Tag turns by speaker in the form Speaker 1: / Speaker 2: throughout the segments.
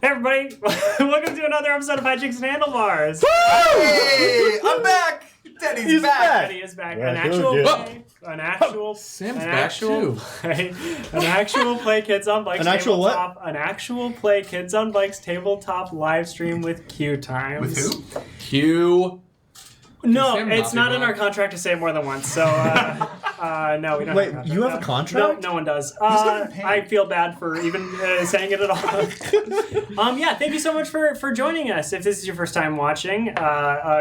Speaker 1: Hey everybody, welcome to another episode of Hijinks Handlebars.
Speaker 2: Hey, I'm back. Teddy's back.
Speaker 1: Teddy is back.
Speaker 3: Yeah,
Speaker 1: an actual play Kids on Bikes
Speaker 3: An actual
Speaker 1: tabletop, an actual play Kids on Bikes tabletop live stream with QueueTimes.
Speaker 2: With who?
Speaker 4: Q.
Speaker 1: No, it's not in our contract to say more than once. So no, we don't.
Speaker 3: Wait,
Speaker 1: have a
Speaker 3: you have a contract?
Speaker 1: No one does.
Speaker 2: getting paid?
Speaker 1: I feel bad for even saying it at all. Yeah, thank you so much for joining us. If this is your first time watching,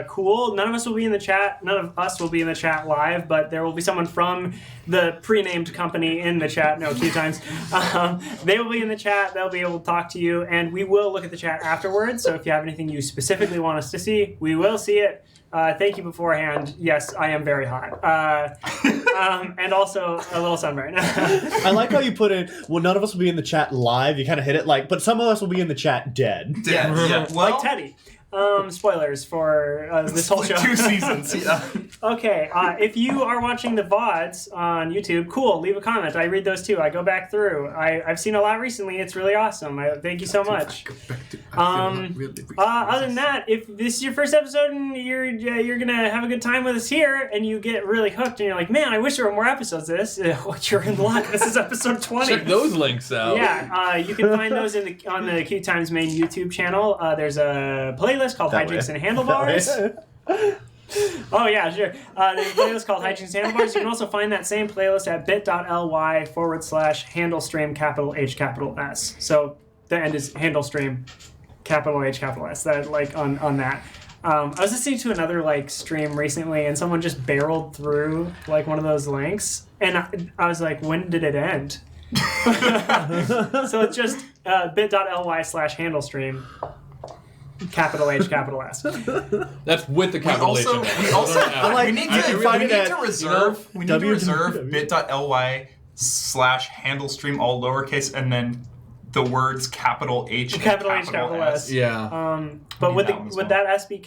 Speaker 1: cool. None of us will be in the chat. None of us will be in the chat live, but there will be someone from the pre-named company in the chat. No, QueueTimes. They will be in the chat. They'll be able to talk to you, and we will look at the chat afterwards. So if you have anything you specifically want us to see, we will see it. Thank you beforehand. Yes, I am very hot. And also a little sunburn.
Speaker 3: I like how you put in, well, none of us will be in the chat live. You kind of hit it like, but some of us will be in the chat dead.
Speaker 2: Yeah. Well,
Speaker 1: Like Teddy. Spoilers for this whole show.
Speaker 2: 2 seasons. Yeah.
Speaker 1: Okay, if you are watching the VODs on YouTube, cool, leave a comment. I read those too. I go back through. I've seen a lot recently. It's really awesome. Thank you so much. Other than that, if this is your first episode and you're gonna have a good time with us here, and you get really hooked, and you're like, man, I wish there were more episodes of this. You're in luck. This is episode 20.
Speaker 4: Check those links out.
Speaker 1: Yeah, you can find those on the QueueTimes main YouTube channel. There's a playlist called Hijinks and Handlebars. Oh yeah, sure. There's a playlist called Hijinks Handlebars. You can also find that same playlist at bit.ly/handlestream capital H capital S. So the end is handlestream capital H capital S. That like on that. I was listening to another like stream recently, and someone just barreled through like one of those links, and I was like, when did it end? So it's just bit.ly/handlestream. Capital H, capital S.
Speaker 4: That's with the capital H.
Speaker 2: We need to reserve bit.ly/handlestream all lowercase and then the words capital H and capital S.
Speaker 4: Yeah.
Speaker 1: But would that S be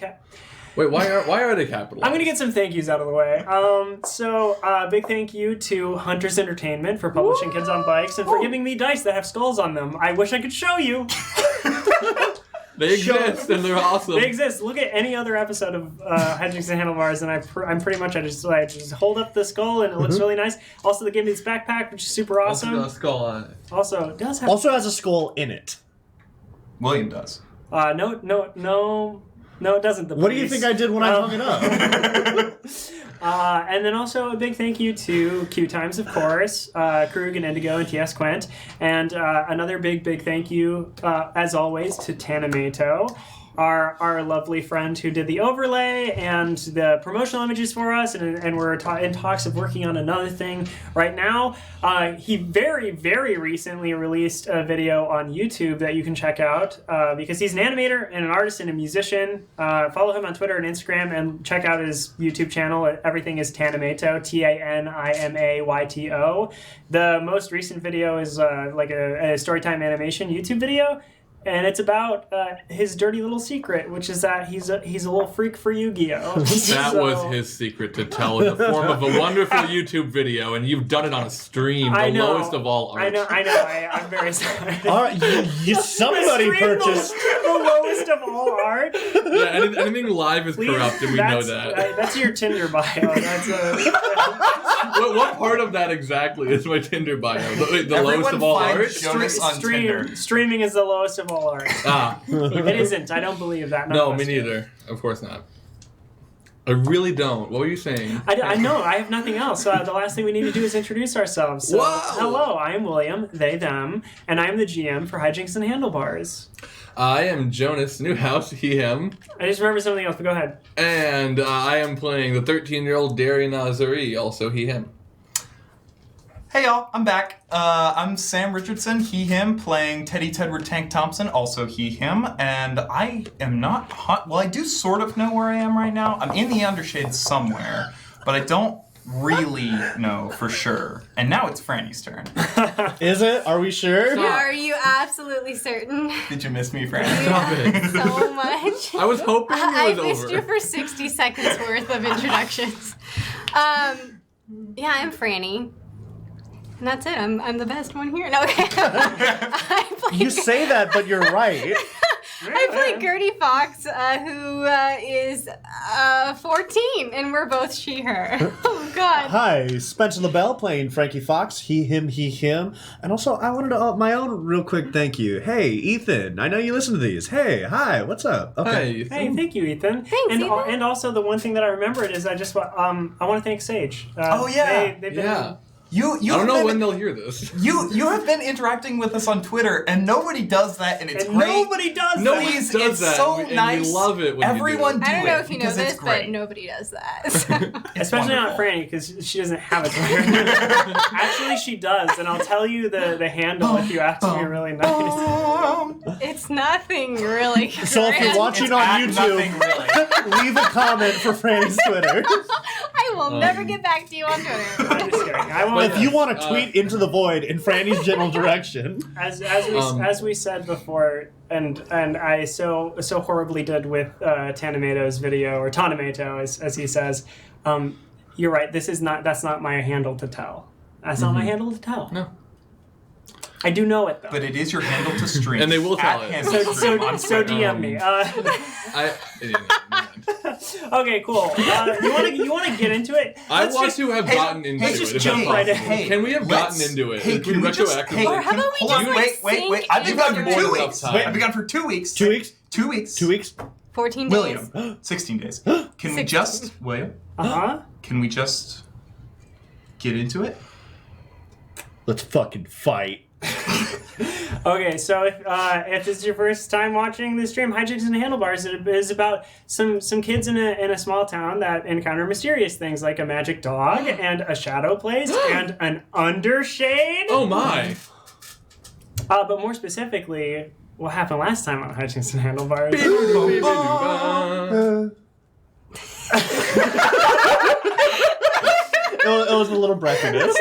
Speaker 4: Wait, why are they capitalized?
Speaker 1: I'm gonna get some thank yous out of the way. Big thank you to Hunters Entertainment for publishing Kids on Bikes and for giving me dice that have skulls on them. I wish I could show you.
Speaker 4: They exist and they're awesome.
Speaker 1: They exist. Look at any other episode of Hijinks and Handlebars, and I'm pretty much I just hold up the skull and it looks really nice. Also, they gave me this backpack, which is super awesome.
Speaker 4: Also got a skull on it.
Speaker 1: Also, it does have.
Speaker 3: Also has a skull in it.
Speaker 2: William does.
Speaker 1: No, it doesn't.
Speaker 3: What do you think I did when I hung it up?
Speaker 1: And then also a big thank you to QueueTimes, of course, Krug and Indigo and TS Quent, and another big thank you, as always, to Tanamato, our lovely friend who did the overlay and the promotional images for us, and we're in talks of working on another thing right now. He very recently released a video on YouTube that you can check out because he's an animator and an artist and a musician. Follow him on Twitter and Instagram and check out his YouTube channel. Everything is Tanamato, Tanimayto. The most recent video is like a Storytime animation YouTube video. And it's about his dirty little secret, which is that he's a little freak for Yu-Gi-Oh!
Speaker 4: That was his secret to tell in the form of a wonderful YouTube video, and you've done it on a stream, lowest of all art.
Speaker 1: I know. I'm very sorry.
Speaker 3: All right, somebody purchased
Speaker 1: the lowest of all art.
Speaker 4: Yeah, anything live is corrupt, and we know that.
Speaker 1: That's your Tinder bio. That's
Speaker 4: what part of that exactly is my Tinder bio? The lowest of all art?
Speaker 1: Streaming is the lowest of all art. It isn't. I don't believe that.
Speaker 4: No, me neither. Of course not. I really don't. What were you saying?
Speaker 1: I know. I have nothing else. So the last thing we need to do is introduce ourselves. So, hello, I am William, they, them, and I am the GM for Hijinks and Handlebars.
Speaker 4: I am Jonas Newhouse, he, him.
Speaker 1: I just remembered something else, but go ahead.
Speaker 4: And I am playing the 13-year-old Derry Nazari, also he, him.
Speaker 2: Hey y'all, I'm back. I'm Sam Richardson, he, him, playing Teddy Tedward Tank Thompson, also he, him, and I am not hot. Well, I do sort of know where I am right now. I'm in the Undershades somewhere, but I don't really know for sure. And now it's Franny's turn.
Speaker 3: Is it? Are we sure?
Speaker 5: Are you absolutely certain?
Speaker 2: Did you miss me, Franny?
Speaker 4: Stop it.
Speaker 5: So much.
Speaker 4: I was hoping it was
Speaker 5: I
Speaker 4: over.
Speaker 5: missed you for 60 seconds worth of introductions. Yeah, I'm Franny. And that's it. I'm the best one here. No, okay. I played,
Speaker 3: You say that, but you're right.
Speaker 5: I played Gertie Fox, who is 14, and we're both she, her. Oh, God.
Speaker 3: Hi, Spencer LaBelle playing Frankie Fox, he, him. And also, I wanted to my own real quick thank you. Hey, Ethan, I know you listen to these. Hey, hi, what's up? Okay.
Speaker 4: Hey.
Speaker 1: Hey, thank you, Ethan.
Speaker 5: Thanks,
Speaker 1: and,
Speaker 5: Ethan.
Speaker 1: And also, the one thing that I remembered is I want to thank Sage.
Speaker 2: Oh, yeah.
Speaker 1: They've been,
Speaker 4: Yeah.
Speaker 2: You
Speaker 4: I don't
Speaker 2: have
Speaker 4: know
Speaker 2: been,
Speaker 4: when they'll hear this.
Speaker 2: You have been interacting with us on Twitter, and nobody does that, and it's
Speaker 1: and
Speaker 2: great.
Speaker 1: nobody does
Speaker 4: Nobody
Speaker 1: that.
Speaker 2: Please,
Speaker 4: does
Speaker 2: it's
Speaker 4: that,
Speaker 2: so
Speaker 4: and we
Speaker 2: nice.
Speaker 4: love it when you do
Speaker 2: Everyone
Speaker 4: it.
Speaker 2: do
Speaker 5: I don't know
Speaker 2: it
Speaker 5: if you know
Speaker 2: because
Speaker 5: this,
Speaker 2: it's great.
Speaker 5: but nobody does that.
Speaker 1: Especially not
Speaker 2: wonderful.
Speaker 1: Franny, because she doesn't have a Twitter. Actually, she does, and I'll tell you the handle if you ask me really nice.
Speaker 5: It's nothing really.
Speaker 3: So if you're
Speaker 5: grand.
Speaker 3: watching
Speaker 2: It's
Speaker 3: on
Speaker 2: at
Speaker 3: YouTube,
Speaker 2: nothing really.
Speaker 3: leave a comment for Franny's Twitter.
Speaker 5: I will never get back to you on Twitter.
Speaker 1: I'm just kidding. I want
Speaker 3: If you want to tweet into the void in Franny's general direction.
Speaker 1: as we said before, and I so horribly did with Tanamato's video, or Tanamato as he says. You're right. That's not my handle to tell. That's not my handle to tell.
Speaker 4: No.
Speaker 1: I do know it though.
Speaker 2: But it is your handle to stream.
Speaker 4: And they will tell
Speaker 2: At
Speaker 4: it.
Speaker 2: handle
Speaker 1: so
Speaker 2: stream on
Speaker 1: so
Speaker 2: Twitter.
Speaker 1: DM me. Okay, cool. You want to get into it?
Speaker 4: I
Speaker 1: Let's
Speaker 4: want
Speaker 1: just-
Speaker 4: to have
Speaker 2: hey,
Speaker 4: gotten into
Speaker 1: let's
Speaker 4: it.
Speaker 1: just
Speaker 4: if
Speaker 1: jump
Speaker 4: that's
Speaker 1: right in.
Speaker 4: possible. Can we have gotten into it?
Speaker 2: Hey,
Speaker 4: Can we retroactively?
Speaker 5: Or how about we
Speaker 2: hold
Speaker 5: just,
Speaker 2: on,
Speaker 5: like,
Speaker 2: wait. I've been
Speaker 5: sync
Speaker 2: gone for
Speaker 5: into
Speaker 2: 2
Speaker 4: it?
Speaker 2: weeks.
Speaker 4: Wait.
Speaker 2: I've been gone for 2 weeks.
Speaker 3: 2 weeks?
Speaker 2: 2 weeks.
Speaker 3: 2 weeks?
Speaker 5: 14 days.
Speaker 2: William, 16 days. Can we
Speaker 5: 16.
Speaker 2: just, William, can we just get into it?
Speaker 3: Let's fucking fight.
Speaker 1: Okay, so if this is your first time watching the stream, Hijinks and Handlebars, it is about some kids in a small town that encounter mysterious things like a magic dog and a shadow place and an undershade.
Speaker 4: Oh my!
Speaker 1: But more specifically, what happened last time on Hijinks and Handlebars?
Speaker 3: It was a little breathiness.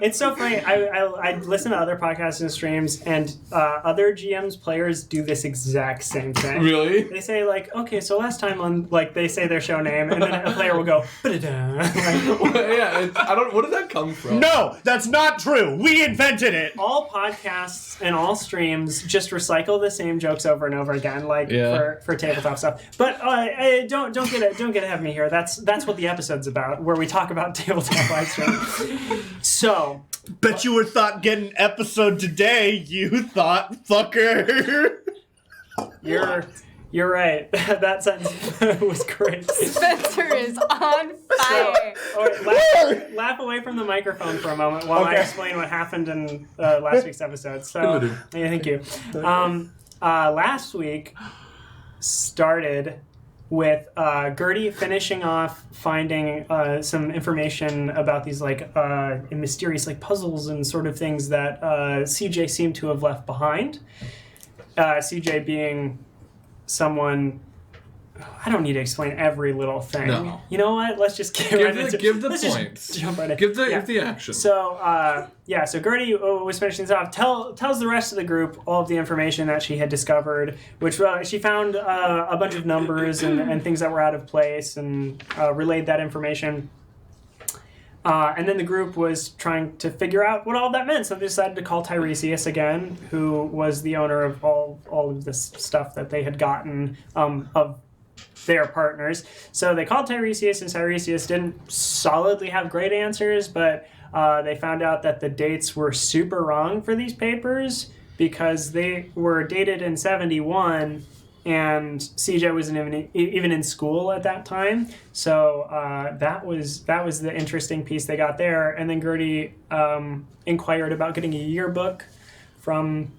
Speaker 1: It's so funny. I listen to other podcasts and streams, and other GMs, players do this exact same thing.
Speaker 4: Really?
Speaker 1: They say like, okay, so last time on, like, they say their show name, and then a player will go, "Ba-da-da." Like,
Speaker 4: Yeah, I don't. Where did that come from?
Speaker 3: No, that's not true. We invented it.
Speaker 1: all podcasts and all streams just recycle the same jokes over and over again, like for tabletop stuff. But don't get ahead of me here. That's what the episode's about, where we talk about tabletop live stream. So.
Speaker 3: Bet you were thought get an episode today, you thought fucker.
Speaker 1: You're right. That sentence was great.
Speaker 5: Spencer is on fire.
Speaker 1: All right, laugh away from the microphone for a moment while I explain what happened in last week's episode. So, yeah, thank you. Last week started with Gertie finishing off finding some information about these mysterious puzzles and sort of things that CJ seemed to have left behind. CJ being someone. I don't need to explain every little thing.
Speaker 4: No.
Speaker 1: You know what? Let's just get right into it.
Speaker 4: Give the
Speaker 1: Let's just
Speaker 4: points.
Speaker 1: jump right in.
Speaker 4: Give the action.
Speaker 1: So, so Gertie was finishing this off. Tells the rest of the group all of the information that she had discovered, which she found a bunch of numbers and things that were out of place, and relayed that information. And then the group was trying to figure out what all that meant, so they decided to call Tiresias again, who was the owner of all of this stuff that they had gotten of their partners. So they called Tiresias, and Tiresias didn't solidly have great answers, but they found out that the dates were super wrong for these papers because they were dated in 71, and CJ wasn't even in school at that time. So that was the interesting piece they got there. And then Gertie inquired about getting a yearbook from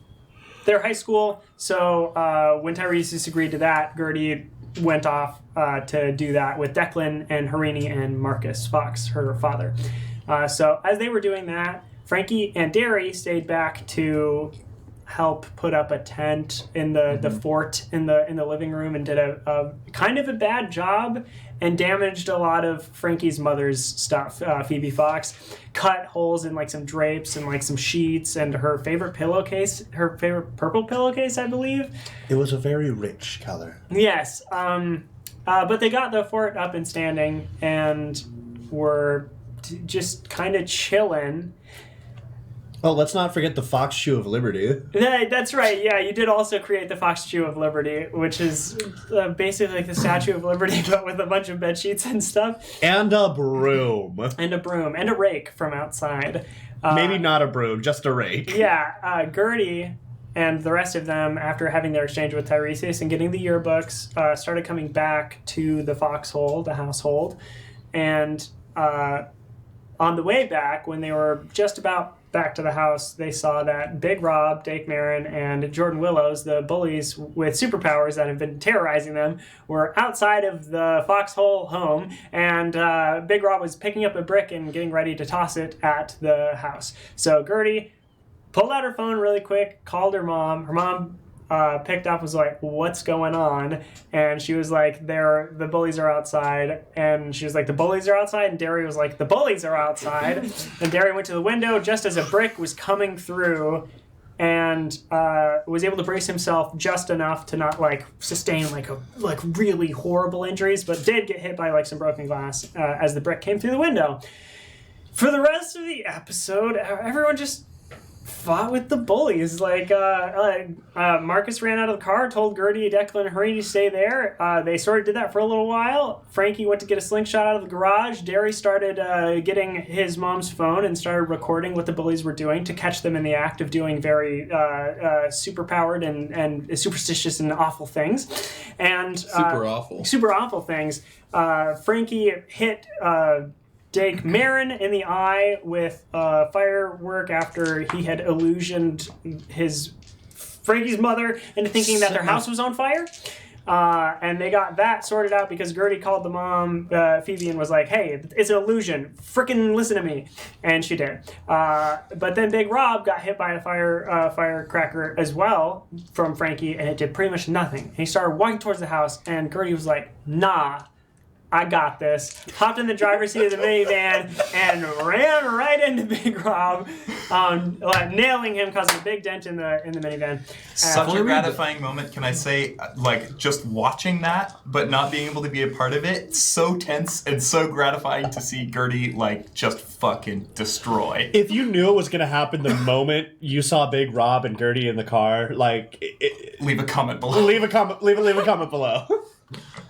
Speaker 1: their high school. So when Tiresias agreed to that, Gertie went off to do that with Declan and Harini and Marcus Fox, her father. So as they were doing that, Frankie and Derry stayed back to help put up a tent in the fort in the living room, and did a kind of a bad job and damaged a lot of Frankie's mother's stuff. Phoebe Fox cut holes in some drapes and some sheets and her favorite pillowcase, her favorite purple pillowcase, I believe.
Speaker 3: It was a very rich color.
Speaker 1: Yes, but they got the fort up and standing and were just kind of chilling.
Speaker 3: Oh, let's not forget the Fox Shoe of Liberty.
Speaker 1: Yeah, that's right. Yeah, you did also create the Fox Shoe of Liberty, which is basically like the Statue of Liberty, but with a bunch of bed sheets and stuff.
Speaker 3: And a broom.
Speaker 1: And a broom. And a rake from outside.
Speaker 3: Maybe not a broom, just a rake.
Speaker 1: Yeah, Gertie and the rest of them, after having their exchange with Tiresias and getting the yearbooks, started coming back to the foxhole, the household. And on the way back, when they were just about back to the house, they saw that Big Rob, Dake Marin, and Jordan Willows, the bullies with superpowers that have been terrorizing them, were outside of the foxhole home, and Big Rob was picking up a brick and getting ready to toss it at the house. So Gertie pulled out her phone really quick, called her mom. Her mom picked up, was like, what's going on? And she was like, the bullies are outside. And she was like, the bullies are outside? And Derry was like, the bullies are outside. And Derry went to the window just as a brick was coming through and was able to brace himself just enough to not sustain really horrible injuries, but did get hit by some broken glass as the brick came through the window. For the rest of the episode, everyone just fought with the bullies. Marcus ran out of the car, told Gertie, Declan, hurry to stay there. They sort of did that for a little while. Frankie went to get a slingshot out of the garage. Derry started getting his mom's phone and started recording what the bullies were doing to catch them in the act of doing very superpowered and superstitious and awful things. And
Speaker 4: super awful things.
Speaker 1: Frankie hit Dake Marin in the eye with firework after he had illusioned Frankie's mother into thinking that their house was on fire. And they got that sorted out because Gertie called the mom, Phoebe, and was like, hey, it's an illusion. Frickin' listen to me. And she did. But then Big Rob got hit by a firecracker as well from Frankie, and it did pretty much nothing. And he started walking towards the house, and Gertie was like, nah, I got this. Hopped in the driver's seat of the minivan and ran right into Big Rob, nailing him, causing a big dent in the minivan.
Speaker 2: Such a gratifying moment, can I say? Just watching that, but not being able to be a part of it, so tense and so gratifying to see Gertie just fucking destroy.
Speaker 3: If you knew it was gonna happen the moment you saw Big Rob and Gertie in the car,
Speaker 2: leave a comment below.
Speaker 3: Leave a comment below.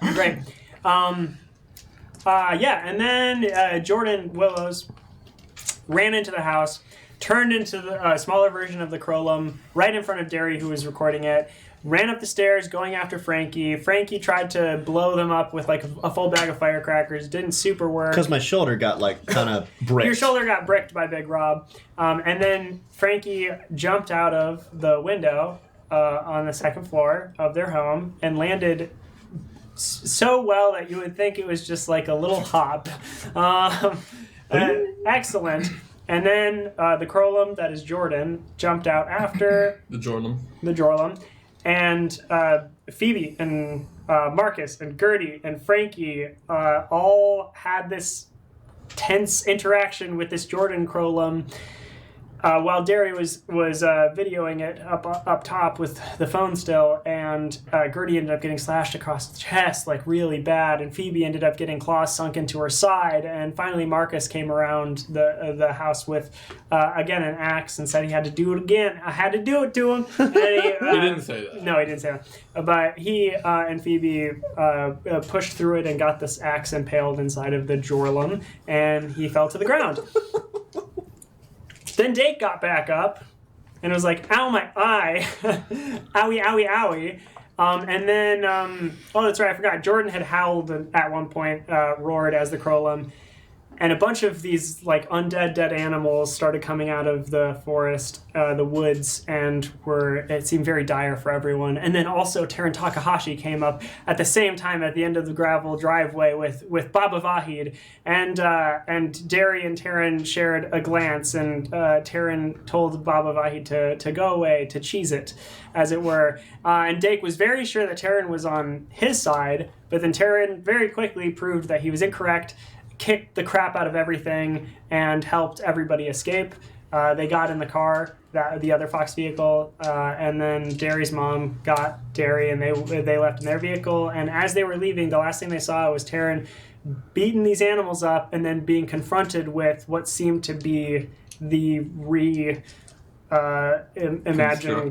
Speaker 1: Great. And then Jordan Willows ran into the house, turned into the smaller version of the Crolum right in front of Derry, who was recording it, ran up the stairs going after Frankie. Frankie tried to blow them up with a full bag of firecrackers. Didn't super work.
Speaker 3: Because my shoulder got kind of bricked.
Speaker 1: Your shoulder got bricked by Big Rob. And then Frankie jumped out of the window on the second floor of their home and landed so well that you would think it was just a little hop. Excellent. And then the Crolum, that is Jordan, jumped out after
Speaker 4: the
Speaker 1: Jorlum. And Phoebe and Marcus and Gertie and Frankie all had this tense interaction with this Jordan Crolum. While Derry was videoing it up top with the phone still, and Gertie ended up getting slashed across the chest really bad, and Phoebe ended up getting claws sunk into her side, and finally Marcus came around the house with again an axe and said he had to do it again. I had to do it to him. And
Speaker 4: he didn't say that.
Speaker 1: No, he didn't say that. But he and Phoebe pushed through it and got this axe impaled inside of the Jorlum, and he fell to the ground. Then Dake got back up and was like, ow, my eye. Owie, owie, owie. And then, that's right, I forgot. Jordan had howled at one point, roared as the Crolum. And a bunch of these undead dead animals started coming out of the forest, the woods, and it seemed very dire for everyone. And then also Terran Takahashi came up at the same time at the end of the gravel driveway with Baba Vahid. And Derry and Terran shared a glance, and Terran told Baba Vahid to go away, to cheese it, as it were. And Dake was very sure that Terran was on his side, but then Terran very quickly proved that he was incorrect, kicked the crap out of everything, and helped everybody escape. They got in the car, the other Fox vehicle, and then Derry's mom got Derry, and they left in their vehicle. And as they were leaving, the last thing they saw was Taryn beating these animals up and then being confronted with what seemed to be the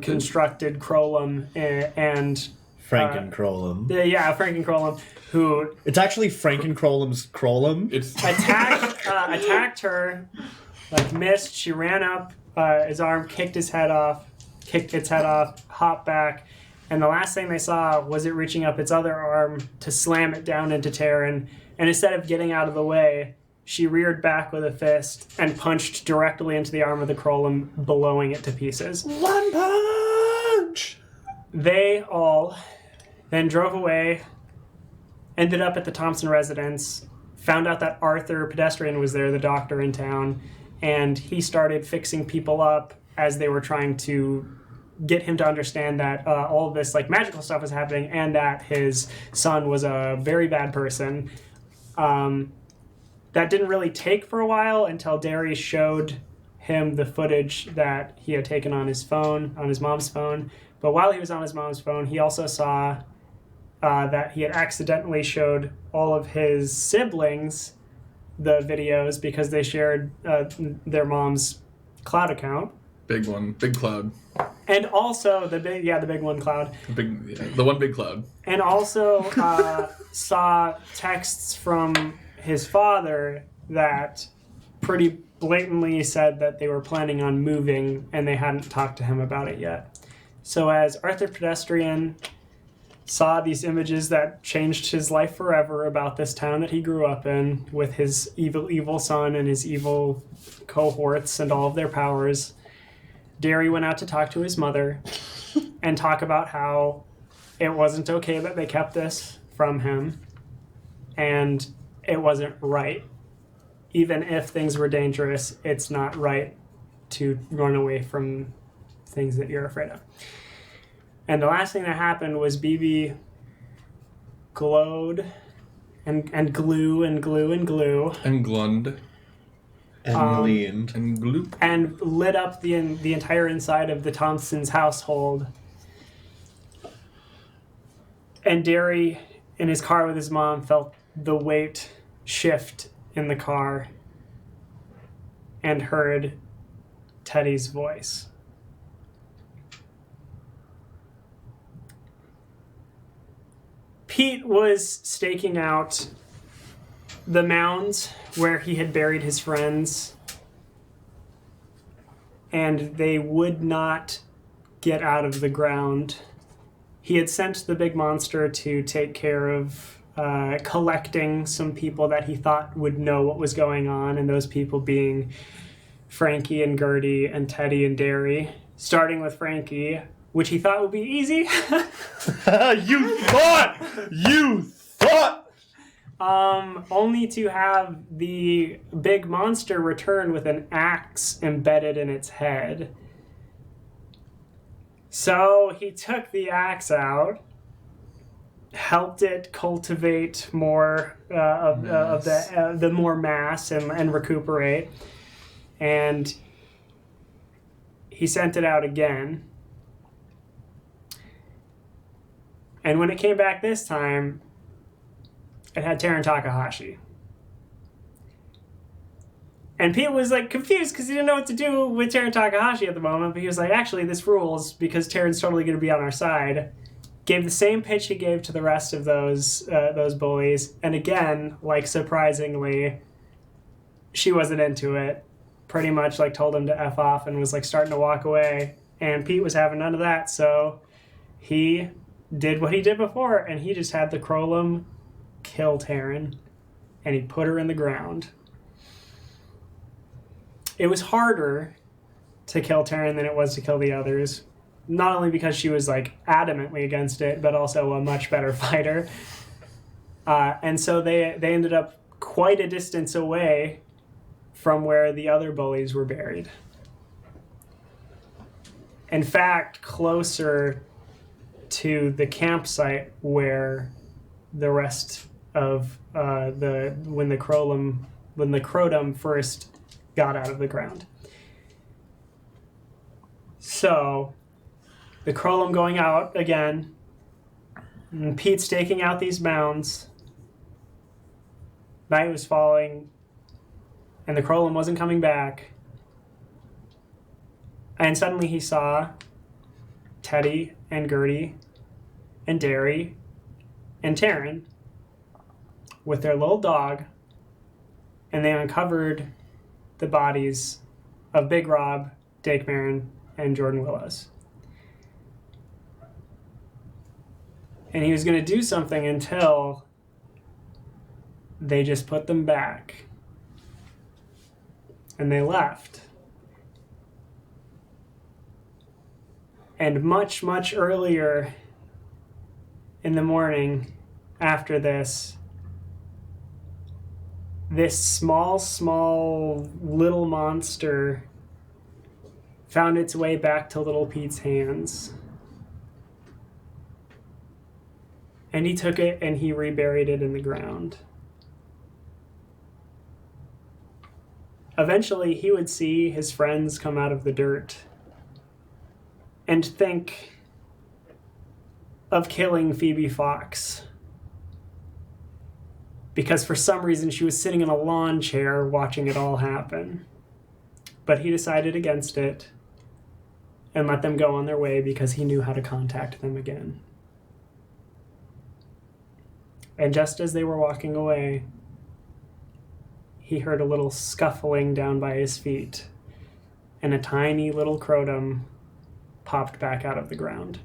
Speaker 1: constructed Crolum and
Speaker 3: Frankencrolum.
Speaker 1: Frankencrolum, who
Speaker 3: It's actually Frankencrolum's Crolum.
Speaker 4: It's
Speaker 1: attacked her, like missed. She ran up his arm, kicked its head off, hopped back, and the last thing they saw was it reaching up its other arm to slam it down into Taryn. And instead of getting out of the way, she reared back with a fist and punched directly into the arm of the Crolum, blowing it to pieces.
Speaker 3: One punch!
Speaker 1: They all then drove away, ended up at the Thompson residence, found out that Arthur Pedestrian was there, the doctor in town, and he started fixing people up as they were trying to get him to understand that all of this like magical stuff was happening and that his son was a very bad person. That didn't really take for a while until Derry showed him the footage that he had taken on his phone, on his mom's phone. But while he was on his mom's phone, he also saw that he had accidentally showed all of his siblings the videos because they shared their mom's cloud account.
Speaker 4: big one, big cloud.
Speaker 1: And also the big one cloud.
Speaker 4: The one big cloud.
Speaker 1: And also saw texts from his father that pretty blatantly said that they were planning on moving and they hadn't talked to him about it yet. So as Arthur Pedestrian saw these images that changed his life forever about this town that he grew up in with his evil son and his evil cohorts and all of their powers, Derry went out to talk to his mother and talk about how it wasn't okay that they kept this from him and it wasn't right. Even if things were dangerous, it's not right to run away from things that you're afraid of. And the last thing that happened was BB glowed and glue and glue and glue.
Speaker 4: And glund.
Speaker 3: And leaned.
Speaker 4: And gloop.
Speaker 1: And lit up the entire inside of the Thompsons' household. And Derry, in his car with his mom, felt the weight shift in the car and heard Teddy's voice. Pete was staking out the mounds where he had buried his friends, and they would not get out of the ground. He had sent the big monster to take care of collecting some people that he thought would know what was going on, and those people being Frankie and Gertie and Teddy and Derry, starting with Frankie, which he thought would be easy.
Speaker 3: You thought!
Speaker 1: Only to have the big monster return with an axe embedded in its head. So he took the axe out, helped it cultivate more of the more mass and recuperate, and he sent it out again. And when it came back this time, it had Taran Takahashi. And Pete was like confused because he didn't know what to do with Taran Takahashi at the moment, but he was like, actually, this rules because Taran's totally going to be on our side. Gave the same pitch he gave to the rest of those bullies. And again, like surprisingly, she wasn't into it. Pretty much like told him to F off and was like starting to walk away. And Pete was having none of that, so he did what he did before, and he just had the Crolum kill Taryn, and he put her in the ground. It was harder to kill Taryn than it was to kill the others, not only because she was like adamantly against it, but also a much better fighter. And so they ended up quite a distance away from where the other bullies were buried. In fact, closer to the campsite where the rest of when the Crolum first got out of the ground. So, the Krolum going out again, and Pete staking out these mounds. Night was falling, and the Krolum wasn't coming back. And suddenly he saw Teddy and Gertie and Derry and Taryn with their little dog, and they uncovered the bodies of Big Rob, Dake Marin, and Jordan Willis. And he was going to do something until they just put them back. And they left. And much, much earlier in the morning after this small little monster found its way back to little Pete's hands. And he took it and he reburied it in the ground. Eventually, he would see his friends come out of the dirt and think of killing Phoebe Fox. Because for some reason, she was sitting in a lawn chair watching it all happen. But he decided against it and let them go on their way because he knew how to contact them again. And just as they were walking away, he heard a little scuffling down by his feet, and a tiny little crotum popped back out of the ground.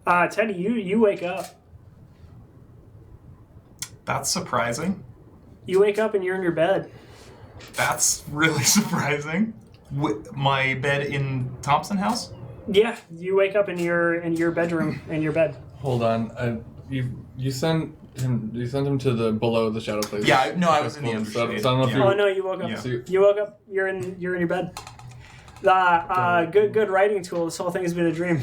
Speaker 1: Teddy, you wake up.
Speaker 2: That's surprising.
Speaker 1: You wake up and you're in your bed.
Speaker 2: That's really surprising. My bed in Thompson House?
Speaker 1: Yeah, you wake up in your bedroom in your bed.
Speaker 4: Hold on. You sent him to the below the shadow place.
Speaker 2: Yeah, no, I was in the undershade.
Speaker 4: So I don't know if
Speaker 1: Oh no, you woke up.
Speaker 2: Yeah.
Speaker 1: You woke up. You're in your bed. Good writing tool. This whole thing has been a dream.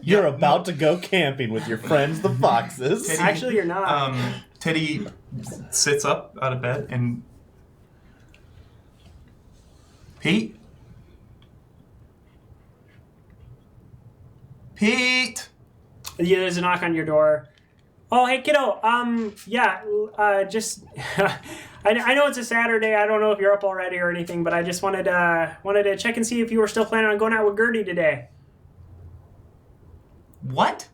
Speaker 3: You're about to go camping with your friends, the foxes.
Speaker 2: Teddy,
Speaker 1: Actually, you're not.
Speaker 2: Teddy sits up out of bed and... Pete? Pete!
Speaker 1: Yeah, there's a knock on your door. Oh, hey, kiddo. Just... I know it's a Saturday. I don't know if you're up already or anything, but I just wanted to check and see if you were still planning on going out with Gertie today.
Speaker 2: What?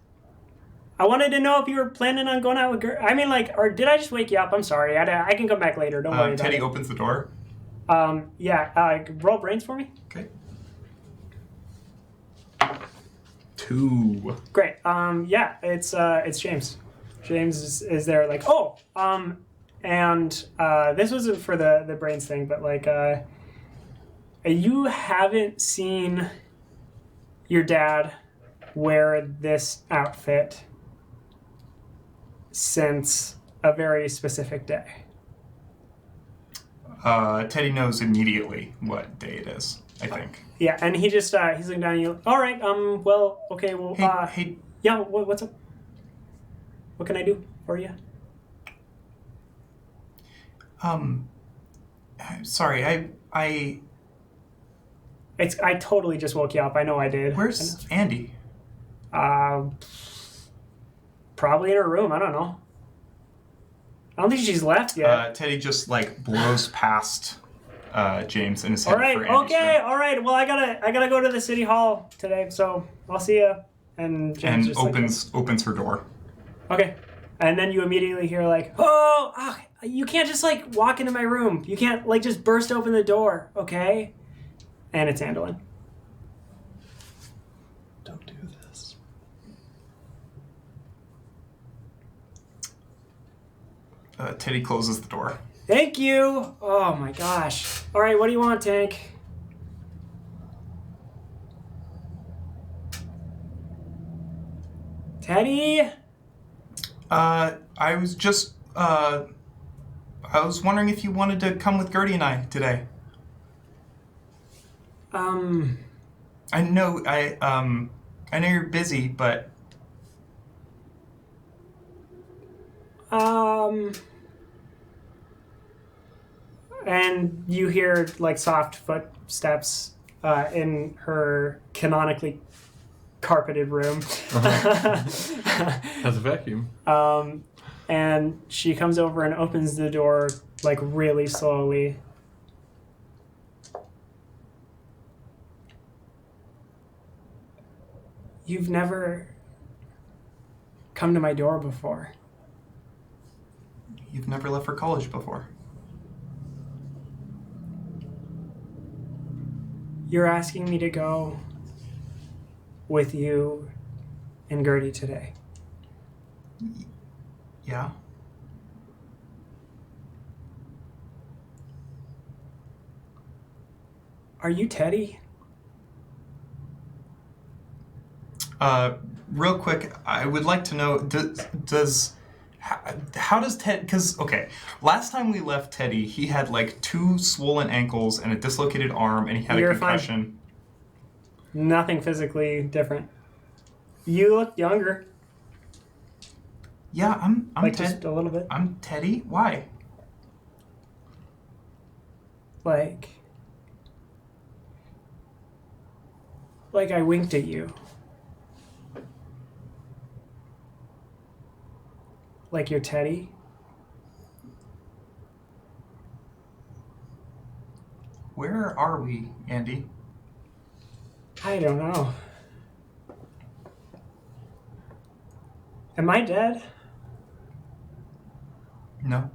Speaker 1: I wanted to know if you were planning on going out with Gertie. I mean, like, or did I just wake you up? I'm sorry. I can come back later. Don't worry about
Speaker 2: Teddy
Speaker 1: it.
Speaker 2: opens the door.
Speaker 1: Roll brains for me.
Speaker 2: Okay. 2.
Speaker 1: Great. It's James. James is there like, and this wasn't for the brains thing, but like, you haven't seen your dad wear this outfit since a very specific day.
Speaker 2: Teddy knows immediately what day it is, I think.
Speaker 1: Yeah, and he just, he's looking down at you. All right, well, okay, well,
Speaker 2: Hey.
Speaker 1: yeah, what's up? What can I do for you?
Speaker 2: Sorry, I
Speaker 1: totally just woke you up. I know I did.
Speaker 2: Where's Andy?
Speaker 1: Probably in her room. I don't know. I don't think she's left yet.
Speaker 2: Teddy just blows past James and is
Speaker 1: All
Speaker 2: headed
Speaker 1: right.
Speaker 2: for Andy's
Speaker 1: Okay.
Speaker 2: room.
Speaker 1: All right. Well, I gotta go to the city hall today, so I'll see you. And James
Speaker 2: And
Speaker 1: just
Speaker 2: opens her door.
Speaker 1: okay. And then you immediately hear you can't just walk into my room. You can't just burst open the door, okay? And it's Andelin.
Speaker 3: Don't do this.
Speaker 2: Teddy closes the door.
Speaker 1: Thank you. Oh my gosh. All right. What do you want, Tank? Teddy?
Speaker 2: I was just, I was wondering if you wanted to come with Gertie and I today. I know you're busy, but...
Speaker 1: And you hear like soft footsteps in her canonically carpeted room.
Speaker 4: Has a vacuum.
Speaker 1: And she comes over and opens the door like really slowly. You've never come to my door before.
Speaker 2: You've never left for college before.
Speaker 1: You're asking me to go with you and Gertie today.
Speaker 2: Yeah?
Speaker 1: Are you Teddy?
Speaker 2: Real quick, I would like to know, how does Ted, because, okay, last time we left Teddy, he had like 2 swollen ankles and a dislocated arm, and he had
Speaker 1: You're
Speaker 2: a concussion.
Speaker 1: Fine. Nothing physically different. You look younger.
Speaker 2: Yeah, I'm
Speaker 1: like just a little bit.
Speaker 2: I'm Teddy? Why?
Speaker 1: Like I winked at you. Like you're Teddy?
Speaker 2: Where are we, Andy?
Speaker 1: I don't know. Am I dead?
Speaker 2: No.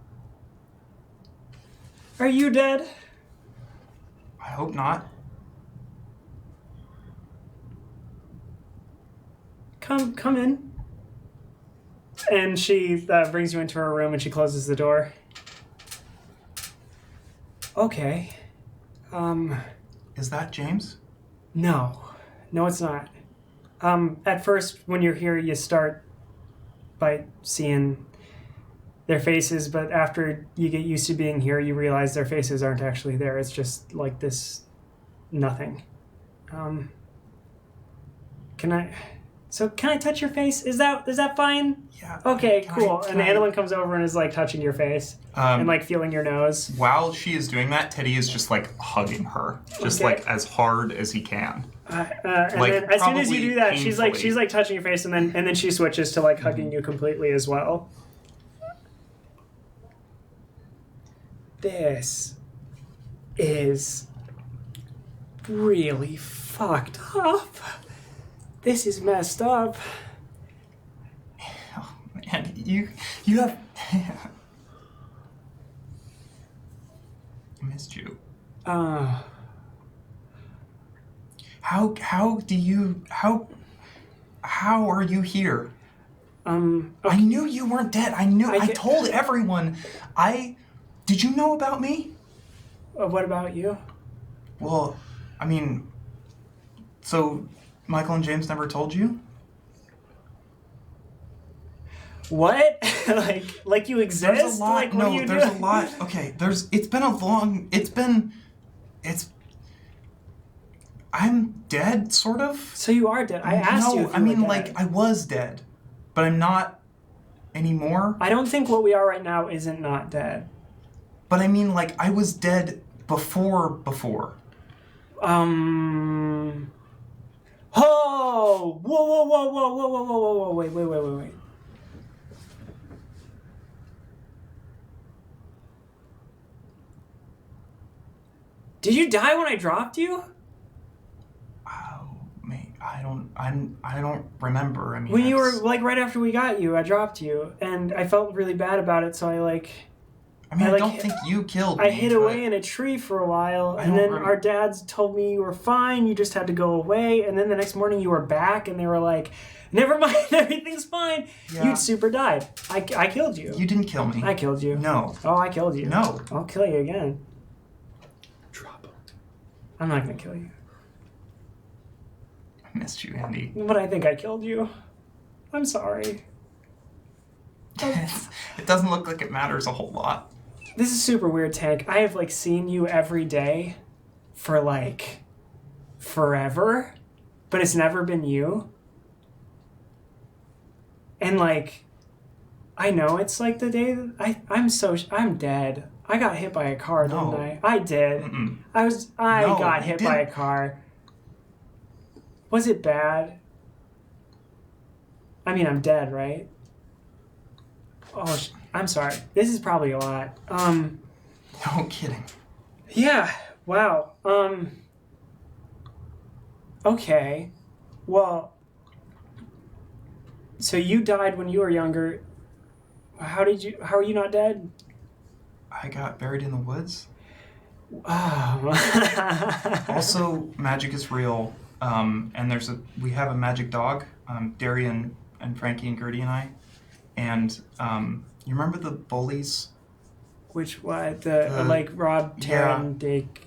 Speaker 1: Are you dead?
Speaker 2: I hope not.
Speaker 1: Come in. And she brings you into her room and she closes the door. Okay.
Speaker 2: Is that James?
Speaker 1: No, it's not. At first, when you're here, you start by seeing their faces, but after you get used to being here, you realize their faces aren't actually there. It's just like this nothing. Can I touch your face? Is that fine?
Speaker 2: Yeah.
Speaker 1: Okay, cool. And Annalyn comes over and is like touching your face and like feeling your nose.
Speaker 2: While she is doing that, Teddy is just like hugging her, just like as hard as he can.
Speaker 1: And
Speaker 2: like,
Speaker 1: then as soon as you do that,
Speaker 2: painfully.
Speaker 1: she's like touching your face, and then she switches to like hugging you completely as well. This is really fucked up. This is messed up.
Speaker 2: Oh, man, you have. I missed you. How are you here?
Speaker 1: Okay.
Speaker 2: I knew you weren't dead. I told everyone. Did you know about me?
Speaker 1: What about you?
Speaker 2: Well, I mean, so Michael and James never told you?
Speaker 1: What? like you exist?
Speaker 2: There's a lot.
Speaker 1: Like, what are you
Speaker 2: there's
Speaker 1: doing?
Speaker 2: a lot. Okay, I'm dead, sort of.
Speaker 1: So you are dead. I asked you if you were dead.
Speaker 2: Like, I was dead, but I'm not anymore.
Speaker 1: I don't think what we are right now isn't not dead.
Speaker 2: But I mean, like, I was dead before.
Speaker 1: Oh! Whoa, wait. Did you die when I dropped you?
Speaker 2: Oh, mate, I don't remember. I mean,
Speaker 1: When you were, like, right after we got you, I dropped you, and I felt really bad about it, so I
Speaker 2: don't think you killed me.
Speaker 1: I hid away in a tree for a while, and then our dads told me you were fine, you just had to go away, and then the next morning you were back, and they were like, never mind, everything's fine.
Speaker 2: Yeah.
Speaker 1: You'd super died. I killed you.
Speaker 2: You didn't kill me.
Speaker 1: I killed you.
Speaker 2: No.
Speaker 1: Oh, I killed you.
Speaker 2: No.
Speaker 1: I'll kill you again.
Speaker 3: Drop him.
Speaker 1: I'm not gonna kill you.
Speaker 2: I missed you, Andy.
Speaker 1: But I think I killed you. I'm sorry.
Speaker 2: It doesn't look like it matters a whole lot.
Speaker 1: This is super weird, Tank. I have, like, seen you every day for, like, forever, but it's never been you. And, like, I know it's, like, the day that I'm dead. I got hit by a car,
Speaker 2: No.
Speaker 1: didn't I? I did.
Speaker 2: Mm-mm.
Speaker 1: I
Speaker 2: No,
Speaker 1: got
Speaker 2: you
Speaker 1: hit by a
Speaker 2: didn't.
Speaker 1: car. Was it bad? I mean, I'm dead, right? Oh, I'm sorry. This is probably a lot.
Speaker 2: No kidding.
Speaker 1: Yeah. Wow. Okay. Well, so you died when you were younger. How are you not dead?
Speaker 2: I got buried in the woods.
Speaker 1: Oh.
Speaker 2: Also, magic is real. And we have a magic dog, Darian and Frankie and Gertie and I. And you remember the bullies?
Speaker 1: Which what like Rob, Taryn, Dick.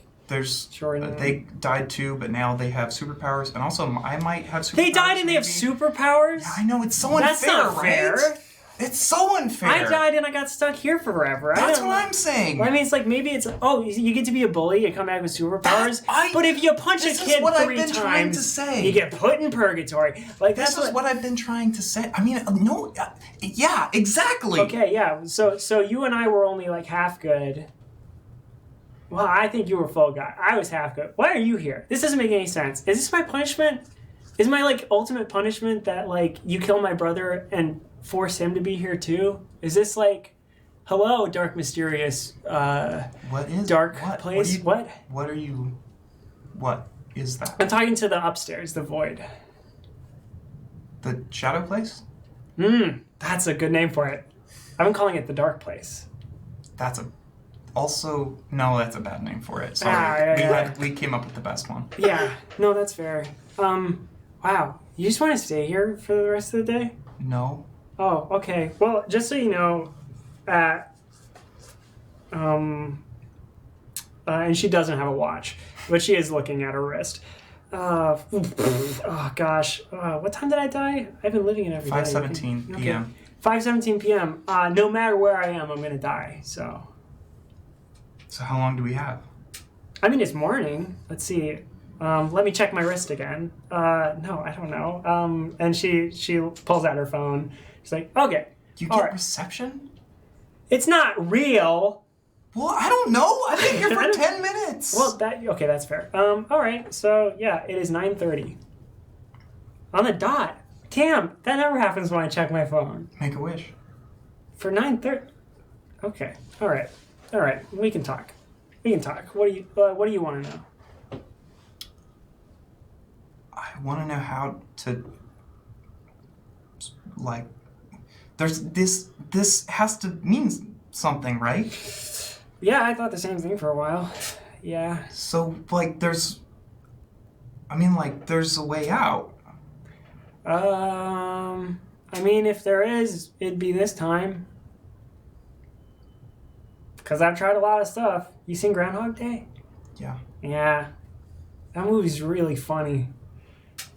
Speaker 1: Jordan.
Speaker 2: They died too, but now they have superpowers. And also, I might have superpowers.
Speaker 1: They died and they have
Speaker 2: maybe.
Speaker 1: superpowers?
Speaker 2: Yeah, I know, it's so
Speaker 1: That's
Speaker 2: unfair,
Speaker 1: not
Speaker 2: right?
Speaker 1: fair.
Speaker 2: It's so unfair.
Speaker 1: I died and I got stuck here forever.
Speaker 2: That's what I'm saying.
Speaker 1: I mean, it's like maybe it's you get to be a bully and come back with superpowers. But if you punch a
Speaker 2: This
Speaker 1: kid
Speaker 2: is what I've
Speaker 1: 3
Speaker 2: been trying to
Speaker 1: times,
Speaker 2: say.
Speaker 1: you get put in purgatory. Like
Speaker 2: This is what I've been trying to say. I mean, no, yeah, exactly.
Speaker 1: Okay, yeah. So you and I were only like half good. Well, I think you were full guy. I was half good. Why are you here? This doesn't make any sense. Is this my punishment? Is my like ultimate punishment that like you kill my brother and force him to be here too? Is this like, hello, dark, mysterious,
Speaker 2: What is
Speaker 1: dark
Speaker 2: what?
Speaker 1: place? What?
Speaker 2: What are you? What is that?
Speaker 1: I'm talking to the upstairs, the void.
Speaker 2: The shadow place?
Speaker 1: That's a good name for it. I've been calling it the dark place.
Speaker 2: That's a bad name for it. Sorry, we came up with the best one.
Speaker 1: Yeah, no, that's fair. Wow, you just want to stay here for the rest of the day?
Speaker 2: No.
Speaker 1: Oh, okay. Well, just so you know, and she doesn't have a watch, but she is looking at her wrist. Oh gosh, what time did I die? I've been living it every day.
Speaker 2: 5:17 p.m.
Speaker 1: 5:17 p.m. No matter where I am, I'm gonna die. So
Speaker 2: how long do we have?
Speaker 1: I mean, it's morning. Let's see. Let me check my wrist again. No, I don't know. And she pulls out her phone. She's like, okay.
Speaker 2: You
Speaker 1: all
Speaker 2: get
Speaker 1: right.
Speaker 2: reception?
Speaker 1: It's not real.
Speaker 2: Well, I don't know. I've been here for 10 minutes.
Speaker 1: Well, that's fair. All right. So yeah, it is 9:30. On the dot. Damn, that never happens when I check my phone.
Speaker 2: Make a wish.
Speaker 1: For 9:30. Okay. All right. We can talk. What do you want to know?
Speaker 2: I want to know how to, like, there's this has to mean something, right?
Speaker 1: Yeah, I thought the same thing for a while. Yeah.
Speaker 2: So, like, there's a way out.
Speaker 1: I mean, if there is, it'd be this time. Because I've tried a lot of stuff. You seen Groundhog Day?
Speaker 2: Yeah.
Speaker 1: Yeah. That movie's really funny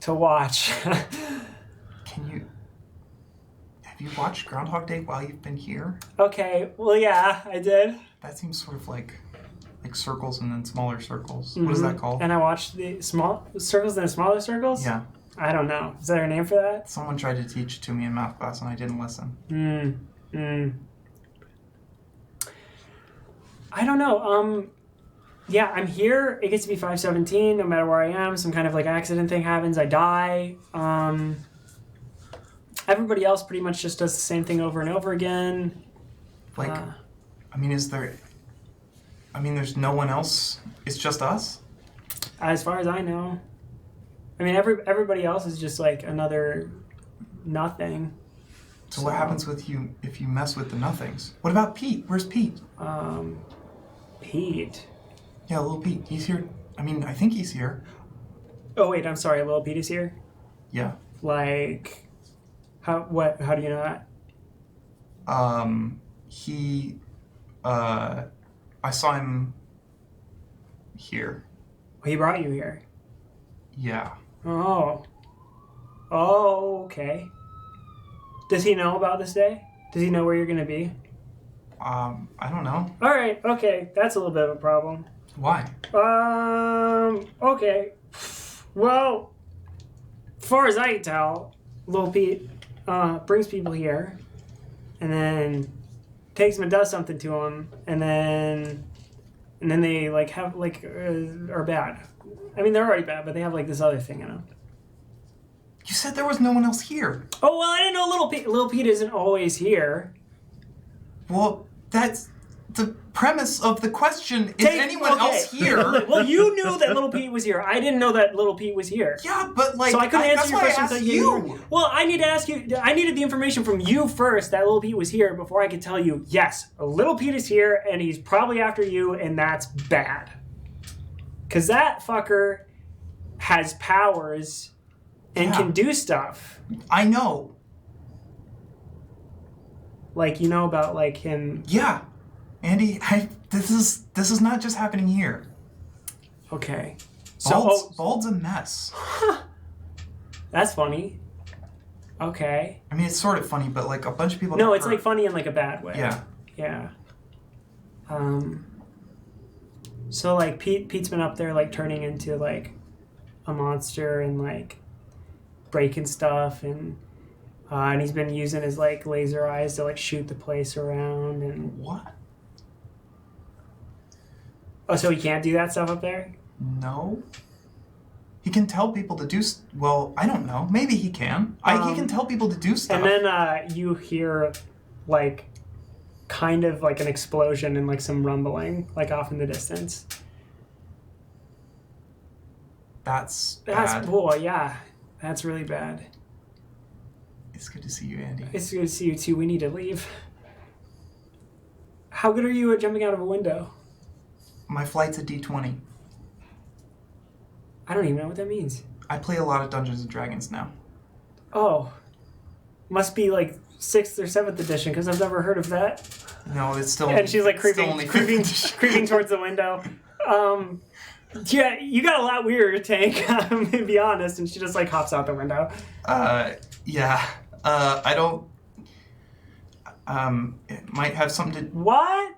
Speaker 1: to watch.
Speaker 2: Have you watched Groundhog Day while you've been here?
Speaker 1: Okay, well, yeah, I did.
Speaker 2: That seems sort of like circles and then smaller circles. What is that called?
Speaker 1: And I watched the small circles and smaller circles?
Speaker 2: Yeah.
Speaker 1: I don't know. Is there a name for that?
Speaker 2: Someone tried to teach it to me in math class and I didn't listen.
Speaker 1: I don't know. Yeah, I'm here. It gets to be 5:17 no matter where I am. Some kind of like accident thing happens. I die. Everybody else pretty much just does the same thing over and over again.
Speaker 2: Like, there's no one else. It's just us?
Speaker 1: As far as I know. I mean, everybody else is just like another nothing.
Speaker 2: So what happens with you if you mess with the nothings? What about Pete? Where's Pete?
Speaker 1: Pete?
Speaker 2: Yeah, little Pete. He's here. I think he's here.
Speaker 1: Oh, wait, I'm sorry. Little Pete is here?
Speaker 2: Yeah.
Speaker 1: Like, how do you know that?
Speaker 2: I saw him here.
Speaker 1: He brought you here.
Speaker 2: Yeah.
Speaker 1: Oh, okay. Does he know about this day? Does he know where you're going to be?
Speaker 2: I don't know.
Speaker 1: All right, okay. That's a little bit of a problem.
Speaker 2: Why?
Speaker 1: Okay. Well, as far as I can tell, Lil Pete brings people here, and then takes him and does something to him, and then they like have like are bad. I mean, they're already bad, but they have like this other thing in them.
Speaker 2: You said there was no one else here.
Speaker 1: Oh well, I didn't know Little Pete. Little Pete isn't always here.
Speaker 2: Well, that's the premise of the question. Is anyone else here?
Speaker 1: Well, you knew that Little Pete was here. I didn't know that Little Pete was here.
Speaker 2: Yeah, but like,
Speaker 1: so I couldn't answer your question
Speaker 2: until
Speaker 1: you. Well, I need to ask you. I needed the information from you first that Little Pete was here before I could tell you. Yes, Little Pete is here, and he's probably after you, and that's bad. Cause that fucker has powers and can do stuff.
Speaker 2: I know.
Speaker 1: Like you know about like him.
Speaker 2: Yeah, Andy. This is not just happening here.
Speaker 1: Okay.
Speaker 2: Bald's a mess.
Speaker 1: That's funny. Okay.
Speaker 2: I mean, it's sort of funny, but like a bunch of people.
Speaker 1: No, it's like funny in like a bad way.
Speaker 2: Yeah.
Speaker 1: Yeah. So like Pete's been up there like turning into like a monster and like breaking stuff and he's been using his like laser eyes to like shoot the place around and
Speaker 2: what?
Speaker 1: Oh, so he can't do that stuff up there?
Speaker 2: No. He can tell people to do. Well, I don't know. Maybe he can. He can tell people to do stuff.
Speaker 1: And then you hear like kind of like an explosion and like some rumbling like off in the distance.
Speaker 2: That's bad.
Speaker 1: Boy, yeah. That's really bad.
Speaker 2: It's good to see you, Andy.
Speaker 1: It's good to see you too. We need to leave. How good are you at jumping out of a window?
Speaker 2: My flight's a D20.
Speaker 1: I don't even know what that means.
Speaker 2: I play a lot of Dungeons and Dragons now.
Speaker 1: Oh. Must be like 6th or 7th edition because I've never heard of that.
Speaker 2: No, it's still.
Speaker 1: And she's like creeping towards the window. Yeah, you got a lot weirder, Tank, to be honest. And she just like hops out the window.
Speaker 2: Yeah. I don't. It might have something to.
Speaker 1: What?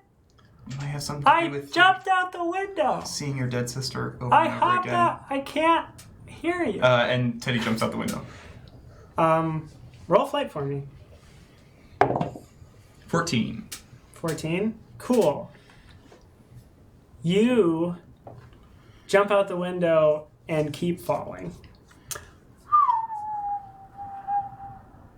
Speaker 2: It might have something to do with.
Speaker 1: I jumped out the window.
Speaker 2: Seeing your dead sister over
Speaker 1: I
Speaker 2: and over
Speaker 1: hopped
Speaker 2: again.
Speaker 1: out. I can't hear you.
Speaker 2: And Teddy jumps out the window.
Speaker 1: Roll flight for me.
Speaker 2: 14.
Speaker 1: 14? Cool. You jump out the window and keep falling.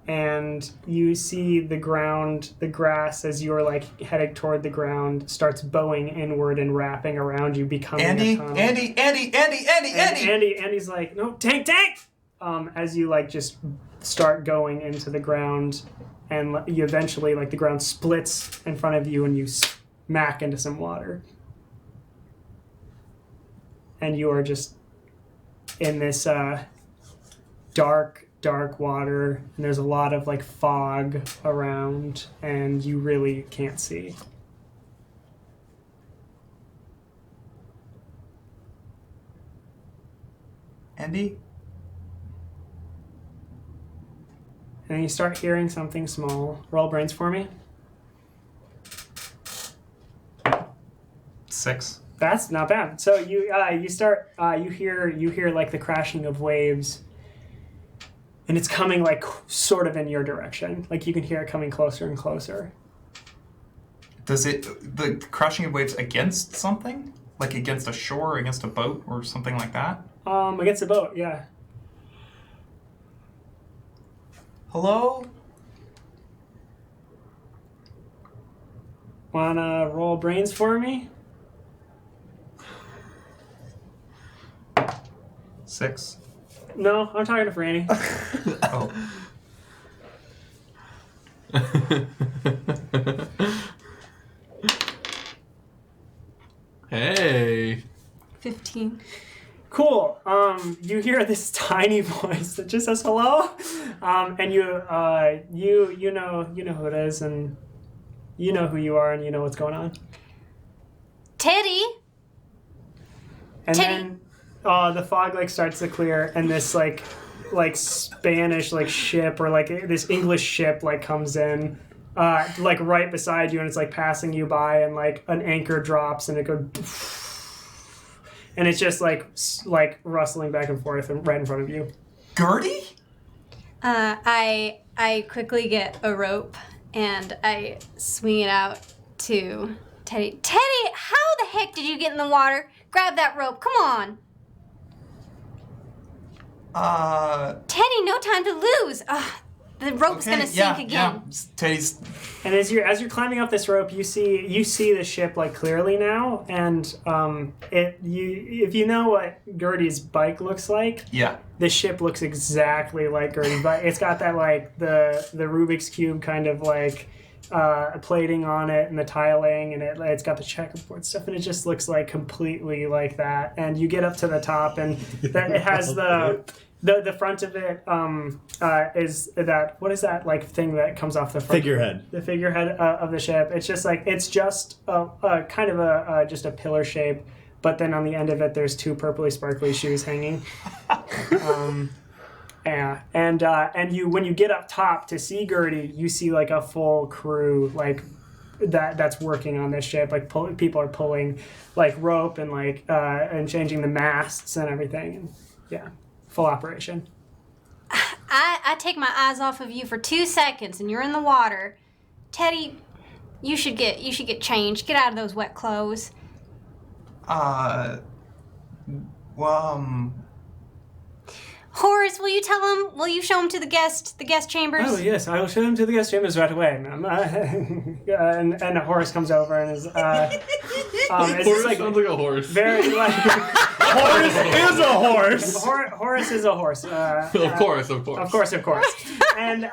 Speaker 1: And you see the ground, the grass, as you're like heading toward the ground, starts bowing inward and wrapping around you, becoming a tunnel. Andy's like, no, Tank! As you like just start going into the ground, and you eventually like the ground splits in front of you, and you smack into some water, and you are just in this dark water, and there's a lot of like fog around, and you really can't see.
Speaker 2: Andy?
Speaker 1: And you start hearing something small. Roll brains for me.
Speaker 2: 6.
Speaker 1: That's not bad. So you hear like the crashing of waves, and it's coming like sort of in your direction. Like you can hear it coming closer and closer.
Speaker 2: Does the crashing of waves against something? Like against a shore, against a boat, or something like that?
Speaker 1: Against a boat, yeah.
Speaker 2: Hello?
Speaker 1: Wanna roll brains for me?
Speaker 2: 6.
Speaker 1: No, I'm talking to Franny.
Speaker 2: Oh.
Speaker 4: Hey.
Speaker 5: 15.
Speaker 1: Cool. You hear this tiny voice that just says hello, and you know who it is, and you know who you are, and you know what's going on.
Speaker 5: Teddy.
Speaker 1: And
Speaker 5: Teddy.
Speaker 1: then the fog like starts to clear, and this like Spanish like ship or like this English ship like comes in, like right beside you, and it's like passing you by, and like an anchor drops, and it goes. And it's just like rustling back and forth and right in front of you.
Speaker 2: Gertie?
Speaker 5: I quickly get a rope and I swing it out to Teddy. Teddy, how the heck did you get in the water? Grab that rope. Come on. Teddy, no time to lose. The rope's gonna sink again.
Speaker 2: Yeah. Teddy's.
Speaker 1: And as you're climbing up this rope, you see the ship like clearly now, and if you know what Gertie's bike looks like,
Speaker 2: Yeah.
Speaker 1: the ship looks exactly like Gertie's bike. It's got that like the Rubik's cube kind of like plating on it and the tiling, and it's got the checkerboard stuff, and it just looks like completely like that. And you get up to the top, and that it has the front of it is that, what is that like thing that comes off the front?
Speaker 3: Figurehead.
Speaker 1: The figurehead of the ship. It's just like a kind of just a pillar shape, but then on the end of it there's two purpley sparkly shoes hanging. Yeah, and you when you get up top to see Gertie, you see like a full crew like that's working on this ship. Like people are pulling like rope and like and changing the masts and everything. And, yeah, full operation.
Speaker 5: I take my eyes off of you for 2 seconds, and you're in the water. Teddy, you should get changed. Get out of those wet clothes. Horace, will you tell him? Will you show him to the guest chambers?
Speaker 1: Oh yes, I will show him to the guest chambers right away, ma'am. And Horace comes over and is
Speaker 4: Horace
Speaker 1: like,
Speaker 4: sounds like a horse.
Speaker 1: very like
Speaker 3: Horace is a horse.
Speaker 1: Horace is a horse.
Speaker 4: Of course.
Speaker 1: Of course. And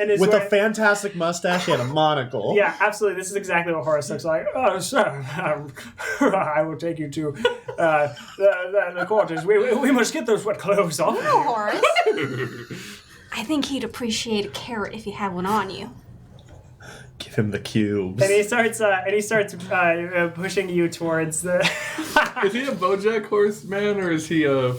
Speaker 1: is
Speaker 3: With a fantastic mustache and a monocle.
Speaker 1: Yeah, absolutely. This is exactly what Horace looks like. Oh, sir, I will take you to the quarters. We must get those wet clothes off.
Speaker 5: No, Horace. I think he'd appreciate a carrot if you had one on you.
Speaker 3: Give him the cubes.
Speaker 1: And he starts pushing you towards the.
Speaker 4: Is he a BoJack horseman or is he a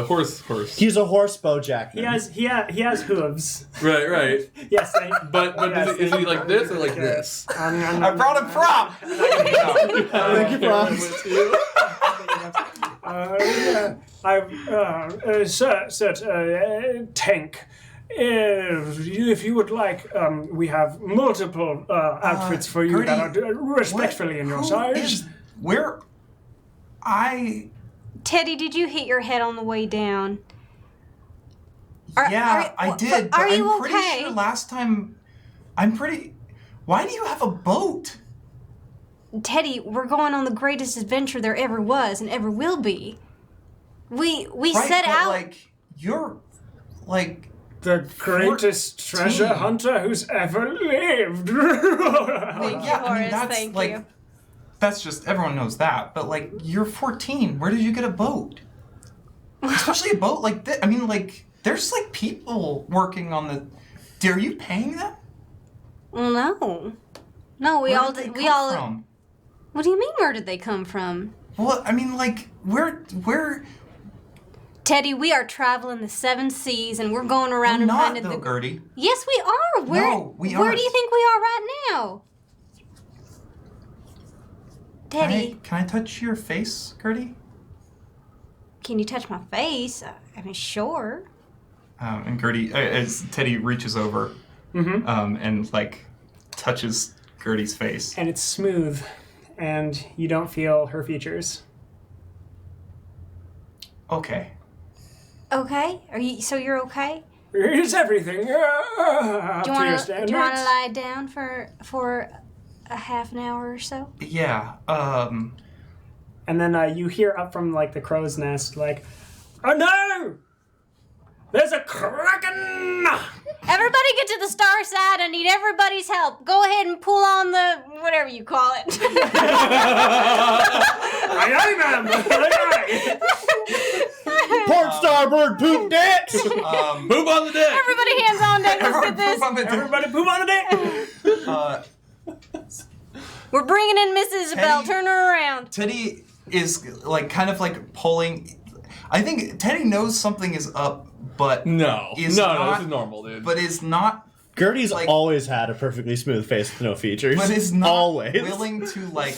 Speaker 4: horse?
Speaker 3: He's a horse Bojack.
Speaker 1: He has hooves.
Speaker 4: Right.
Speaker 1: Yes.
Speaker 4: But
Speaker 1: yes,
Speaker 4: is he like this or like this?
Speaker 2: I brought a prop.
Speaker 3: Thank you, props.
Speaker 1: Tank. If you would like, we have multiple outfits for you
Speaker 2: Gertie,
Speaker 1: that are respectfully in your size.
Speaker 5: Teddy, did you hit your head on the way down?
Speaker 2: I did. But
Speaker 5: are you
Speaker 2: I'm pretty
Speaker 5: okay?
Speaker 2: sure last time. Why do you have a boat?
Speaker 5: Teddy, we're going on the greatest adventure there ever was and ever will be. We set out.
Speaker 2: Like you're like.
Speaker 1: The greatest treasure hunter who's ever lived.
Speaker 5: Thank you, Horace.
Speaker 2: that's
Speaker 5: Thank
Speaker 2: like.
Speaker 5: you.
Speaker 2: That's just, everyone knows that, but like, you're 14. Where did you get a boat? Especially a boat like this. I mean, like, there's like people working on the. Are you paying them?
Speaker 5: Well, no. No, we
Speaker 2: Where
Speaker 5: all
Speaker 2: did
Speaker 5: did.
Speaker 2: they
Speaker 5: We
Speaker 2: come
Speaker 5: all.
Speaker 2: from?
Speaker 5: What do you mean? Where did they come from?
Speaker 2: Well, I mean, like, where?
Speaker 5: Teddy, we are traveling the 7 seas, and we're going around and
Speaker 2: Not
Speaker 5: finding
Speaker 2: though,
Speaker 5: the.
Speaker 2: Gertie.
Speaker 5: Yes, we are.
Speaker 2: No, we
Speaker 5: Where
Speaker 2: aren't.
Speaker 5: do you think we are right now? Teddy,
Speaker 2: Can I touch your face, Gertie?
Speaker 5: can you touch my face? I mean, sure.
Speaker 2: And Gertie, as Teddy reaches over, and like touches Gertie's face.
Speaker 1: And it's smooth, and you don't feel her features.
Speaker 2: Okay.
Speaker 5: Okay. So you're okay?
Speaker 1: It's everything.
Speaker 5: Do you want to
Speaker 1: standards.
Speaker 5: lie down for a half an hour or so?
Speaker 2: Yeah.
Speaker 1: And then you hear up from like the crow's nest, like, "Oh no! There's a kraken!"
Speaker 5: Everybody get to the star side. I need everybody's help. Go ahead and pull on the whatever you call it.
Speaker 1: Aye, ma'am. Aye.
Speaker 3: Port starboard, poop decks!
Speaker 4: Move on the deck.
Speaker 5: Everybody hands on deck. Let's get this.
Speaker 1: Everybody poop on the deck.
Speaker 5: We're bringing in Miss Isabel.
Speaker 2: Teddy-
Speaker 5: Turn her around.
Speaker 2: Teddy is like kind of like pulling. I think Teddy knows something is up, but
Speaker 4: No,
Speaker 2: is
Speaker 4: this
Speaker 2: not-
Speaker 4: is normal, dude.
Speaker 2: but is not.
Speaker 3: Gertie's
Speaker 2: Like-
Speaker 3: always had a perfectly smooth face with no features.
Speaker 2: But is not
Speaker 3: always
Speaker 2: willing to like.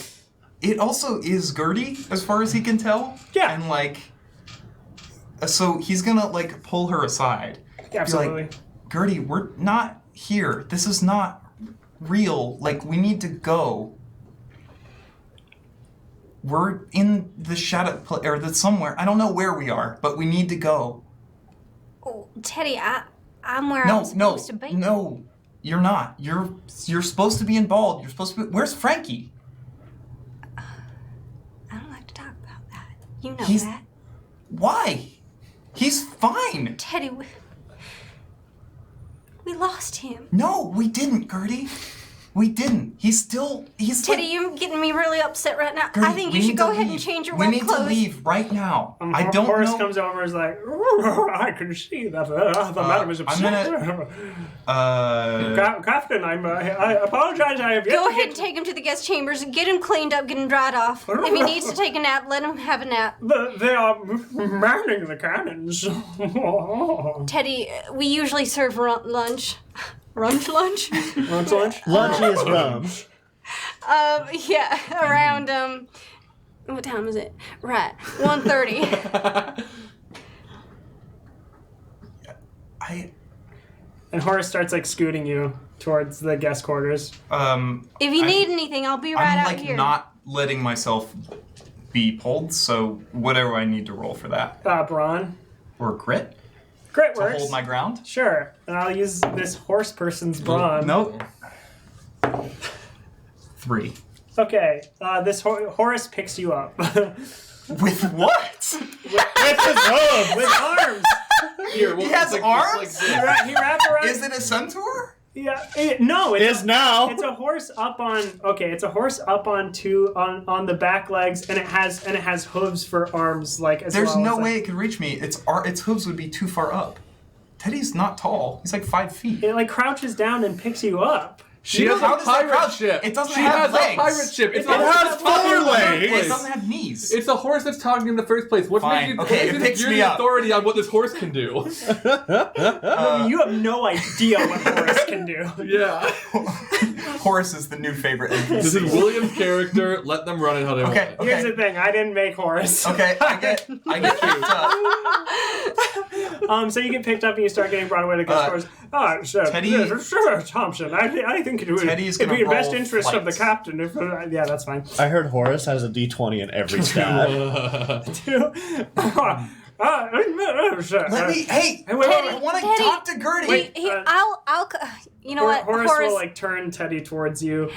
Speaker 2: It also is Gertie, as far as he can tell.
Speaker 1: Yeah.
Speaker 2: And like. So he's gonna like pull her aside.
Speaker 1: Absolutely.
Speaker 2: Be like, Gertie, we're not here. This is not real. Like, we need to go. We're in the shadow, or somewhere. I don't know where we are, but we need to go.
Speaker 5: Oh, Teddy, I'm where I'm supposed to be.
Speaker 2: No, you're not. You're supposed to be in Bald. You're supposed to be. Where's Frankie?
Speaker 5: I don't like to talk about that. You know that.
Speaker 2: Why? He's fine.
Speaker 5: Teddy, we lost him.
Speaker 2: No, we didn't, Gertie. We didn't. He's
Speaker 5: Teddy, you're getting me really upset right now.
Speaker 2: Gertie,
Speaker 5: I think you should go ahead and change your wet clothes.
Speaker 2: We need to leave right now. I don't
Speaker 1: Horace
Speaker 2: know.
Speaker 1: comes over and is like, I can see that the madam is upset. Captain, I apologize. I have yet
Speaker 5: Go
Speaker 1: to
Speaker 5: ahead and take him to the guest chambers. Get him cleaned up, get him dried off. If he needs to take a nap, let him have a nap.
Speaker 1: They are manning the cannons.
Speaker 5: Teddy, we usually serve lunch. Lunch?
Speaker 1: Lunch?
Speaker 3: Lunchy is rum.
Speaker 5: Yeah, around, what time is it? Right, 1:30.
Speaker 1: And Horace starts like scooting you towards the guest quarters.
Speaker 5: If you need anything, I'll be right out here.
Speaker 2: I'm not letting myself be pulled, so whatever I need to roll for that.
Speaker 1: Brawn.
Speaker 2: Or grit?
Speaker 1: Grit
Speaker 2: To
Speaker 1: works.
Speaker 2: hold my ground?
Speaker 1: Sure. And I'll use this horse person's brawn.
Speaker 2: Nope. 3.
Speaker 1: Okay. This Horace picks you up.
Speaker 2: With what?
Speaker 1: with his hooves. With arms.
Speaker 4: Here,
Speaker 2: He has arms?
Speaker 1: He wrapped around.
Speaker 2: Is it a centaur?
Speaker 1: Yeah. No.
Speaker 3: Is now.
Speaker 1: It's a horse up on. Okay. It's a horse up on on the back legs, and it has hooves for arms. Like as
Speaker 2: There's
Speaker 1: well.
Speaker 2: no
Speaker 1: It's
Speaker 2: way it could reach me. Its hooves would be too far up. Teddy's not tall. He's like 5 feet.
Speaker 1: It like crouches down and picks you up.
Speaker 4: She has
Speaker 2: How
Speaker 4: a
Speaker 2: does that
Speaker 4: pirate
Speaker 2: crouch?
Speaker 4: ship.
Speaker 2: It doesn't
Speaker 4: she
Speaker 2: have
Speaker 4: has
Speaker 2: legs.
Speaker 4: a pirate ship.
Speaker 1: It
Speaker 3: has 4 legs.
Speaker 2: It doesn't have knees.
Speaker 4: It's a horse that's talking in the first place. What's
Speaker 2: Fine.
Speaker 4: making
Speaker 2: Okay, it picks
Speaker 4: you're
Speaker 2: me
Speaker 4: the
Speaker 2: up.
Speaker 4: authority on what this horse can do?
Speaker 1: You have no idea what Horace can do.
Speaker 4: Yeah.
Speaker 2: Horace is the new favorite NPC.
Speaker 4: This is William's character. Let them run it how they want.
Speaker 2: Okay.
Speaker 1: Here's the thing. I didn't make Horace.
Speaker 2: Okay, I get picked up.
Speaker 1: So you get picked up and you start getting brought away to guest quarters.
Speaker 2: Teddy-
Speaker 1: Sir Thompson, I think it would
Speaker 2: Teddy's
Speaker 1: it'd be
Speaker 2: gonna
Speaker 1: in best
Speaker 2: roll
Speaker 1: interest of the
Speaker 2: flight.
Speaker 1: captain. If yeah, that's fine.
Speaker 3: I heard Horace has a D20 in every stat.
Speaker 2: Let me. Hey,
Speaker 1: Hey, wait,
Speaker 5: Teddy,
Speaker 2: I want to
Speaker 5: Teddy.
Speaker 2: talk to Gertie.
Speaker 1: Wait.
Speaker 5: I'll, you know what,
Speaker 1: Horace will like turn Teddy towards you,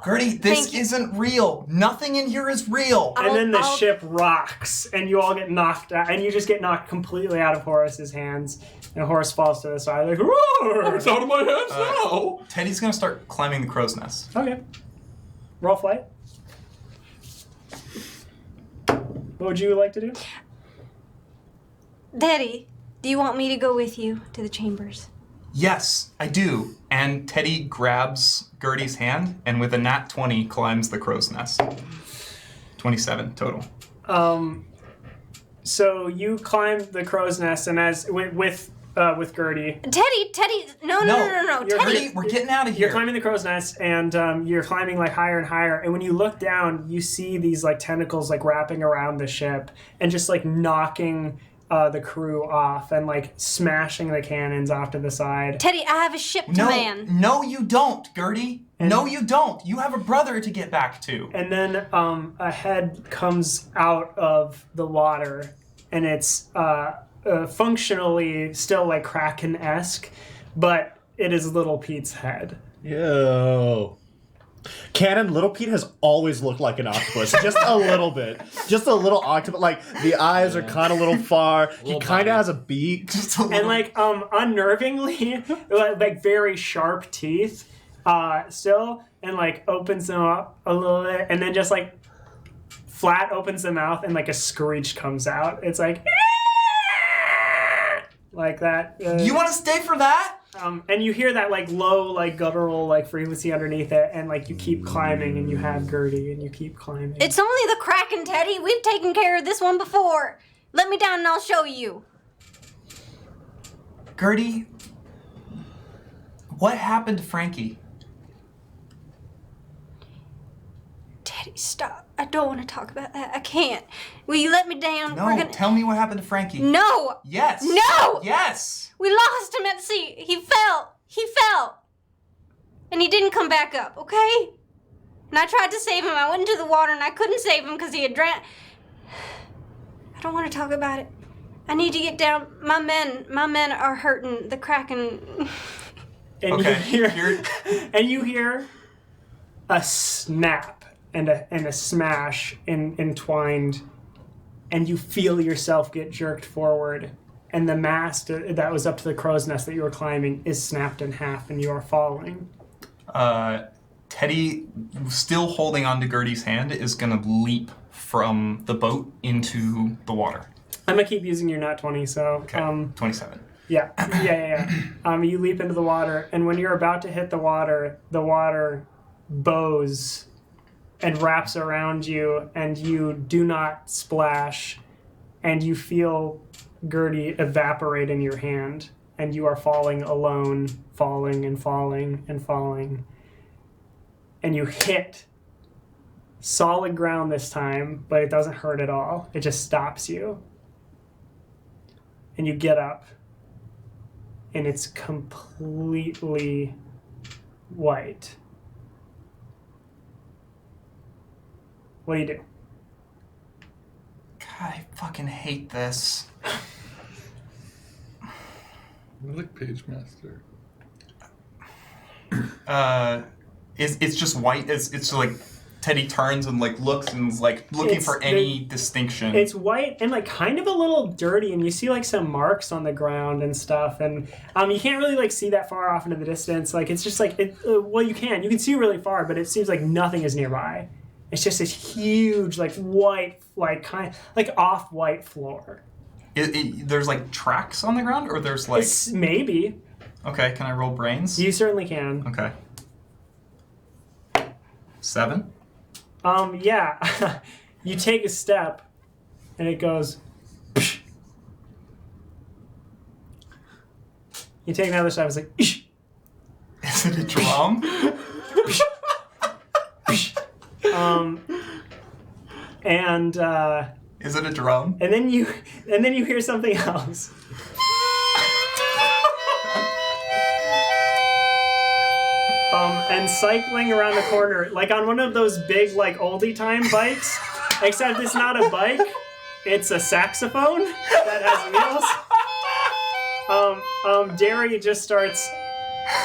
Speaker 2: Gertie, this
Speaker 5: Thank you.
Speaker 2: isn't real. Nothing in here is real.
Speaker 1: and then the
Speaker 5: I'll-
Speaker 1: ship rocks, and you all get knocked out, and you just get knocked completely out of Horace's hands, and Horace falls to the side like. "Roar!"
Speaker 4: It's out of my hands now.
Speaker 2: Teddy's gonna start climbing the crow's nest.
Speaker 1: Okay. Roll flight. What would you like to do?
Speaker 5: Teddy, do you want me to go with you to the chambers?
Speaker 2: Yes, I do. And Teddy grabs Gertie's hand and with a nat 20 climbs the crow's nest. 27 total.
Speaker 1: So you climb the crow's nest, and as with Gertie,
Speaker 5: Teddy, no,
Speaker 1: you're
Speaker 5: Teddy.
Speaker 2: Gertie, we're getting out of here.
Speaker 1: you're climbing the crow's nest, and you're climbing like higher and higher. And when you look down, you see these like tentacles like wrapping around the ship and just like knocking the crew off and like smashing the cannons off to the side.
Speaker 5: Teddy, I have a ship to
Speaker 2: No,
Speaker 5: man.
Speaker 2: no, you don't, Gertie. No, you don't. You have a brother to get back to.
Speaker 1: And then a head comes out of the water, and it's functionally still like Kraken-esque, but it is Little Pete's head.
Speaker 3: Yo. Canon, Little Pete has always looked like an octopus. Just a little bit. Just a little octopus. Like, the eyes are kind of a little far. He kind of has a beak.
Speaker 1: And like unnervingly like very sharp teeth still, and like opens them up a little bit, and then just like flat opens the mouth and like a screech comes out. It's like like that.
Speaker 2: You want to stay for that?
Speaker 1: And you hear that like low like guttural like frequency underneath it, and like you keep climbing, and you have Gertie, and you keep climbing.
Speaker 5: It's only the Kraken, Teddy. We've taken care of this one before. Let me down and I'll show you.
Speaker 2: Gertie, what happened to Frankie?
Speaker 5: Teddy, stop. I don't want to talk about that. I can't. Will you let me down?
Speaker 2: No, tell me what happened to Frankie.
Speaker 5: No!
Speaker 2: Yes.
Speaker 5: No!
Speaker 2: Yes.
Speaker 5: We lost him at sea. He fell. and he didn't come back up, okay? And I tried to save him. I went into the water and I couldn't save him because he had drowned. I don't want to talk about it. I need to get down. My men are hurting. The Kraken.
Speaker 1: And
Speaker 2: Okay.
Speaker 1: you hear a snap and a smash entwined, and you feel yourself get jerked forward, and the mast that was up to the crow's nest that you were climbing is snapped in half, and you are falling.
Speaker 2: Teddy, still holding on to Gertie's hand, is gonna leap from the boat into the water.
Speaker 1: I'm gonna keep using your nat 20, so
Speaker 2: 27.
Speaker 1: Yeah. You leap into the water, and when you're about to hit the water bows and wraps around you, and you do not splash, and you feel Gertie evaporate in your hand, and you are falling alone, falling and falling and falling. And you hit solid ground this time, but it doesn't hurt at all. It just stops you. And you get up, and it's completely white. What do you do?
Speaker 2: God, I fucking hate this.
Speaker 4: I like Page Master.
Speaker 2: It's just white. It's like Teddy turns and like looks and is like looking for any distinction.
Speaker 1: It's white and like kind of a little dirty, and you see like some marks on the ground and stuff, and you can't really like see that far off into the distance. Like it's just like you can see really far, but it seems like nothing is nearby. It's just this huge like white off-white floor.
Speaker 2: There's like tracks on the ground, or there's like
Speaker 1: maybe.
Speaker 2: Okay, can I roll brains?
Speaker 1: You certainly can.
Speaker 2: Okay. 7.
Speaker 1: Yeah. You take a step, and it goes. Psh. You take another step, it's like. Ish.
Speaker 2: Is it a drum?
Speaker 1: And
Speaker 2: Is it a drum?
Speaker 1: and then you hear something else. And cycling around the corner, like on one of those big, like, oldie time bikes, except it's not a bike, it's a saxophone that has wheels. Derry just starts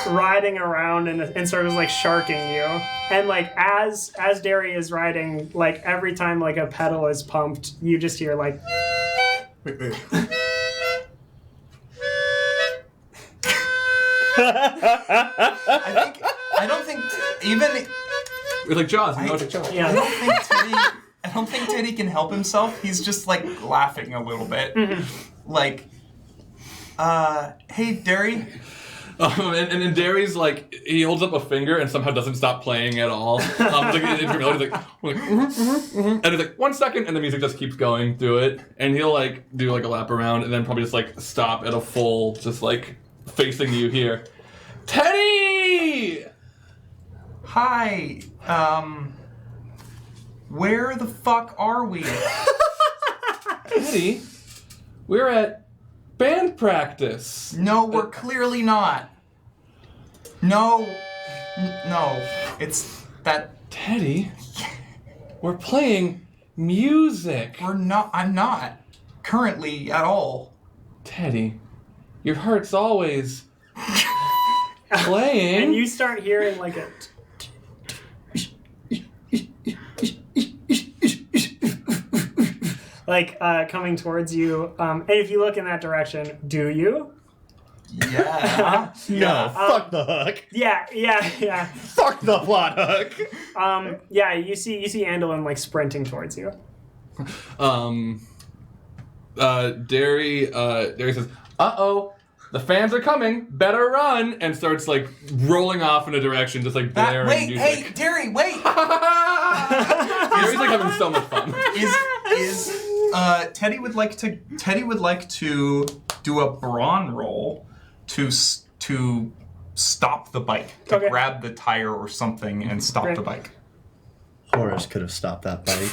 Speaker 1: riding around and sort of like sharking you. And like as Derry is riding, like every time like a pedal is pumped, you just hear like
Speaker 2: Wait. I don't think even
Speaker 4: It's like Jaws. You know, it's like Jaws.
Speaker 1: yeah.
Speaker 2: I don't think Teddy can help himself. He's just like laughing a little bit. Like hey Derry.
Speaker 4: And Derry's like, he holds up a finger and somehow doesn't stop playing at all. He's like, and he's like, 1 second, and the music just keeps going through it. And he'll like do like a lap around and then probably just like stop at a full, just like facing you here. Teddy!
Speaker 2: Hi. Where the fuck are we?
Speaker 4: Teddy, we're at band practice.
Speaker 2: No, we're clearly not. No, it's that.
Speaker 4: Teddy, we're playing music.
Speaker 2: We're not. I'm not currently at all.
Speaker 4: Teddy, your heart's always playing.
Speaker 1: And you start hearing like a like coming towards you. And if you look in that direction, do you?
Speaker 2: Yeah.
Speaker 3: No, fuck the hook.
Speaker 1: Yeah.
Speaker 3: Fuck the plot hook.
Speaker 1: Yeah, you see Andelin like sprinting towards you.
Speaker 4: Derry says, "Uh-oh, the fans are coming. Better run!" and starts like rolling off in a direction, just like blaring
Speaker 2: Wait,
Speaker 4: music.
Speaker 2: hey, Derry, wait.
Speaker 4: Derry's like having so much fun.
Speaker 2: Teddy would like to do a brawn roll to stop the bike, to
Speaker 1: Okay.
Speaker 2: grab the tire or something and stop
Speaker 1: Great.
Speaker 2: the bike.
Speaker 3: Horace could have stopped that bike.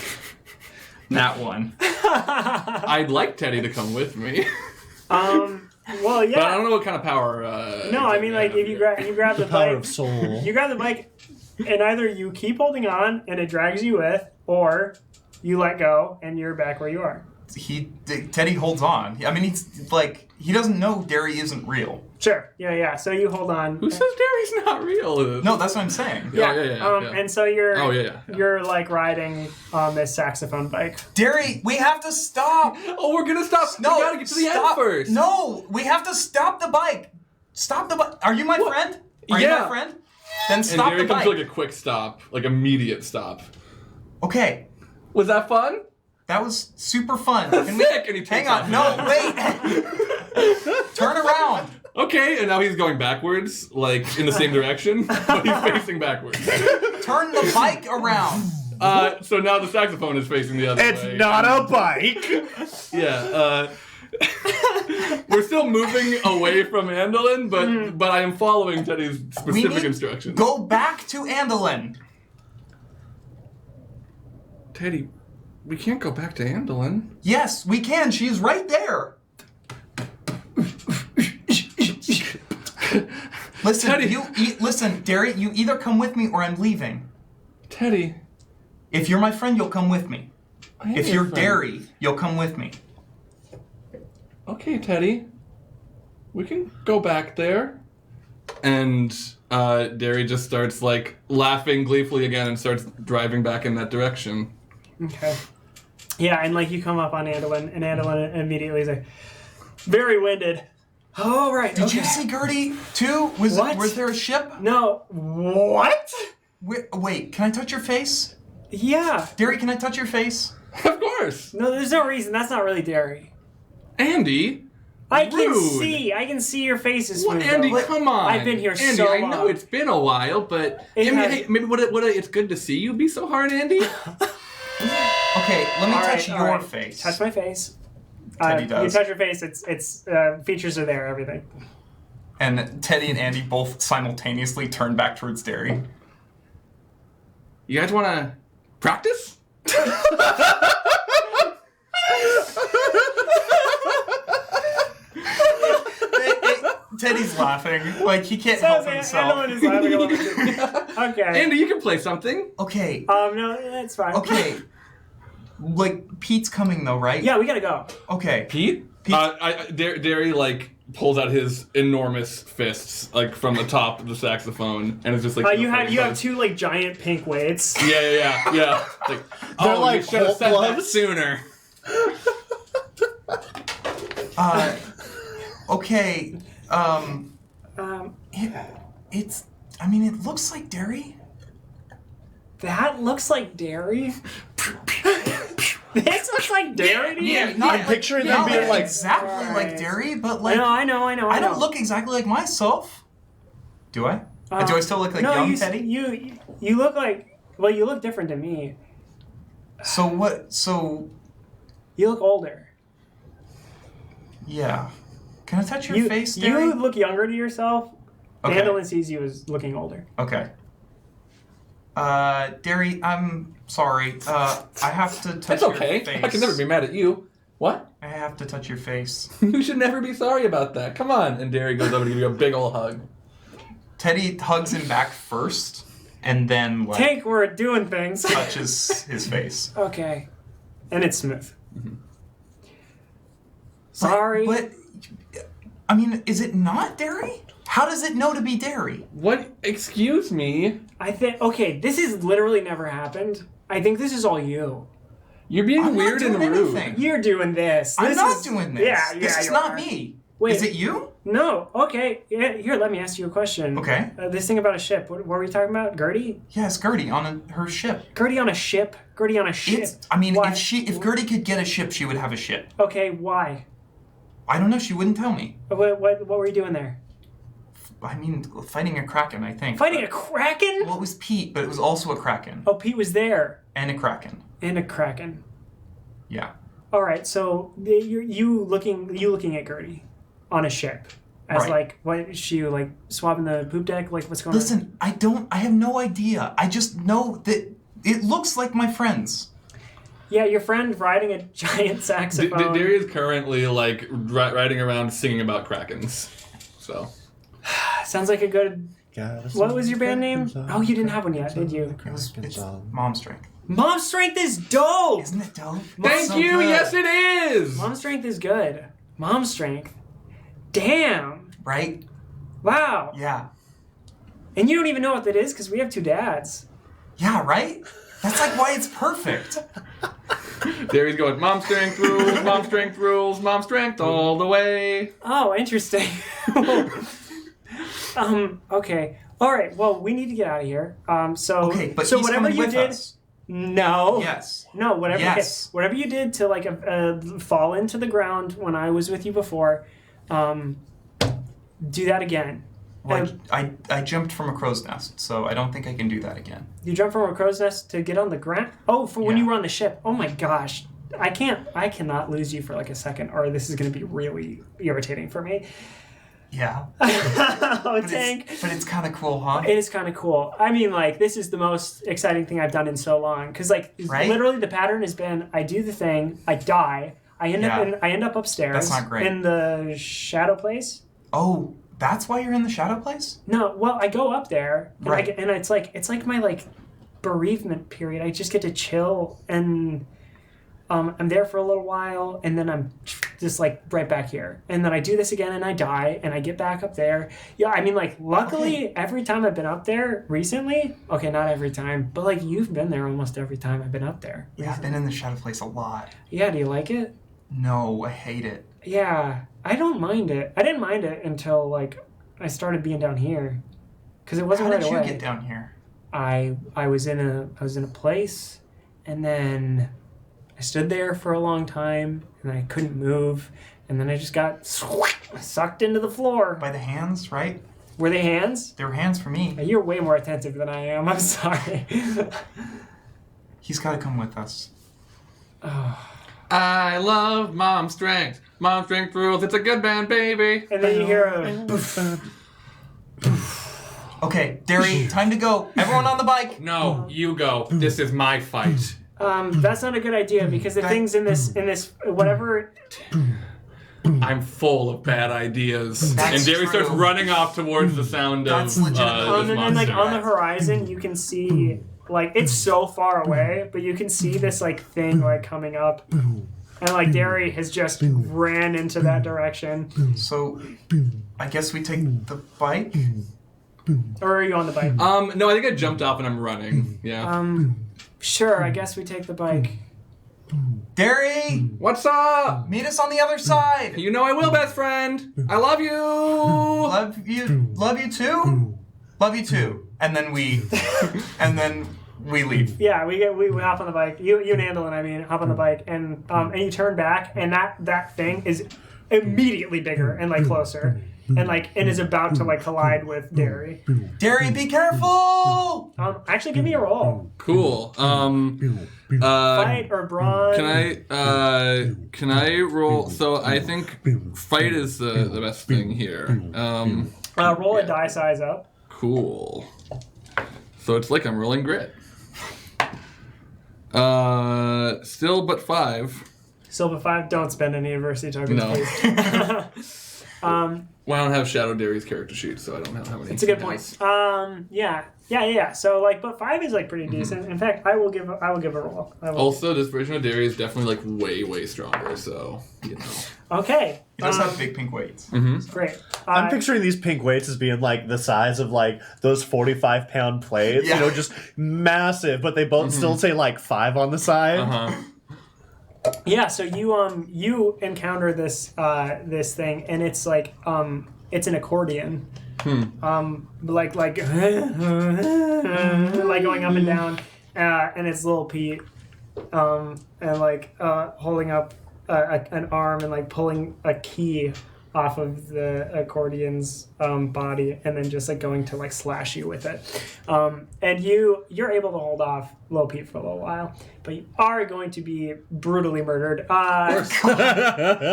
Speaker 2: That one.
Speaker 4: I'd like Teddy to come with me.
Speaker 1: Well, yeah.
Speaker 4: But I don't know what kind of power.
Speaker 1: No, I mean, like, if you grab the
Speaker 3: Power
Speaker 1: bike,
Speaker 3: of soul.
Speaker 1: you grab the bike, and either you keep holding on and it drags you with, or you let go and you're back where you are.
Speaker 2: Teddy holds on. I mean, he's like, he doesn't know Derry isn't real.
Speaker 1: Sure. Yeah. So you hold on.
Speaker 4: Who says Derry's not real?
Speaker 2: No, that's what I'm saying.
Speaker 1: Yeah.
Speaker 4: Yeah.
Speaker 1: And so you're.
Speaker 4: Oh, yeah.
Speaker 1: You're like riding on this saxophone bike.
Speaker 2: Derry, we have to stop.
Speaker 4: Oh, we're gonna stop.
Speaker 2: No,
Speaker 4: we gotta get to the end
Speaker 2: stop.
Speaker 4: first.
Speaker 2: No, we have to stop the bike. Stop the bike. Are you my friend? Are you my friend? Then
Speaker 4: And
Speaker 2: stop
Speaker 4: Derry
Speaker 2: the
Speaker 4: comes
Speaker 2: bike.
Speaker 4: to like a quick stop, like immediate stop.
Speaker 2: Okay,
Speaker 4: Was that fun?
Speaker 2: that was super fun.
Speaker 4: Sick. And he
Speaker 2: Hang
Speaker 4: takes
Speaker 2: on.
Speaker 4: off
Speaker 2: No,
Speaker 4: again.
Speaker 2: wait. Turn around.
Speaker 4: Okay, and now he's going backwards, like in the same direction, but he's facing backwards.
Speaker 2: Turn the bike around.
Speaker 4: So now the saxophone is facing the other way.
Speaker 3: It's not a bike.
Speaker 4: Yeah. We're still moving away from Andolin, but I am following Teddy's specific instructions.
Speaker 2: Go back to Andolin.
Speaker 4: Teddy, we can't go back to Andolin.
Speaker 2: Yes, we can. She's right there. Listen,
Speaker 4: Teddy.
Speaker 2: listen, Derry. You either come with me or I'm leaving.
Speaker 4: Teddy.
Speaker 2: If you're my friend, you'll come with me.
Speaker 4: I am
Speaker 2: If
Speaker 4: your
Speaker 2: you're
Speaker 4: friend.
Speaker 2: Derry, you'll come with me.
Speaker 4: Okay, Teddy. We can go back there. And Derry just starts like laughing gleefully again and starts driving back in that direction.
Speaker 1: Okay. Yeah, and like you come up on Andolin, and Andolin immediately is like, very winded. Oh, right.
Speaker 2: Did you see Gertie too?
Speaker 1: What?
Speaker 2: Was there a ship?
Speaker 1: No. What?
Speaker 2: Wait, can I touch your face?
Speaker 1: Yeah.
Speaker 2: Derry, can I touch your face?
Speaker 4: Of course.
Speaker 1: No, there's no reason. That's not really Derry.
Speaker 4: Andy.
Speaker 1: I can
Speaker 4: Rude.
Speaker 1: see your face is
Speaker 4: What,
Speaker 1: smooth.
Speaker 4: Andy?
Speaker 1: though.
Speaker 4: Come on.
Speaker 1: I've been here
Speaker 4: Andy,
Speaker 1: so
Speaker 4: I know
Speaker 1: long.
Speaker 4: it's been a while, but
Speaker 1: It has-
Speaker 4: hey, maybe it's good to see you be so hard, Andy.
Speaker 2: Okay, let me
Speaker 1: All
Speaker 2: touch
Speaker 1: right,
Speaker 2: your
Speaker 1: all right.
Speaker 2: face.
Speaker 1: Touch my face.
Speaker 2: Teddy
Speaker 1: You
Speaker 2: does.
Speaker 1: touch your face. It's features are there. Everything.
Speaker 2: And Teddy and Andy both simultaneously turn back towards Derry.
Speaker 4: You guys want to practice?
Speaker 2: Teddy's laughing. Like, he can't
Speaker 1: So
Speaker 2: help
Speaker 1: Andolin
Speaker 2: himself.
Speaker 1: is laughing a little bit. Okay.
Speaker 4: Andy, you can play something.
Speaker 2: Okay,
Speaker 1: No, that's fine.
Speaker 2: okay. Like, Pete's coming though, right?
Speaker 1: Yeah, we gotta go.
Speaker 2: Okay.
Speaker 4: Pete? Derry, like, pulls out his enormous fists, like, from the top of the saxophone, and it's just like...
Speaker 1: You have two like giant pink weights.
Speaker 4: Yeah. Like,
Speaker 3: They're
Speaker 4: oh,
Speaker 3: like
Speaker 4: you should have
Speaker 3: Hulk
Speaker 4: said that
Speaker 3: gloves.
Speaker 4: sooner.
Speaker 2: Okay. It's. I mean, it looks like Derry.
Speaker 1: That looks like dairy. This looks like dairy. to you?
Speaker 2: Yeah,
Speaker 3: I'm picturing them
Speaker 2: not
Speaker 3: being like
Speaker 2: exactly
Speaker 1: Right.
Speaker 2: like Derry, but like
Speaker 1: I know.
Speaker 2: I don't look exactly like myself. Do I? Do I still look like
Speaker 1: no,
Speaker 2: young
Speaker 1: you,
Speaker 2: Teddy?
Speaker 1: You look like. Well, you look different to me.
Speaker 2: So what? So
Speaker 1: You look older.
Speaker 2: yeah. Can I touch your face, Derry?
Speaker 1: You look younger to yourself.
Speaker 2: Okay.
Speaker 1: Andolin sees you as looking older.
Speaker 2: Okay. Derry, I'm sorry. I have to touch
Speaker 4: It's okay.
Speaker 2: your face.
Speaker 4: I can never be mad at you. What?
Speaker 2: I have to touch your face.
Speaker 4: You should never be sorry about that. Come on. And Derry goes over to give you a big ol' hug.
Speaker 2: Teddy hugs him back first, and then like
Speaker 1: Tank, we're doing things.
Speaker 2: touches his face.
Speaker 1: Okay. And it's smooth. Sorry.
Speaker 2: But I mean, is it not Derry? How does it know to be Derry?
Speaker 4: What? Excuse me?
Speaker 1: I think. Okay, this has literally never happened. I think this is all you.
Speaker 4: You're being
Speaker 2: I'm not
Speaker 4: weird and
Speaker 2: doing
Speaker 4: rude.
Speaker 2: anything.
Speaker 1: You're doing this.
Speaker 2: I'm
Speaker 1: This
Speaker 2: not
Speaker 1: is-
Speaker 2: doing this.
Speaker 1: Yeah,
Speaker 2: This is
Speaker 1: you
Speaker 2: not
Speaker 1: are.
Speaker 2: me.
Speaker 1: Wait.
Speaker 2: Is it you?
Speaker 1: No. Okay. Yeah, here, let me ask you a question.
Speaker 2: Okay.
Speaker 1: This thing about a ship. What were we talking about? Gertie?
Speaker 2: Yes, Gertie on her ship.
Speaker 1: Gertie on a ship? Gertie on a ship?
Speaker 2: I mean,
Speaker 1: Why?
Speaker 2: if Gertie could get a ship, she would have a ship.
Speaker 1: Okay, why?
Speaker 2: I don't know. She wouldn't tell me.
Speaker 1: What were you doing there?
Speaker 2: I mean, fighting a kraken, I think.
Speaker 1: Fighting a kraken?
Speaker 2: Well, it was Pete, but it was also a kraken
Speaker 1: Oh, Pete was there.
Speaker 2: and a kraken.
Speaker 1: And a kraken.
Speaker 2: Yeah.
Speaker 1: All right, so you looking at Gertie on a ship as
Speaker 2: Right.
Speaker 1: like what is she like swapping the poop deck? Like what's going on?
Speaker 2: Listen, I have no idea. I just know that it looks like my friends.
Speaker 1: Yeah, your friend riding a giant saxophone.
Speaker 4: Derry is currently like riding around singing about krakens. So.
Speaker 1: Sounds like a good. What was your band name? Oh, you didn't have one yet, did you?
Speaker 2: It's Mom Strength.
Speaker 1: Mom Strength is dope!
Speaker 2: Isn't it dope?
Speaker 4: Thank
Speaker 2: So
Speaker 4: you.
Speaker 2: good.
Speaker 4: Yes, it is.
Speaker 1: Mom Strength is good. Mom Strength. Damn.
Speaker 2: Right?
Speaker 1: Wow.
Speaker 2: Yeah.
Speaker 1: And you don't even know what that is because we have 2 dads.
Speaker 2: Yeah, right? That's like why it's perfect.
Speaker 4: Derry's going, Mom Strength rules, Mom Strength rules, Mom Strength all the way.
Speaker 1: Oh, interesting. Okay. All right. Well, we need to get out of here.
Speaker 2: Okay, but
Speaker 1: so
Speaker 2: he's
Speaker 1: whatever
Speaker 2: coming
Speaker 1: you
Speaker 2: with
Speaker 1: did.
Speaker 2: us.
Speaker 1: No.
Speaker 2: Yes.
Speaker 1: No. Whatever.
Speaker 2: Yes.
Speaker 1: Whatever you did to like fall into the ground when I was with you before, do that again.
Speaker 2: Well, I jumped from a crow's nest, so I don't think I can do that again.
Speaker 1: You jumped from a crow's nest to get on the ground. Oh, for when you were on the ship. Oh my gosh. I cannot lose you for like a second, or this is going to be really irritating for me.
Speaker 2: Yeah.
Speaker 1: Oh, Tank.
Speaker 2: But it's kind of cool, huh?
Speaker 1: It is kind of cool. I mean, like, this is the most exciting thing I've done in so long. Because, like,
Speaker 2: Right?
Speaker 1: literally the pattern has been, I do the thing, I die, I end up upstairs.
Speaker 2: That's not great.
Speaker 1: In the shadow place.
Speaker 2: Oh, that's why you're in the shadow place?
Speaker 1: No, well, I go up there, and,
Speaker 2: Right.
Speaker 1: and it's like my, like, bereavement period. I just get to chill, and I'm there for a little while, and then I'm just, like, right back here. And then I do this again, and I die, and I get back up there. Yeah, I mean, like, luckily, every time I've been up there recently, okay, not every time, but, like, you've been there almost every time I've been up there.
Speaker 2: Yeah, I've been in the shadow place a lot.
Speaker 1: Yeah, do you like it?
Speaker 2: No, I hate it.
Speaker 1: Yeah, I don't mind it. I didn't mind it until, like, I started being down here. Because it wasn't
Speaker 2: How
Speaker 1: right
Speaker 2: did you
Speaker 1: away.
Speaker 2: get down here?
Speaker 1: I was in a place, and then I stood there for a long time, and I couldn't move, and then I just got sucked into the floor.
Speaker 2: By the hands, right?
Speaker 1: Were they hands?
Speaker 2: They were hands for me.
Speaker 1: You're way more attentive than I am. I'm sorry.
Speaker 2: He's got to come with us.
Speaker 4: I love Mom Strength. Mom Strength rules. It's a good band, baby.
Speaker 1: And then you hear a
Speaker 2: Okay, Derry, time to go. Everyone on the bike.
Speaker 4: No, you go. This is my fight.
Speaker 1: that's not a good idea because the things in this whatever.
Speaker 4: I'm full of bad ideas.
Speaker 2: That's
Speaker 4: and Derry
Speaker 2: true.
Speaker 4: starts running off towards the sound
Speaker 2: That's
Speaker 4: of
Speaker 2: legitimate.
Speaker 4: this
Speaker 1: And then like
Speaker 4: monster.
Speaker 1: on the horizon you can see like it's so far away, but you can see this like thing like coming up. And like Derry has just ran into that direction.
Speaker 2: So, I guess we take the bike?
Speaker 1: Or are you on the bike?
Speaker 4: No, I think I jumped off and I'm running. Yeah.
Speaker 1: Sure, I guess we take the bike.
Speaker 2: Derry!
Speaker 4: What's up?
Speaker 2: Meet us on the other side!
Speaker 4: You know I will, best friend. I love you.
Speaker 2: Love you too? Love you too. And then we leave.
Speaker 1: Yeah, we hop on the bike. You and Andalyn, I mean, hop on the bike, and you turn back, and that thing is immediately bigger and like closer, and is about to like collide with Derry.
Speaker 2: Derry, be careful!
Speaker 1: Actually, give me a roll.
Speaker 4: Cool.
Speaker 1: Fight or brawn?
Speaker 4: Can I roll? So I think fight is the best thing here.
Speaker 1: Roll a die size up.
Speaker 4: Cool. So it's like I'm rolling grit. Still but 5.
Speaker 1: Silver 5. Don't spend any adversity tokens,
Speaker 4: No.
Speaker 1: please.
Speaker 4: Well, I don't have Shadow Derry's character sheet, so I don't know how many.
Speaker 1: It's a good point. Yeah. So like, but 5 is like pretty decent. In fact, I will give a roll.
Speaker 4: Also, this version of Derry is definitely like way stronger. So you know.
Speaker 1: Okay.
Speaker 2: He does have big pink weights.
Speaker 1: Great.
Speaker 3: I'm picturing these pink weights as being like the size of like those 45-pound plates,
Speaker 2: Yeah.
Speaker 3: just massive, but they both still say like 5 on the side.
Speaker 1: Yeah, so you encounter this this thing, and it's like it's an accordion, like like going up and down, and it's little Pete, and like holding up an arm and like pulling a key off of the accordion's body, and then just like going to like slash you with it, and you're able to hold off Lil Pete for a little while, but you are going to be brutally murdered.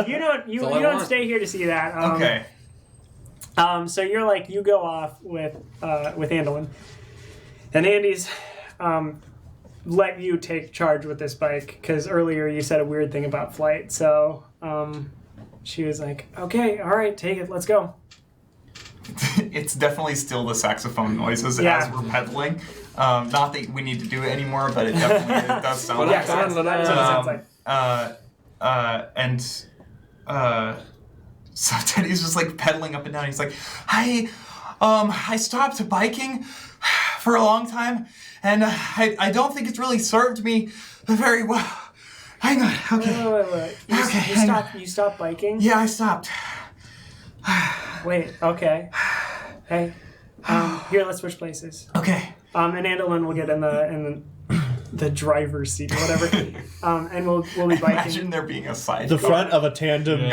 Speaker 1: You don't stay here to see that.
Speaker 2: Okay.
Speaker 1: So you're like you go off with Andalyn, and Andy's let you take charge with this bike because earlier you said a weird thing about flight. So she was like, "Okay, all right, take it. Let's go."
Speaker 2: It's definitely still the saxophone noises as we're pedaling. Not that we need to do it anymore, but it definitely does sound like
Speaker 1: that's what it sounds like.
Speaker 2: So Teddy's just like pedaling up and down. He's like, I stopped biking for a long time, and I don't think it's really served me very well. Hang on, okay.
Speaker 1: Wait. You stopped biking?
Speaker 2: Yeah, I stopped.
Speaker 1: Wait, okay. Hey, here, let's switch places.
Speaker 2: Okay.
Speaker 1: And Andolin will get in the driver's seat or whatever, and we'll be biking.
Speaker 2: Imagine there being a side.
Speaker 3: The front of a tandem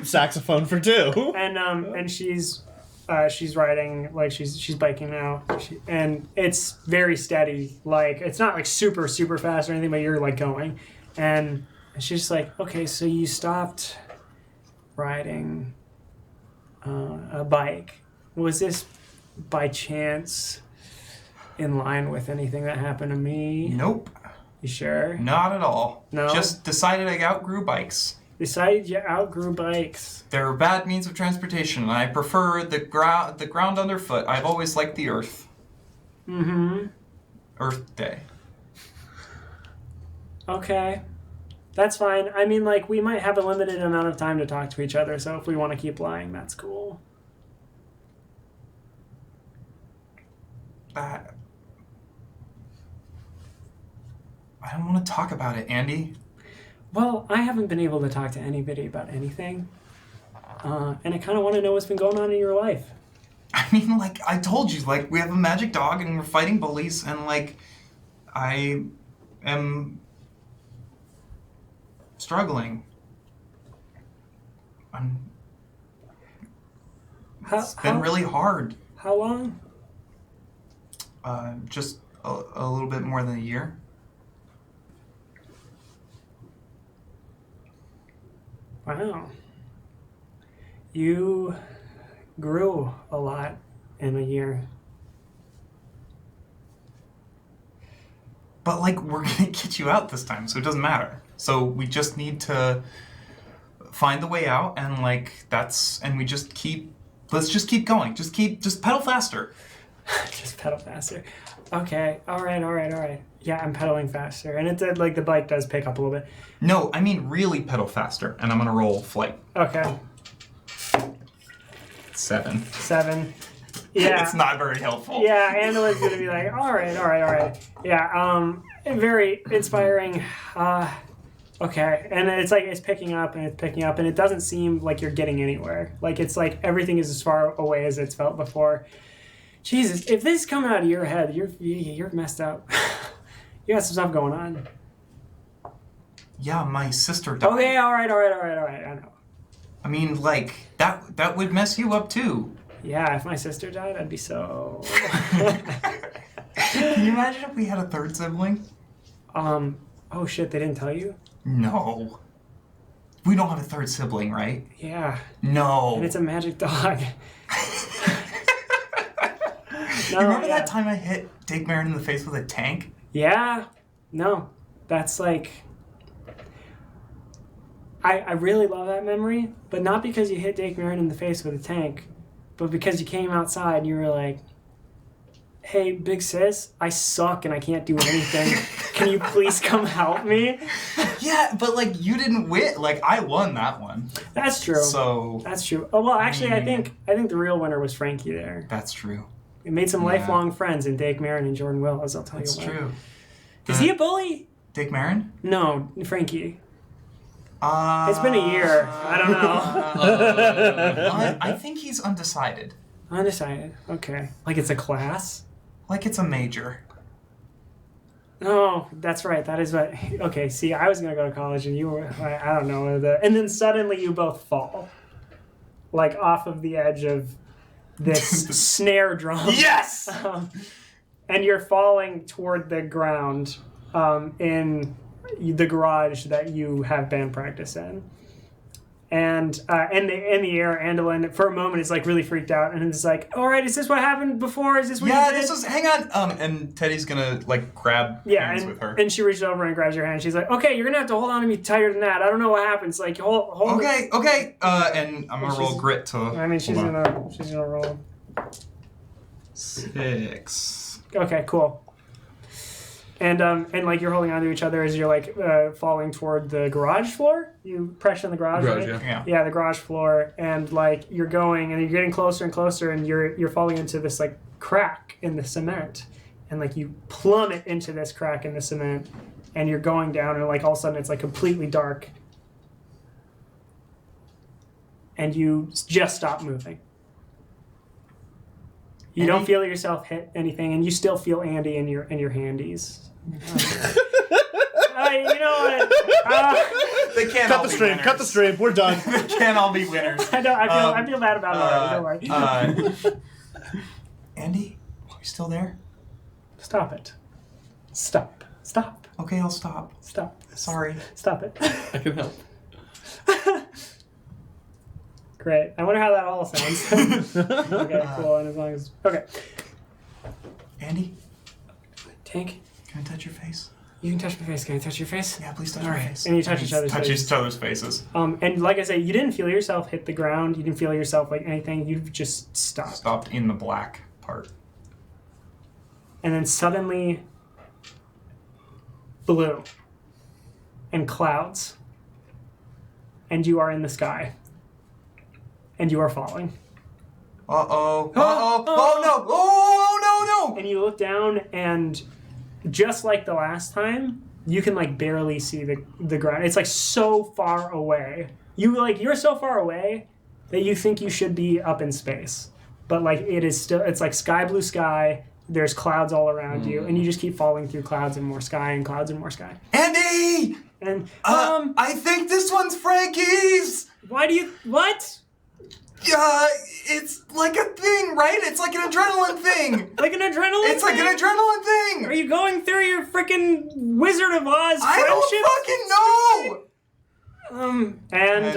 Speaker 3: saxophone for two.
Speaker 1: And she's riding, like she's biking now, and it's very steady. Like it's not like super fast or anything, but you're like going, and she's just like, okay, so you stopped riding a bike. Was this by chance in line with anything that happened to me?
Speaker 2: Nope.
Speaker 1: You sure?
Speaker 2: Not at all.
Speaker 1: No?
Speaker 2: Just decided I outgrew bikes.
Speaker 1: Decided you outgrew bikes.
Speaker 2: They're bad means of transportation, and I prefer the ground underfoot. I've always liked the earth.
Speaker 1: Mm-hmm.
Speaker 2: Earth Day.
Speaker 1: Okay. That's fine. I mean, like, we might have a limited amount of time to talk to each other, so if we want to keep lying, that's cool.
Speaker 2: I don't want to talk about it, Andy.
Speaker 1: Well, I haven't been able to talk to anybody about anything. And I kind of want to know what's been going on in your life.
Speaker 2: I mean, like, I told you, like, we have a magic dog and we're fighting bullies, and, like, I am struggling. It's been really hard.
Speaker 1: How long?
Speaker 2: Just a little bit more than a year.
Speaker 1: Wow. You grew a lot in a year.
Speaker 2: But, like, we're gonna get you out this time, so it doesn't matter. So we just need to find the way out, and, like, and we just let's just keep going. Just pedal faster.
Speaker 1: Just pedal faster. Okay, all right. Yeah, I'm pedaling faster. And it did, like, the bike does pick up a little bit.
Speaker 2: No, I mean really pedal faster, and I'm gonna roll flight.
Speaker 1: Okay.
Speaker 2: 7.
Speaker 1: 7. Yeah.
Speaker 2: It's not very helpful.
Speaker 1: Yeah, Andolin's gonna be like, all right. Yeah, very inspiring. Okay, and it's like it's picking up, and it doesn't seem like you're getting anywhere. Like it's like everything is as far away as it's felt before. Jesus, if this is coming out of your head, you're messed up. You got some stuff going on.
Speaker 2: Yeah, my sister died.
Speaker 1: Okay, all right. I know.
Speaker 2: I mean, like that would mess you up too.
Speaker 1: Yeah, if my sister died, I'd be so.
Speaker 2: Can you imagine if we had a third sibling?
Speaker 1: Oh shit, they didn't tell you?
Speaker 2: No. We don't have a third sibling, right?
Speaker 1: Yeah.
Speaker 2: No.
Speaker 1: And it's a magic dog.
Speaker 2: You remember that time I hit Dick Marin in the face with a tank?
Speaker 1: Yeah. No. That's like... I really love that memory, but not because you hit Dick Marin in the face with a tank, but because you came outside and you were like, hey, big sis, I suck and I can't do anything. Can you please come help me?
Speaker 2: Yeah, but, like, you didn't win. Like, I won that one.
Speaker 1: That's true.
Speaker 2: So...
Speaker 1: That's true. Oh, well, actually, I think the real winner was Frankie there.
Speaker 2: That's true.
Speaker 1: It made some lifelong friends in Dake Marin and Jordan Willis, I'll tell you what.
Speaker 2: That's true.
Speaker 1: Is he a bully?
Speaker 2: Dick Marin?
Speaker 1: No, Frankie. It's been a year. I don't know.
Speaker 2: I think he's undecided.
Speaker 1: Undecided. Okay. Like it's a class?
Speaker 2: Like it's a major.
Speaker 1: Oh, that's right. That is what... Okay, see, I was going to go to college and you were... I don't know. And then suddenly you both fall. Like off of the edge of this snare drum.
Speaker 2: Yes!
Speaker 1: And you're falling toward the ground in the garage that you have band practice in. And in the air, Andolin for a moment is like really freaked out, and it's like, all right, is this what happened before? Is this what you did?
Speaker 2: This was. Hang on. And Teddy's gonna like grab hands with her.
Speaker 1: And she reaches over and grabs your hand. She's like, okay, you're gonna have to hold on to me tighter than that. I don't know what happens. Like, hold.
Speaker 2: Okay. And I'm gonna roll grit to.
Speaker 1: I mean, she's gonna roll
Speaker 2: 6.
Speaker 1: Okay, cool. And like you're holding on to each other as you're like falling toward the garage floor. You pressure on the garage, right?
Speaker 2: Yeah,
Speaker 1: the garage floor, and like you're going and you're getting closer and closer, and you're falling into this like crack in the cement, and like you plummet into this crack in the cement, and you're going down, and like all of a sudden it's like completely dark, and you just stop moving. You don't feel yourself hit anything, and you still feel Andy in your handies. You know what?
Speaker 2: They can't
Speaker 3: Cut
Speaker 2: all
Speaker 3: the
Speaker 2: be
Speaker 3: stream.
Speaker 2: winners.
Speaker 3: Cut the stream. We're done.
Speaker 2: They can't all be winners.
Speaker 1: I feel bad about it already. Don't worry.
Speaker 2: Andy, are you still there?
Speaker 1: Stop it. Stop.
Speaker 2: Okay, I'll stop.
Speaker 1: Stop.
Speaker 2: Sorry.
Speaker 1: Stop it.
Speaker 4: I can help.
Speaker 1: Great. I wonder how that all sounds. Okay, cool. And as long as
Speaker 2: Andy,
Speaker 1: Tank,
Speaker 2: can I touch your face?
Speaker 1: you can touch my face. Can I touch your face?
Speaker 2: Yeah, please touch
Speaker 1: All
Speaker 2: my
Speaker 1: right.
Speaker 2: face.
Speaker 1: And you touch each other's faces.
Speaker 2: Touch each other's faces.
Speaker 1: And like I say, you didn't feel yourself hit the ground. You didn't feel yourself like anything. You just stopped.
Speaker 2: Stopped in the black part.
Speaker 1: And then suddenly, blue and clouds, and you are in the sky, and you are falling.
Speaker 2: Oh no! Oh no!
Speaker 1: And you look down, and just like the last time, you can like barely see the ground. It's like so far away. You're so far away that you think you should be up in space, but like it's like sky blue sky. There's clouds all around you, and you just keep falling through clouds and more sky and clouds and more sky.
Speaker 2: Andy!
Speaker 1: And
Speaker 2: I think this one's Frankie's.
Speaker 1: What?
Speaker 2: It's like a thing, right? It's like an adrenaline thing.
Speaker 1: Like an adrenaline?
Speaker 2: It's like an adrenaline thing.
Speaker 1: Are you going through your freaking Wizard of Oz
Speaker 2: I
Speaker 1: friendship?
Speaker 2: don't fucking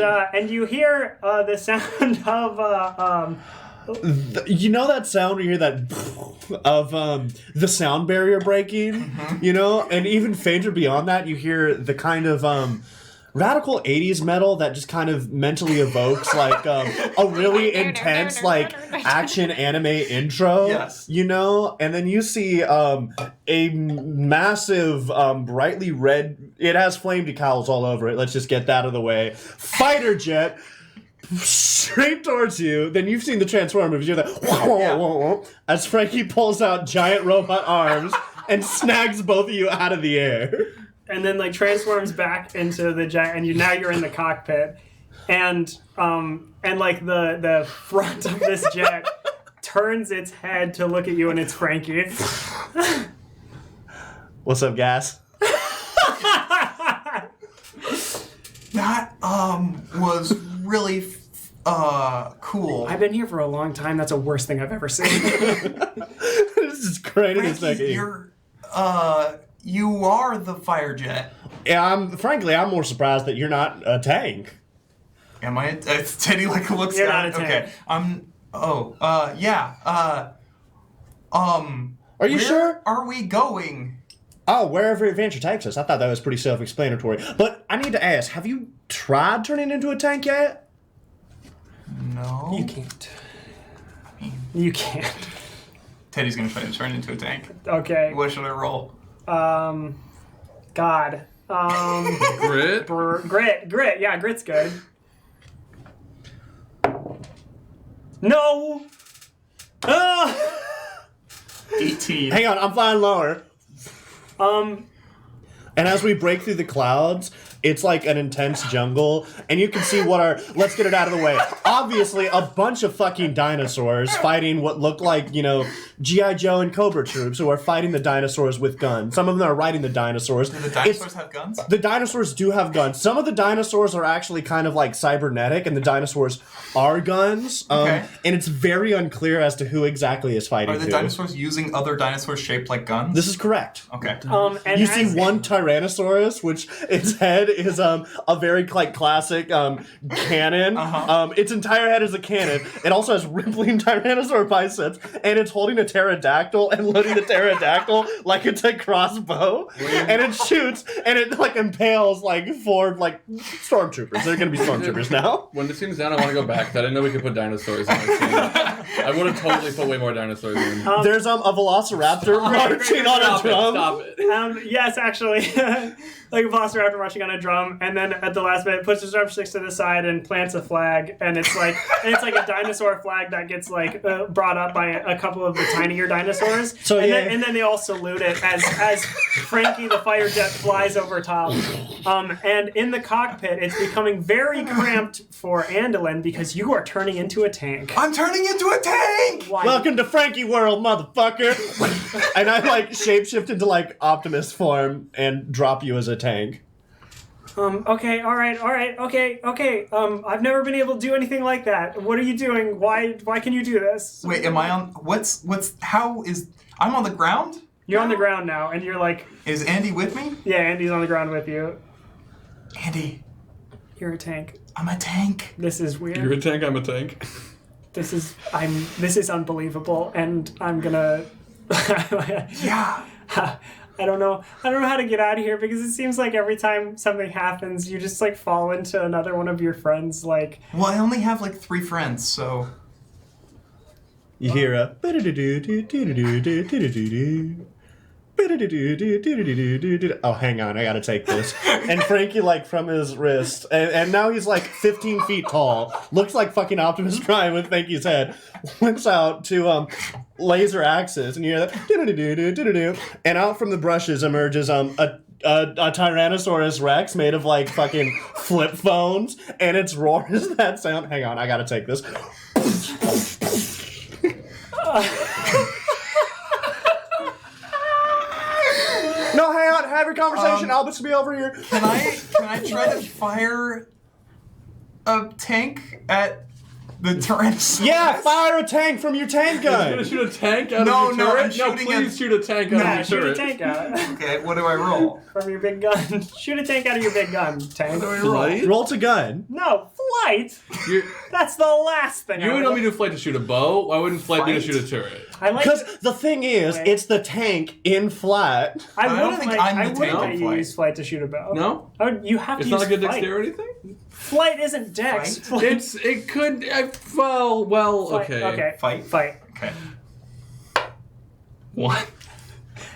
Speaker 2: know.
Speaker 1: And you hear the sound of
Speaker 3: You know that sound where you hear that of the sound barrier breaking, you know, and even fainter beyond that, you hear the kind of radical 80s metal that just kind of mentally evokes like a really intense like action anime intro.
Speaker 2: Yes.
Speaker 3: You know, and then you see a massive brightly red, it has flame decals all over it, let's just get that out of the way, fighter jet straight towards you. Then you've seen the Transformers. You hear that as Frankie pulls out giant robot arms and snags both of you out of the air.
Speaker 1: and then like transforms back into the giant, and now you're in the cockpit, and like the front of this jet turns its head to look at you, and it's Frankie.
Speaker 3: What's up, Gas?
Speaker 2: That was really cool.
Speaker 1: I've been here for a long time. That's the worst thing I've ever seen.
Speaker 3: This is great.
Speaker 2: Frankie, you are the fire jet.
Speaker 3: Yeah, I'm more surprised that you're not a tank.
Speaker 2: Am I? Teddy like looks
Speaker 1: You're
Speaker 2: at
Speaker 1: not a
Speaker 2: it.
Speaker 1: tank.
Speaker 2: Okay. Yeah.
Speaker 3: Are you
Speaker 2: where
Speaker 3: sure?
Speaker 2: Are we going?
Speaker 3: Oh, wherever adventure takes us. I thought that was pretty self-explanatory. But I need to ask, have you tried turning into a tank yet?
Speaker 2: No.
Speaker 1: You can't. You can't.
Speaker 2: Teddy's gonna try to turn into a tank.
Speaker 1: Okay.
Speaker 2: What should I roll?
Speaker 1: God.
Speaker 4: Grit?
Speaker 1: Grit. Yeah, grit's good. No.
Speaker 2: 18.
Speaker 3: Hang on, I'm flying lower. And as we break through the clouds, it's like an intense jungle, and you can see let's get it out of the way. Obviously, a bunch of fucking dinosaurs fighting what look like, you know, G.I. Joe and Cobra troops who are fighting the dinosaurs with guns. Some of them are riding the dinosaurs.
Speaker 2: Do the dinosaurs have guns?
Speaker 3: The dinosaurs do have guns. Some of the dinosaurs are actually kind of like cybernetic, and the dinosaurs are guns.
Speaker 2: Okay.
Speaker 3: And it's very unclear as to who exactly is fighting
Speaker 2: Are the
Speaker 3: who.
Speaker 2: dinosaurs using other dinosaurs shaped like guns?
Speaker 3: This is correct.
Speaker 2: Okay.
Speaker 1: And
Speaker 3: You see one Tyrannosaurus, which its head is a very like classic cannon. Its entire head is a cannon. It also has rippling tyrannosaur biceps, and it's holding a pterodactyl and loading the pterodactyl like it's a crossbow. And it shoots, and it like impales like 4 like stormtroopers. They're gonna be stormtroopers now.
Speaker 4: When the scene's down, I want to go back. I didn't know we could put dinosaurs in the scene. I would have totally put way more dinosaurs in.
Speaker 3: There's a velociraptor marching on a drum.
Speaker 4: Stop it.
Speaker 1: Yes, actually, like a velociraptor marching on a drum, and then at the last minute puts his drumsticks to the side and plants a flag, and it's like a dinosaur flag that gets like brought up by a couple of the tinier dinosaurs.
Speaker 3: So
Speaker 1: and then they all salute it as Frankie the fire jet flies over top. And in the cockpit, it's becoming very cramped for Andolin because you are turning into a tank.
Speaker 2: I'm turning into a tank!
Speaker 1: Why?
Speaker 3: Welcome to Frankie World, motherfucker! And I like shapeshift into like Optimus form and drop you as a tank.
Speaker 1: Okay, all right, okay. I've never been able to do anything like that. What are you doing? Why can you do this?
Speaker 2: Wait, am I on... I'm on the ground?
Speaker 1: You're on the ground now, and you're like...
Speaker 2: Is Andy with me?
Speaker 1: Yeah, Andy's on the ground with you.
Speaker 2: Andy,
Speaker 1: You're a tank.
Speaker 2: I'm a tank.
Speaker 1: This is weird.
Speaker 4: You're a tank, I'm a tank.
Speaker 1: This is unbelievable, and I'm gonna...
Speaker 2: Yeah.
Speaker 1: I don't know how to get out of here because it seems like every time something happens, you just like fall into another one of your friends. Like,
Speaker 2: Well, I only have like 3 friends, so...
Speaker 3: You hear a oh, hang on, I gotta take this. And Frankie, like, from his wrist, and now he's like 15 feet tall, looks like fucking Optimus Prime with Frankie's head, whips out to laser axes, and you hear that, and out from the brushes emerges a Tyrannosaurus Rex made of like fucking flip phones, and its roar is that sound. Hang on, I gotta take this. No, hang on, have your conversation. Albus will be over here.
Speaker 2: Can I try to fire a tank at the Tyrannosaurus?
Speaker 3: Yeah, fire a tank from your tank
Speaker 4: You're gonna
Speaker 3: gun.
Speaker 4: shoot a tank out
Speaker 2: No,
Speaker 4: of
Speaker 2: no,
Speaker 4: your
Speaker 2: I'm
Speaker 4: turret? No,
Speaker 2: shooting
Speaker 4: please
Speaker 2: at-
Speaker 4: shoot a tank out
Speaker 1: yeah,
Speaker 4: of your
Speaker 1: shoot a
Speaker 4: turret.
Speaker 1: tank out
Speaker 2: Okay, what do I roll?
Speaker 1: from your big gun. Shoot a tank out of your big gun, tank.
Speaker 4: Flight?
Speaker 3: Roll to gun.
Speaker 1: No, flight.
Speaker 4: You're,
Speaker 1: That's the last thing.
Speaker 4: you
Speaker 1: I
Speaker 4: would
Speaker 1: would
Speaker 4: want me to flight to shoot a bow? Why wouldn't flight be to shoot a turret?
Speaker 1: I like.
Speaker 3: Because the thing is,
Speaker 1: Wait.
Speaker 3: it's the tank in flat.
Speaker 1: I
Speaker 2: don't
Speaker 1: wouldn't
Speaker 2: think
Speaker 1: like.
Speaker 2: I'm
Speaker 1: I
Speaker 2: the
Speaker 1: wouldn't
Speaker 2: tank
Speaker 1: let
Speaker 2: on
Speaker 1: you
Speaker 2: flight.
Speaker 1: use flight to shoot a bow.
Speaker 4: No?
Speaker 1: You have
Speaker 4: It's
Speaker 1: to use
Speaker 4: not a good
Speaker 1: flight.
Speaker 4: dexterity thing?
Speaker 1: Flight isn't dex.
Speaker 2: Flight?
Speaker 4: It could... well,
Speaker 1: Flight.
Speaker 4: okay.
Speaker 1: Okay.
Speaker 2: Fight?
Speaker 1: Fight.
Speaker 2: Okay.
Speaker 4: What?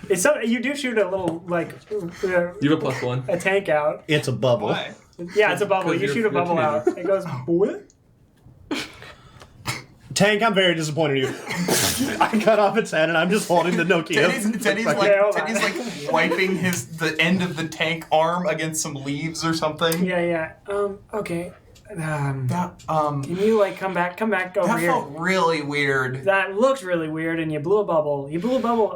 Speaker 1: It's so you do shoot a little like
Speaker 4: You have a +1.
Speaker 1: a tank out.
Speaker 3: It's a bubble.
Speaker 2: Why?
Speaker 1: Yeah, it's a bubble.
Speaker 4: 'Cause
Speaker 1: You shoot a
Speaker 4: you're a
Speaker 1: bubble out. It goes. What?
Speaker 3: Tank, I'm very disappointed in you. I cut off its head and I'm just holding the Nokia.
Speaker 2: Teddy's like wiping the end of the tank arm against some leaves or something.
Speaker 1: Yeah. Okay.
Speaker 2: That
Speaker 1: Can you like come back over
Speaker 2: that
Speaker 1: here?
Speaker 2: felt really weird.
Speaker 1: That looked really weird, and you blew a bubble.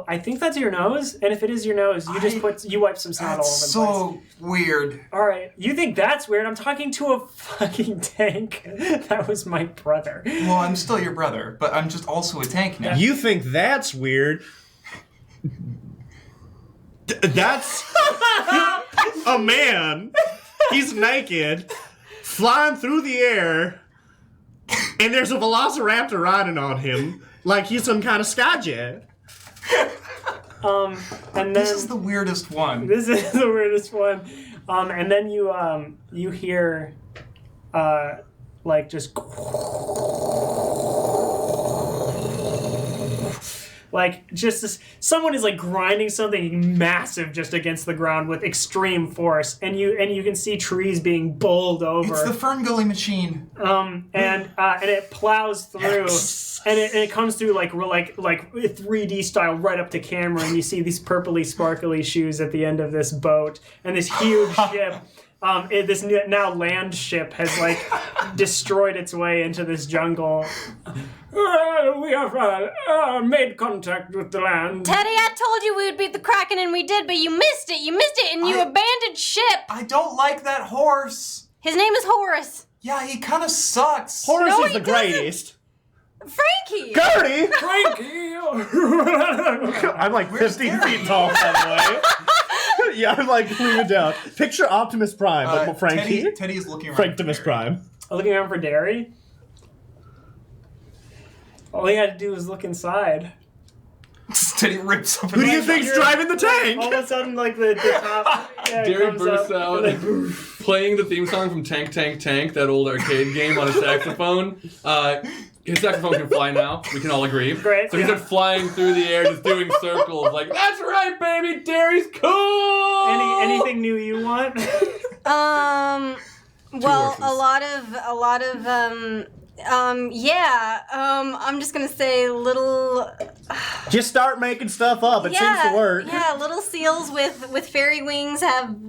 Speaker 1: I think that's your nose, and if it is your nose, you just you wipe some snot all over
Speaker 2: That's
Speaker 1: the place.
Speaker 2: so weird.
Speaker 1: All right, you think that's weird? I'm talking to a fucking tank. That was my brother.
Speaker 2: Well, I'm still your brother, but I'm just also a tank now.
Speaker 3: You think that's weird? That's a man. He's naked, flying through the air, and there's a velociraptor riding on him like he's some kind of skyjet.
Speaker 1: And then
Speaker 2: This is the weirdest one.
Speaker 1: This is the weirdest one. And then you hear like just like just this, someone is like grinding something massive just against the ground with extreme force, and you can see trees being bowled over.
Speaker 2: It's the Fern Gully machine.
Speaker 1: And it plows through, and it comes through like 3D style right up to camera, and you see these purpley sparkly shoes at the end of this boat, and this huge ship. This now land ship has like destroyed its way into this jungle. We have made contact with the land.
Speaker 5: Teddy, I told you we would beat the Kraken, and we did, but you missed it, and you abandoned ship.
Speaker 2: I don't like that horse.
Speaker 5: His name is Horace.
Speaker 2: Yeah, he kind of sucks.
Speaker 3: Horace
Speaker 5: No,
Speaker 3: is
Speaker 5: he
Speaker 3: the greatest.
Speaker 5: Frankie!
Speaker 3: Gertie!
Speaker 1: Frankie!
Speaker 3: I'm like
Speaker 2: Where's
Speaker 3: 15
Speaker 2: Gary?
Speaker 3: feet tall, by the way. Yeah, I'm like leave it down. Picture Optimus Prime, but Frankie.
Speaker 2: Teddy is looking around.
Speaker 3: Franktimus
Speaker 2: for
Speaker 3: Prime.
Speaker 1: Looking around for Derry. All he had to do was look inside.
Speaker 2: Teddy rips up.
Speaker 3: Who do you think's driving the tank?
Speaker 1: All of a sudden, like the top. Yeah,
Speaker 4: Derry
Speaker 1: comes
Speaker 4: bursts
Speaker 1: up,
Speaker 4: out,
Speaker 1: and then-
Speaker 4: playing the theme song from Tank Tank Tank, that old arcade game on a saxophone. His saxophone can fly now. We can all agree.
Speaker 1: Great,
Speaker 4: So he
Speaker 1: yeah.
Speaker 4: starts flying through the air, just doing circles. Like, that's right, baby. Derry's cool.
Speaker 1: Anything new you want?
Speaker 5: Well,
Speaker 4: horses.
Speaker 5: a lot of I'm just gonna say little.
Speaker 3: Just start making stuff up. It seems to work.
Speaker 5: Yeah, little seals with fairy wings have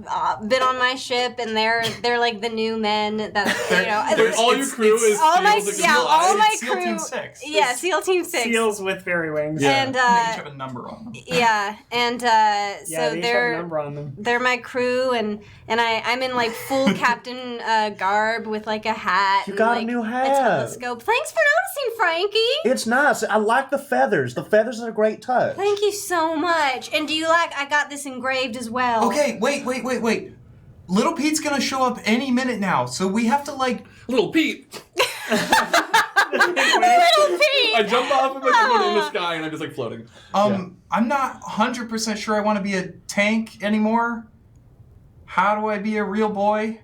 Speaker 5: been on my ship, and they're like the new men that you know.
Speaker 4: All your crew is
Speaker 5: all my
Speaker 4: seals that can fly.
Speaker 5: all my
Speaker 2: It's SEAL
Speaker 5: crew.
Speaker 2: Team 6.
Speaker 5: Yeah, SEAL Team 6.
Speaker 1: Seals with fairy wings.
Speaker 4: Yeah.
Speaker 5: And
Speaker 2: They each have a number on them.
Speaker 5: yeah, and
Speaker 1: Yeah,
Speaker 5: so
Speaker 1: they each have a
Speaker 5: they're
Speaker 1: number on them.
Speaker 5: they're my crew, and I'm in like full captain garb with like a hat.
Speaker 3: You
Speaker 5: and,
Speaker 3: got a
Speaker 5: like,
Speaker 3: new hat.
Speaker 5: A telescope. Thanks for noticing, Frankie.
Speaker 3: It's nice. I like the feathers. The feathers are a great touch.
Speaker 5: Thank you so much. And do you like? I got this engraved as well.
Speaker 2: Okay, wait. Little Pete's gonna show up any minute now, so we have to like.
Speaker 4: Little Pete.
Speaker 5: Little Pete.
Speaker 4: I jump off of my in the sky, and I'm just like floating.
Speaker 2: I'm not 100% sure I want to be a tank anymore. How do I be a real boy?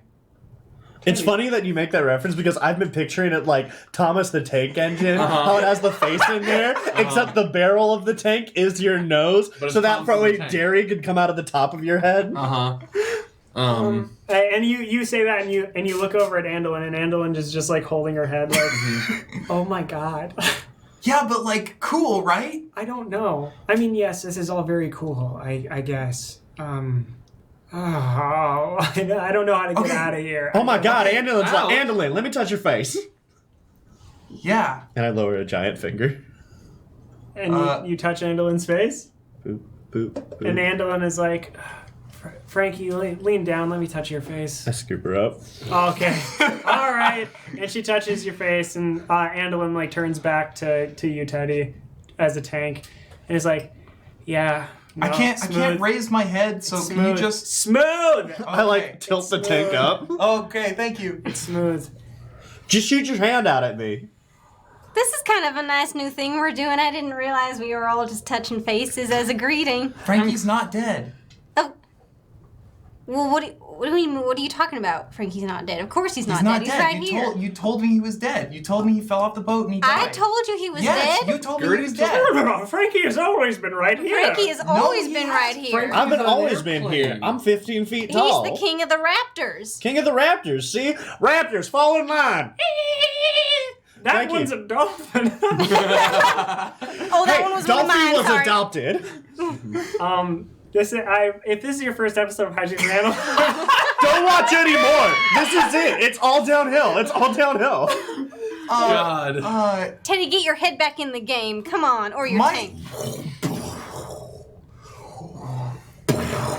Speaker 3: It's funny that you make that reference because I've been picturing it like Thomas the Tank Engine, how it has the face in there, except the barrel of the tank is your nose,
Speaker 4: But
Speaker 3: so
Speaker 4: it's
Speaker 3: that
Speaker 4: Thomas
Speaker 3: probably
Speaker 4: the Tank.
Speaker 3: Derry could come out of the top of your head.
Speaker 1: And you say that, and you look over at Andolin, and Andolin is just like holding her head, like, oh my god.
Speaker 2: Yeah, but like cool, right?
Speaker 1: I don't know. I mean, yes, this is all very cool. I guess. I don't know how to get
Speaker 2: Okay.
Speaker 1: out of here.
Speaker 3: Oh my god,
Speaker 2: Okay.
Speaker 3: Andolin's
Speaker 4: Ow.
Speaker 3: like, Andolin, let me touch your face.
Speaker 2: Yeah.
Speaker 3: And I lower a giant finger.
Speaker 1: And you touch Andolin's face,
Speaker 3: Boop, boop, boop.
Speaker 1: and Andolin is like, Frankie, lean down. Let me touch your face.
Speaker 3: I scoop her up.
Speaker 1: Okay. All right. And she touches your face, and Andolin like turns back to you, Teddy, as a tank, and is like, yeah. No,
Speaker 2: I can't
Speaker 1: smooth.
Speaker 2: raise my head, so can you
Speaker 1: Smooth.
Speaker 2: just
Speaker 1: Smooth.
Speaker 3: I like tilt the tank up.
Speaker 2: Okay, thank you.
Speaker 1: Smooth.
Speaker 3: Just shoot your hand out at me.
Speaker 5: This is kind of a nice new thing we're doing. I didn't realize we were all just touching faces as a greeting.
Speaker 2: Frankie's not dead.
Speaker 5: Oh. Well, what do you mean? What are you talking about? Frankie's not dead. Of course he's not
Speaker 2: He's not
Speaker 5: dead.
Speaker 2: dead.
Speaker 5: He's right here.
Speaker 2: You told me he was dead. You told me he fell off the boat and he died.
Speaker 5: I told you he was
Speaker 2: Yes,
Speaker 5: dead.
Speaker 2: you told me he was dead.
Speaker 1: Frankie has always been right here.
Speaker 5: Frankie has always
Speaker 2: he
Speaker 5: been
Speaker 2: hasn't.
Speaker 5: right here.
Speaker 4: Frankie-
Speaker 3: I've been
Speaker 4: He's on an
Speaker 3: always been
Speaker 4: airplane.
Speaker 3: here. I'm 15 feet
Speaker 5: He's
Speaker 3: tall.
Speaker 5: the king of the raptors.
Speaker 3: King of the Raptors. See? Raptors, fall in line.
Speaker 1: That
Speaker 3: Thank
Speaker 1: one's
Speaker 3: you.
Speaker 1: a dolphin.
Speaker 5: Oh, that one was one of
Speaker 3: Dolphin
Speaker 5: mine.
Speaker 3: was
Speaker 5: Sorry.
Speaker 3: adopted.
Speaker 1: If this is your first episode of Hijinks Handlebars,
Speaker 3: Don't watch anymore. This is it. It's all downhill. It's all downhill.
Speaker 4: God.
Speaker 5: Teddy, get your head back in the game. Come on, or your
Speaker 2: My-
Speaker 5: tank.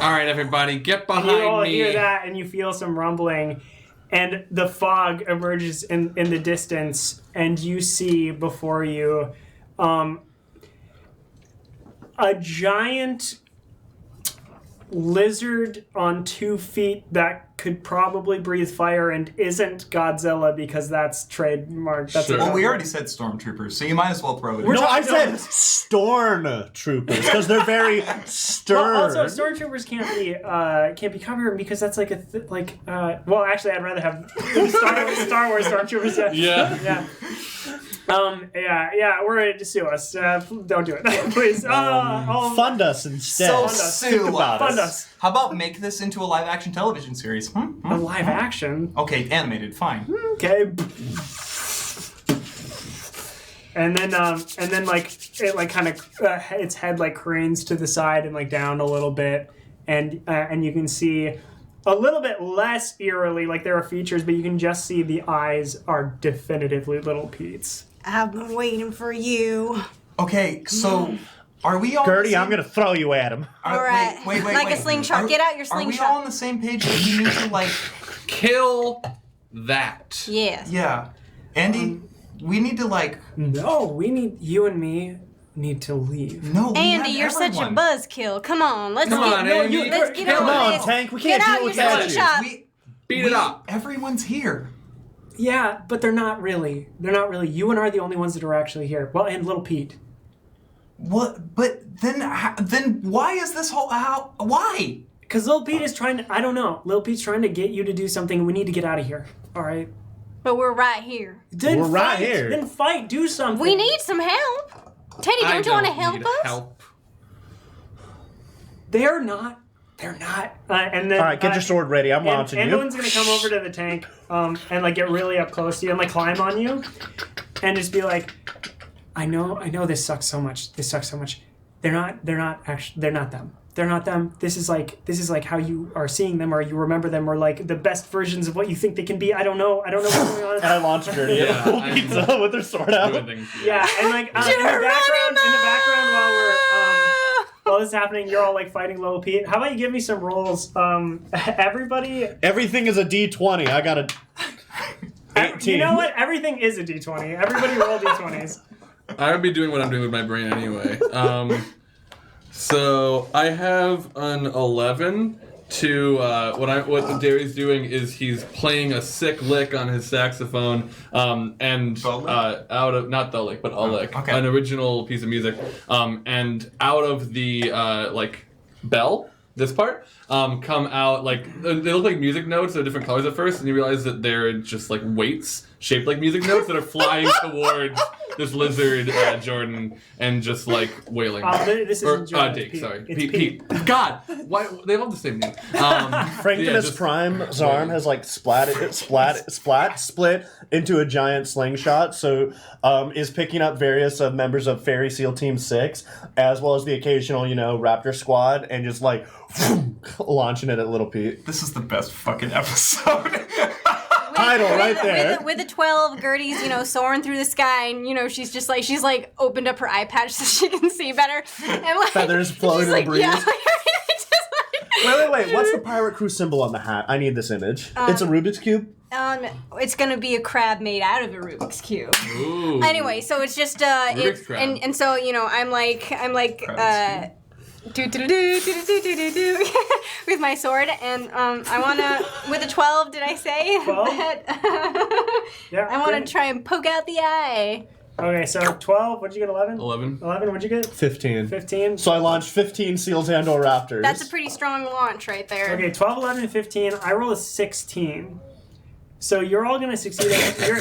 Speaker 4: All right, everybody, get
Speaker 1: you all
Speaker 4: behind me.
Speaker 1: hear that and you feel some rumbling, and the fog emerges in the distance, and you see before you a giant lizard on 2 feet that could probably breathe fire and isn't Godzilla because that's trademarked. That's
Speaker 4: Sure.
Speaker 2: Well, we already said stormtroopers, so you might as well throw it.
Speaker 3: No, I
Speaker 1: no.
Speaker 3: said stormtroopers because they're very stern.
Speaker 1: Well, also, stormtroopers can't be covered because that's like well, actually, I'd rather have Star Wars stormtroopers.
Speaker 4: Yeah.
Speaker 1: Yeah. We're ready to sue us. Don't do it, please.
Speaker 3: Fund us instead.
Speaker 2: So
Speaker 1: us.
Speaker 2: sue
Speaker 3: Think about
Speaker 2: us.
Speaker 1: Fund us.
Speaker 2: How about make this into a live-action television series?
Speaker 1: A live action.
Speaker 2: Okay, animated, fine.
Speaker 1: Okay. And then like it like kind of its head like cranes to the side and like down a little bit, and you can see a little bit less eerily, like there are features, but you can just see the eyes are definitively Little Pete's.
Speaker 5: I've been waiting for you.
Speaker 2: Okay, so are we all?
Speaker 3: Gertie, I'm gonna throw you at him.
Speaker 5: All right.
Speaker 2: Wait.
Speaker 5: Like a slingshot. Get out your
Speaker 2: Are we
Speaker 5: slingshot.
Speaker 2: all on the same page that we need to like?
Speaker 4: Kill that.
Speaker 5: Yes.
Speaker 2: Yeah, Andy, we need to like.
Speaker 1: No, we need you and me. need to leave.
Speaker 2: No, we
Speaker 5: Andy,
Speaker 2: had
Speaker 5: you're such a
Speaker 2: everyone.
Speaker 5: buzzkill. Come on, let's
Speaker 4: Come
Speaker 5: get
Speaker 4: on, Andy.
Speaker 5: let's get
Speaker 3: Come
Speaker 5: over
Speaker 3: on,
Speaker 5: this.
Speaker 3: Tank. We
Speaker 5: Get
Speaker 3: can't
Speaker 5: out
Speaker 3: deal with
Speaker 5: your
Speaker 3: that.
Speaker 5: slingshot.
Speaker 4: Beat it up.
Speaker 2: Everyone's here.
Speaker 1: Yeah, but they're not really. They're not really. You and I are the only ones that are actually here. Well, and little Pete.
Speaker 2: What? But then why is this whole why?
Speaker 1: Because Lil Pete is trying to. I don't know. Lil Pete's trying to get you to do something. We need to get out of here. All right.
Speaker 5: But we're right here.
Speaker 1: Then
Speaker 3: We're right
Speaker 1: fight.
Speaker 3: here.
Speaker 1: Then fight. Do something.
Speaker 5: We need some help. Teddy, don't you want to help
Speaker 4: need
Speaker 5: us?
Speaker 4: Help.
Speaker 1: They're not. They're not. And then.
Speaker 3: All right, get your sword ready. I'm launching you.
Speaker 1: Anduin's gonna come over to the tank, and like get really up close to you and like climb on you, and just be like, I know this sucks so much. This sucks so much. They're not actually. They're not them. They're not them. This is like how you are seeing them, or you remember them, or like the best versions of what you think they can be. I don't know what's going on.
Speaker 3: And I launch her to
Speaker 4: Yeah,
Speaker 3: little
Speaker 4: I'm
Speaker 3: pizza with her sword out.
Speaker 4: Doing things.
Speaker 1: Yeah, and like in the background while we're while this is happening, you're all like fighting Little Pete. How about you give me some rolls? Everybody.
Speaker 3: Everything is a D20. I got a 18.
Speaker 1: You know what? Everything is a D20. Everybody roll D20s.
Speaker 4: I would be doing what I'm doing with my brain anyway. So I have an 11 to what Derry's doing is he's playing a sick lick on his saxophone, and out of not the lick but a lick,
Speaker 2: okay.
Speaker 4: an original piece of music, and out of the like bell. This part come out like they look like music notes. They're different colors at first, and you realize that they're just like weights shaped like music notes that are flying towards this lizard Jordan and just like wailing.
Speaker 1: This isn't Jordan,
Speaker 4: Dake,
Speaker 1: Pete.
Speaker 4: sorry,
Speaker 1: It's
Speaker 4: Pete. God, why they all have the same name?
Speaker 3: Franklinus
Speaker 4: just-
Speaker 3: Prime's arm has like split into a giant slingshot, so is picking up various members of Fairy SEAL Team 6, as well as the occasional, Raptor Squad, and just like launching it at Little Pete.
Speaker 2: This is the best fucking episode.
Speaker 3: Title right there.
Speaker 5: With the 12, Gertie's, soaring through the sky, and, she's like opened up her eye patch so she can see better. And, like,
Speaker 3: Feathers floating in the breeze.
Speaker 5: Yeah, just like...
Speaker 3: Wait. What's the pirate crew symbol on the hat? I need this image. It's a Rubik's Cube?
Speaker 5: It's gonna be a crab made out of a Rubik's Cube.
Speaker 4: Ooh.
Speaker 5: Anyway, so it's just
Speaker 4: Rubik's crab.
Speaker 5: and so I'm like with my sword, and I wanna with a 12. Did I say
Speaker 1: 12?
Speaker 5: that?
Speaker 1: Yeah.
Speaker 5: I want
Speaker 1: great.
Speaker 5: to try and poke out the eye.
Speaker 1: Okay, so 12. What'd you get? 11.
Speaker 4: 11.
Speaker 1: 11. What'd you get?
Speaker 3: 15.
Speaker 1: 15.
Speaker 3: So I launched 15 seals and/or raptors.
Speaker 5: That's a pretty strong launch right there.
Speaker 1: Okay, 12, 11, 15. I roll a 16. So you're all gonna succeed.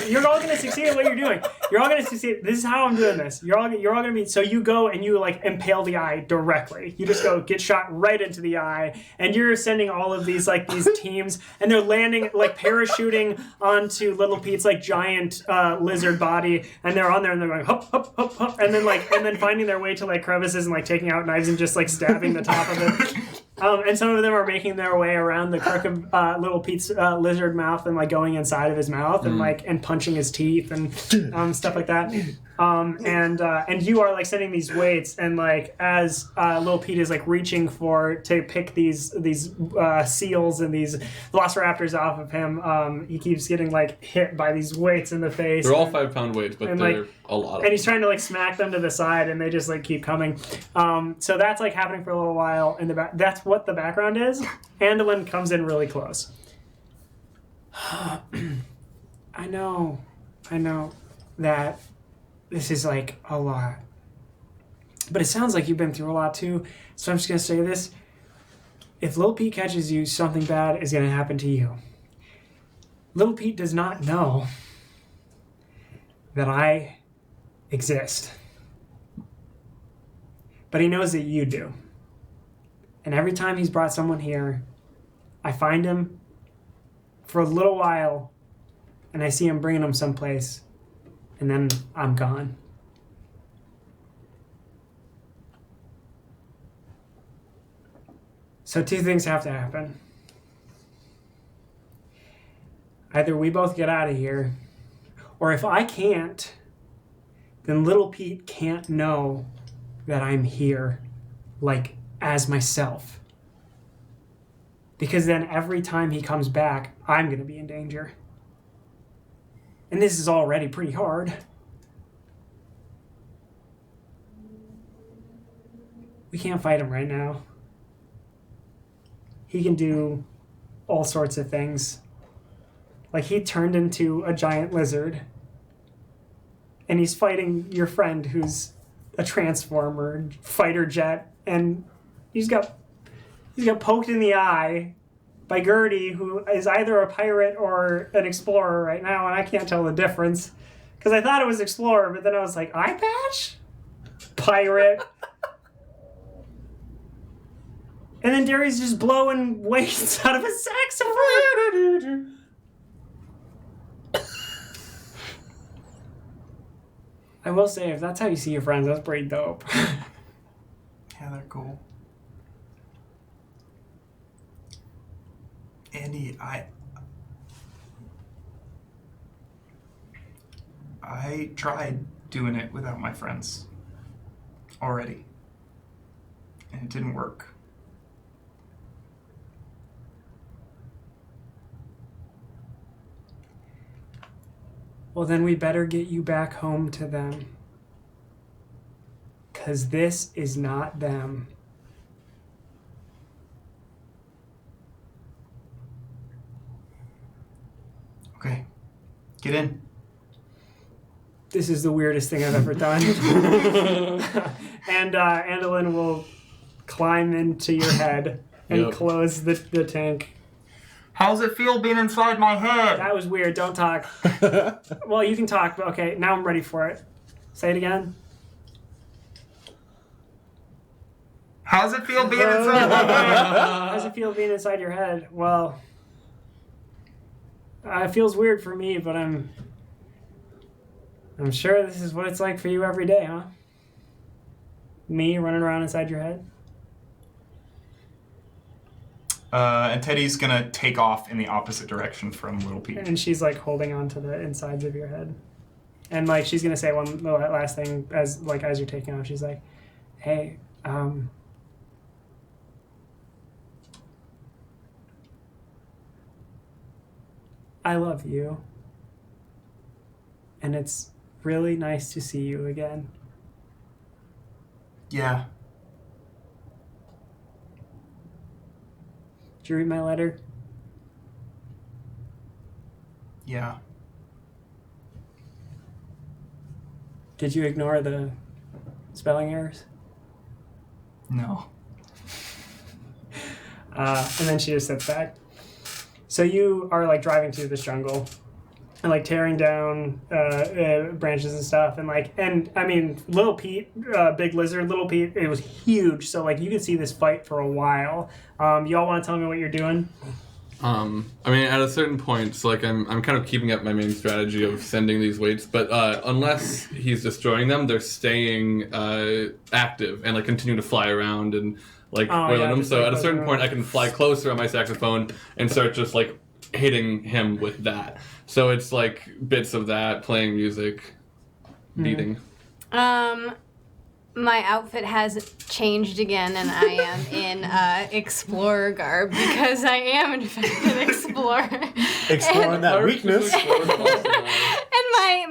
Speaker 1: You're all gonna succeed at what you're doing. You're all gonna succeed. This is how I'm doing this. You're all gonna be. So you go and you like impale the eye directly. You just go get shot right into the eye, and you're sending all of these teams, and they're landing like parachuting onto Little Pete's like giant lizard body, and they're on there and they're going hop hop hop hop, and then finding their way to like crevices and like taking out knives and just like stabbing the top of it. And some of them are making their way around the crook of Little Pete's lizard mouth and like going inside of his mouth and like and punching his teeth and stuff like that. And you are like sending these weights, and like as Little Pete is like reaching to pick these seals and these velociraptors off of him, he keeps getting like hit by these weights in the face.
Speaker 4: They're all 5-pound weights, but
Speaker 1: and,
Speaker 4: they're
Speaker 1: like,
Speaker 4: a lot of
Speaker 1: and he's trying to like smack them to the side, and they just like keep coming. So that's like happening for a little while in the back. That's what the background is. Anduin comes in really close. I know that this is like a lot, but it sounds like you've been through a lot too. So I'm just gonna say this: if Lil Pete catches you, something bad is gonna happen to you. Lil Pete does not know that I exist, but he knows that you do. And every time he's brought someone here, I find him for a little while, and I see him bringing them someplace, and then I'm gone. So two things have to happen. Either we both get out of here, or if I can't, then Little Pete can't know that I'm here, like, as myself. Because then every time he comes back, I'm going to be in danger. And this is already pretty hard. We can't fight him right now. He can do all sorts of things. Like, he turned into a giant lizard. And he's fighting your friend who's a transformer fighter jet, and he's got poked in the eye by Gertie, who is either a pirate or an explorer right now, and I can't tell the difference. Because I thought it was explorer, but then I was like, eye patch? Pirate. And then Derry's just blowing weights out of a saxophone. I will say, if that's how you see your friends, that's pretty dope.
Speaker 2: Yeah, they're cool. Andy, I tried doing it without my friends already, and it didn't work.
Speaker 1: Well, then we better get you back home to them. 'Cause this is not them.
Speaker 2: Okay, get in.
Speaker 1: This is the weirdest thing I've ever done. And Andolin will climb into your head and
Speaker 4: Yep.
Speaker 1: close the tank.
Speaker 2: How's it feel being inside my head?
Speaker 1: That was weird. Don't talk. Well, you can talk, but okay, now I'm ready for it. Say it again.
Speaker 2: How's it feel being inside my head?
Speaker 1: How does it feel being inside your head? Well, it feels weird for me, but I'm sure this is what it's like for you every day, huh? Me running around inside your head?
Speaker 2: And Teddy's gonna take off in the opposite direction from Little Pete.
Speaker 1: And she's like holding on to the insides of your head. And like she's gonna say one last thing as you're taking off. She's like, "Hey, I love you. And it's really nice to see you again."
Speaker 2: Yeah.
Speaker 1: Did you read my letter?
Speaker 2: Yeah.
Speaker 1: Did you ignore the spelling errors?
Speaker 2: No.
Speaker 1: And then she just sits back. So you are like driving through this jungle and like tearing down branches and stuff, and I mean, Little Pete, big lizard, Little Pete, it was huge. So like you could see this fight for a while. Y'all want to tell me what you're doing?
Speaker 4: I mean, at a certain point, so like I'm kind of keeping up my main strategy of sending these weights, but unless he's destroying them, they're staying active and like continue to fly around and like whirling them. So at a certain point, I can fly closer on my saxophone and start just like hitting him with that. So it's like bits of that, playing music, beating.
Speaker 5: My outfit has changed again, and I am in explorer garb because I am in fact an explorer.
Speaker 3: Exploring that weakness.
Speaker 5: And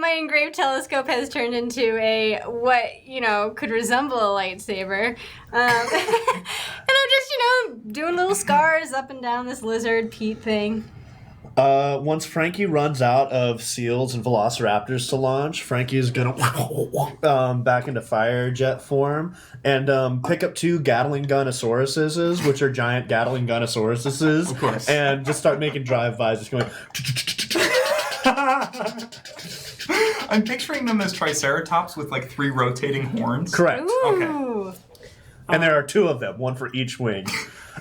Speaker 5: my engraved telescope has turned into a what could resemble a lightsaber, and I'm just doing little scars up and down this lizard Pete thing.
Speaker 3: Once Frankie runs out of seals and velociraptors to launch, Frankie is gonna back into fire jet form and pick up 2 Gatling Gunnosauruses, which are giant Gatling Gunnosauruses,
Speaker 4: Of course.
Speaker 3: and just start making drive-bys, just going.
Speaker 2: I'm picturing them as triceratops with like 3 rotating horns.
Speaker 3: Correct.
Speaker 5: Ooh.
Speaker 3: And there are 2 of them, one for each wing.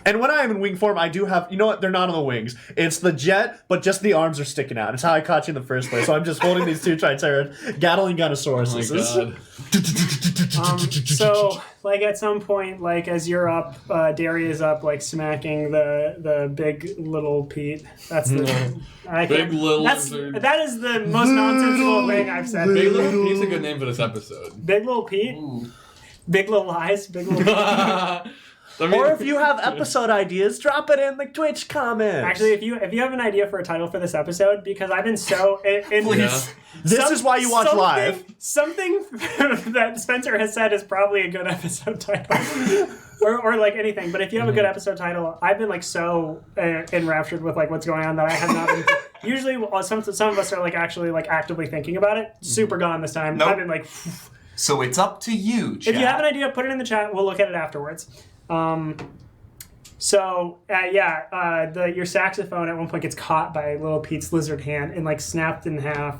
Speaker 3: And when I am in wing form, I do have, they're not on the wings. It's the jet, but just the arms are sticking out. It's how I caught you in the first place. So I'm just holding these 2 Gatling Gunnosauruses.
Speaker 4: Oh my god.
Speaker 1: So like at some point, like as you're up, Derry is up, like smacking the big Little Pete. That's the
Speaker 4: Big Little Lizard.
Speaker 1: that is the most nonsensical thing I've said.
Speaker 4: Big Little Pete's a good name for this episode.
Speaker 1: Big Little Pete.
Speaker 4: Ooh.
Speaker 1: Big Little Lies. Big Little Pete.
Speaker 4: I mean,
Speaker 3: Or if you have episode ideas, drop it in the Twitch comments.
Speaker 1: Actually, if you have an idea for a title for this episode, because I've been so in
Speaker 2: Please.
Speaker 3: this is why you watch live.
Speaker 1: Something that Spencer has said is probably a good episode title, or like anything. But if you have a good episode title, I've been like so enraptured with like what's going on that I have not been. Usually, some of us are like actually like actively thinking about it. Super gone this time.
Speaker 2: Nope.
Speaker 1: I've been like.
Speaker 2: So it's up to you, chat.
Speaker 1: If you have an idea, put it in the chat. We'll look at it afterwards. Your saxophone at one point gets caught by Little Pete's lizard hand and like snapped in half,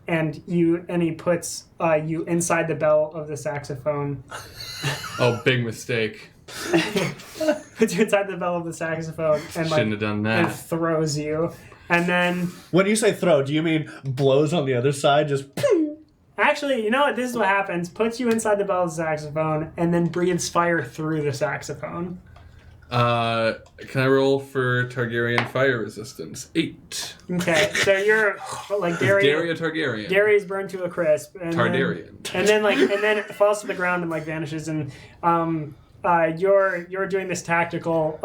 Speaker 1: and he puts you inside the bell of the saxophone.
Speaker 4: oh, big mistake.
Speaker 1: Puts you inside the bell of the saxophone and
Speaker 4: Shouldn't have done that.
Speaker 1: and throws you. And then
Speaker 3: When you say throw, do you mean blows on the other side? Just
Speaker 1: actually, you know what? This is what happens. Puts you inside the bell of the saxophone and then breathes fire through the saxophone.
Speaker 4: Can I roll for Targaryen fire resistance? 8.
Speaker 1: Okay, so you're like
Speaker 4: Daria Targaryen.
Speaker 1: Dairy's burned to a crisp. And
Speaker 4: Targaryen.
Speaker 1: and then it falls to the ground and like vanishes. And you're doing this tactical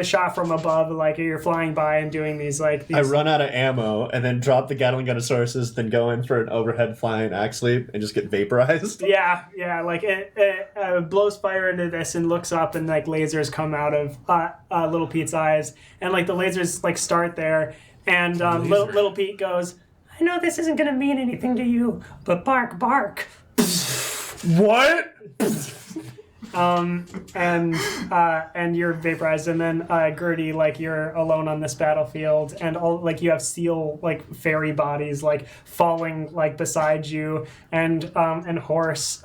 Speaker 1: shot from above, like you're flying by and doing these like. These,
Speaker 3: I run out of ammo and then drop the Gatling gun of sources, then go in for an overhead flying axe sweep and just get vaporized.
Speaker 1: Yeah, like it blows fire into this and looks up and like lasers come out of Little Pete's eyes and like the lasers like start there and Little Pete goes, I know this isn't gonna mean anything to you, but bark, bark.
Speaker 3: What?
Speaker 1: And you're vaporized, and then Gertie, like you're alone on this battlefield, and all like you have seal like fairy bodies like falling like beside you, and Horace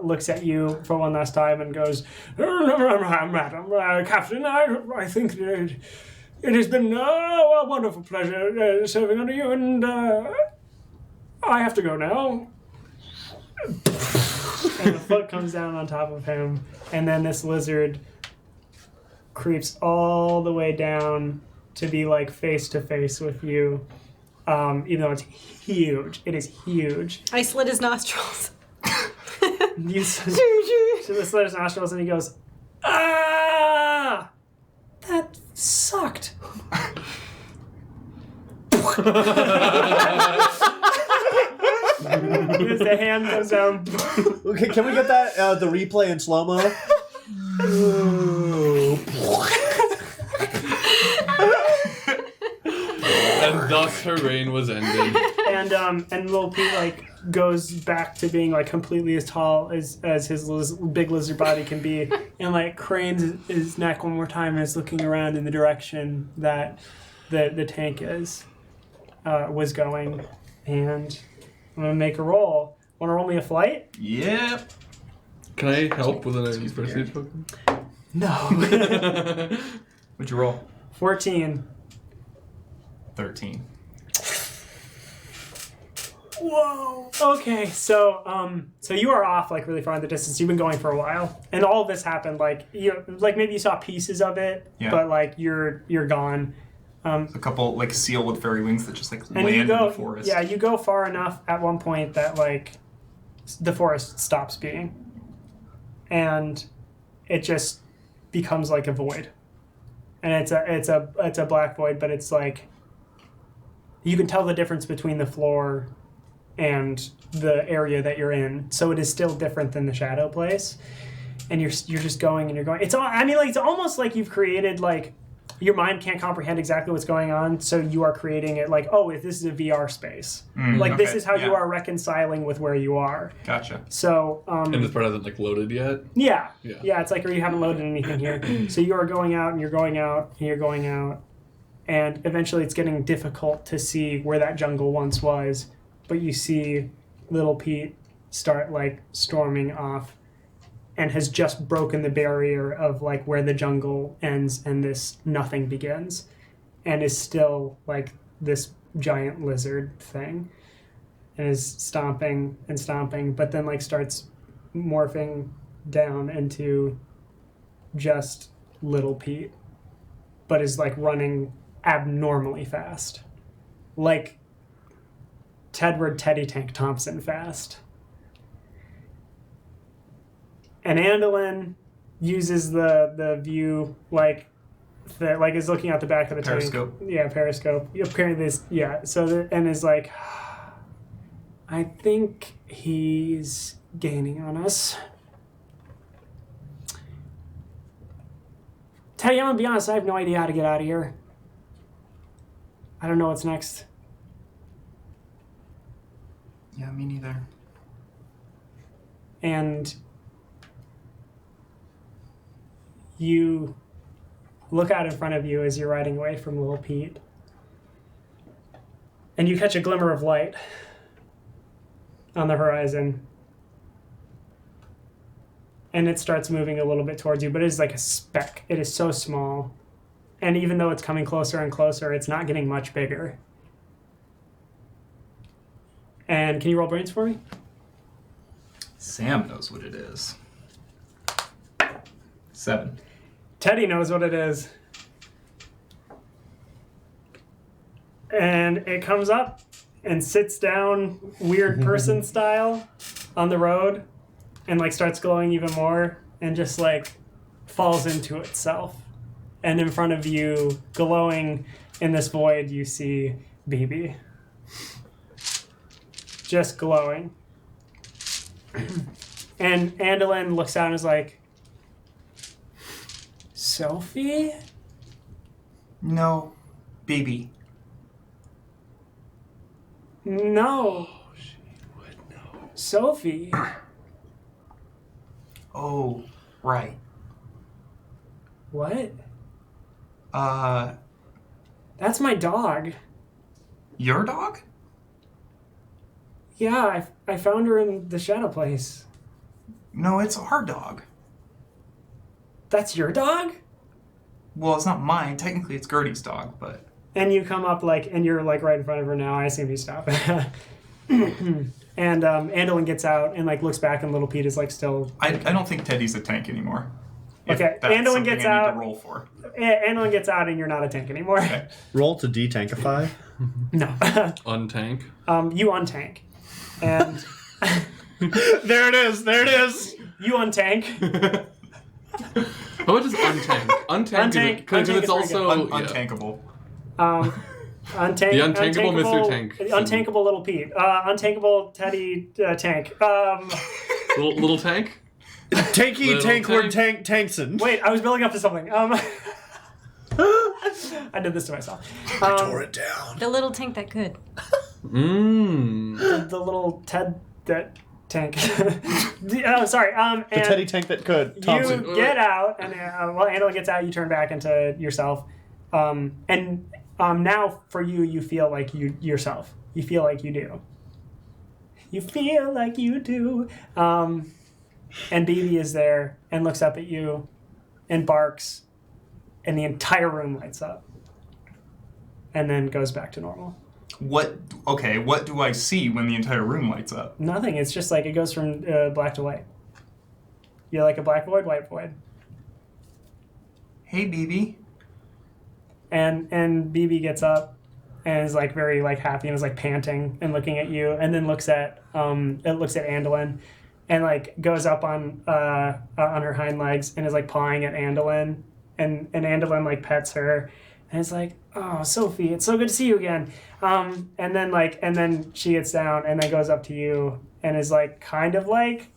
Speaker 1: looks at you for one last time and goes, Madam, Captain, I think that it has been a wonderful pleasure serving under you, and I have to go now. And a foot comes down on top of him, and then this lizard creeps all the way down to be like face to face with you, even though it's huge. It is huge.
Speaker 5: I slit his nostrils.
Speaker 1: You slit his nostrils, and he goes, "Ah, that sucked." The hand goes down.
Speaker 3: Okay, can we get that the replay in slow mo?
Speaker 4: And thus her reign was ended.
Speaker 1: And Little Pete like goes back to being like completely as tall as his big lizard body can be, and like cranes his neck one more time and is looking around in the direction that the tank was going, and I'm gonna make a roll. Wanna roll me a flight?
Speaker 2: Yep.
Speaker 4: Can I help with an prestige token?
Speaker 1: No.
Speaker 2: What'd you roll?
Speaker 1: 14.
Speaker 2: 13.
Speaker 1: Whoa. Okay, so you are off like really far in the distance. You've been going for a while, and all of this happened like maybe you saw pieces of it, but like you're gone.
Speaker 2: A couple like seal with fairy wings that just like
Speaker 1: And
Speaker 2: land
Speaker 1: you go,
Speaker 2: in the forest.
Speaker 1: yeah, you go far enough at one point that like the forest stops being, and it just becomes like a void, and it's a black void, but it's like you can tell the difference between the floor and the area that you're in, so it is still different than the shadow place, and you're just going and you're going. It's almost like you've created like. Your mind can't comprehend exactly what's going on, so you are creating it like, oh, this is a VR space. This is how you are reconciling with where you are.
Speaker 2: Gotcha.
Speaker 1: So,
Speaker 4: And this part hasn't like loaded yet?
Speaker 1: yeah, it's like, or you haven't loaded anything here. So you are going out, and you're going out, and you're going out, and eventually it's getting difficult to see where that jungle once was, but you see Little Pete start like storming off, and has just broken the barrier of like where the jungle ends and this nothing begins, and is still like this giant lizard thing, and is stomping and stomping, but then like starts morphing down into just Little Pete, but is like running abnormally fast, like Tedward Teddy Tank Thompson fast. And Andolin, uses the view like is looking out the back of the
Speaker 2: Periscope.
Speaker 1: tank. Yeah, periscope. Apparently this and is like, I think he's gaining on us. Teddy, I'm gonna be honest, I have no idea how to get out of here. I don't know what's next.
Speaker 2: Yeah, me neither.
Speaker 1: And you look out in front of you as you're riding away from Little Pete. And you catch a glimmer of light on the horizon. And it starts moving a little bit towards you, but it is like a speck. It is so small. And even though it's coming closer and closer, it's not getting much bigger. And can you roll brains for me?
Speaker 2: Sam knows what it is. 7.
Speaker 1: Teddy knows what it is. And it comes up and sits down weird person style on the road and like starts glowing even more and just like falls into itself. And in front of you, glowing in this void, you see BB. Just glowing. And Andolin looks out and is like, Sophie?
Speaker 2: No, baby.
Speaker 1: No.
Speaker 4: She would know.
Speaker 1: Sophie.
Speaker 2: Oh, right.
Speaker 1: What?
Speaker 2: Uh,
Speaker 1: That's my dog.
Speaker 2: your dog?
Speaker 1: Yeah, I found her in the shadow place.
Speaker 2: No, it's our dog.
Speaker 1: That's your dog?
Speaker 2: Well, it's not mine. Technically, it's Gertie's dog, but...
Speaker 1: And you come up and you're like right in front of her now. I assume you stop. And Andolin gets out and like looks back and Little Pete is like still...
Speaker 2: I don't think Teddy's a tank anymore. If
Speaker 1: Okay,
Speaker 2: that's
Speaker 1: Andolin
Speaker 2: something
Speaker 1: gets
Speaker 2: I need
Speaker 1: out.
Speaker 2: to roll for.
Speaker 1: Andolin gets out and you're not a tank anymore.
Speaker 2: Okay.
Speaker 3: Roll to detankify.
Speaker 1: No.
Speaker 4: Untank.
Speaker 1: You untank. And
Speaker 3: There it is. There it is.
Speaker 1: you untank.
Speaker 4: How much is untank? Untank because
Speaker 1: Untank
Speaker 4: it's
Speaker 1: is
Speaker 4: also
Speaker 2: Untankable.
Speaker 1: Untank,
Speaker 4: The untankable Mr. Tank.
Speaker 1: Untankable Little Pete. Untankable Teddy Tank.
Speaker 4: Little tank.
Speaker 3: Tanky
Speaker 4: Little
Speaker 3: Tankward Tankson.
Speaker 1: Wait, I was building up to something. I did this to myself.
Speaker 3: Tore it down.
Speaker 5: The little tank that could.
Speaker 1: The little Ted that tank. Oh, sorry.
Speaker 3: The
Speaker 1: And
Speaker 3: Teddy Tank that could. Thompson.
Speaker 1: you get out, and while Andolin gets out, you turn back into yourself. And now for you, you feel like yourself. You feel like you do. You feel like you do. And BB is there and looks up at you and barks, and the entire room lights up. And then goes back to normal.
Speaker 2: What do I see when the entire room lights up?
Speaker 1: Nothing. It's just like it goes from black to white. You're like a black void, white void.
Speaker 2: Hey, BB.
Speaker 1: And BB gets up and is like very like happy and is like panting and looking at you, and then looks at Andolin and like goes up on her hind legs and is like pawing at Andolin, and Andolin like pets her and is like, oh, Sophie, it's so good to see you again. And then she gets down and then goes up to you and is like kind of like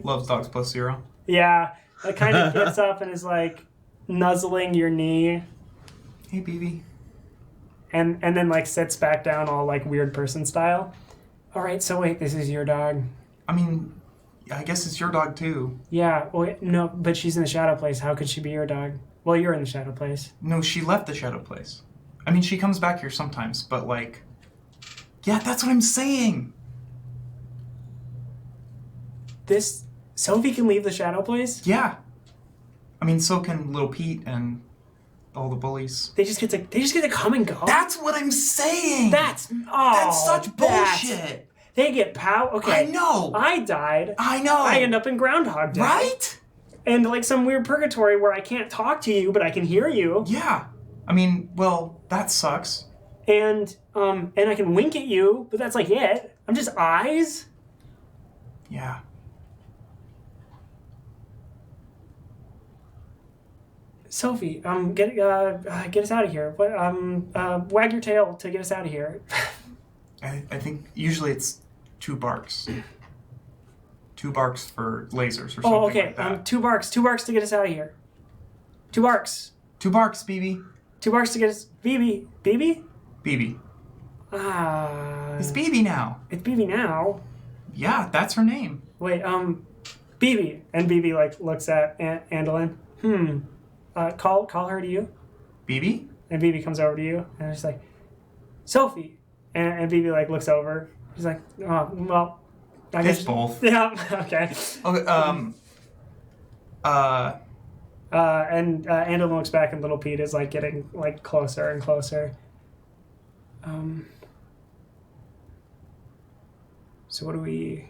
Speaker 2: Loves dogs plus 0.
Speaker 1: yeah, like kind of gets up and is like nuzzling your knee.
Speaker 2: Hey, BB.
Speaker 1: And then like sits back down all like weird person style. All right, so wait, this is your dog.
Speaker 2: I mean, I guess it's your dog too.
Speaker 1: Yeah, well, no, but she's in the shadow place. How could she be your dog? Well, you're in the shadow place.
Speaker 2: No, she left the shadow place. I mean, she comes back here sometimes, but like... Yeah, that's what I'm saying!
Speaker 1: This Sophie can leave the shadow place?
Speaker 2: Yeah. I mean, so can Little Pete and all the bullies.
Speaker 1: They just get to come and go.
Speaker 2: That's what I'm saying!
Speaker 1: That's
Speaker 2: such bullshit!
Speaker 1: They get power. Okay.
Speaker 2: I know!
Speaker 1: I died.
Speaker 2: I know!
Speaker 1: I end up in Groundhog Day.
Speaker 2: Right?
Speaker 1: And like some weird purgatory where I can't talk to you, but I can hear you.
Speaker 2: Yeah. I mean, well, that sucks.
Speaker 1: And I can wink at you, but that's like it. I'm just eyes.
Speaker 2: Yeah.
Speaker 1: Sophie, get us out of here. What, wag your tail to get us out of here.
Speaker 2: I think usually it's 2 barks. 2 barks for lasers or something
Speaker 1: Oh, okay.
Speaker 2: like that.
Speaker 1: 2 barks to get us out of here. 2 barks.
Speaker 2: 2 barks, BB.
Speaker 1: 2 barks to get us. BB.
Speaker 2: BB. It's
Speaker 1: It's
Speaker 2: BB now.
Speaker 1: BB now.
Speaker 2: Yeah, that's her name.
Speaker 1: Wait, BB. And BB like looks at Andolin. Call her to you.
Speaker 2: BB?
Speaker 1: And BB comes over to you and it's like, Sophie. And BB like looks over. He's like, oh, well, I
Speaker 2: It's
Speaker 1: guess.
Speaker 2: both.
Speaker 1: Yeah. Okay.
Speaker 2: Okay,
Speaker 1: And Andolin looks back and Little Pete is like getting like closer and closer. So what do we?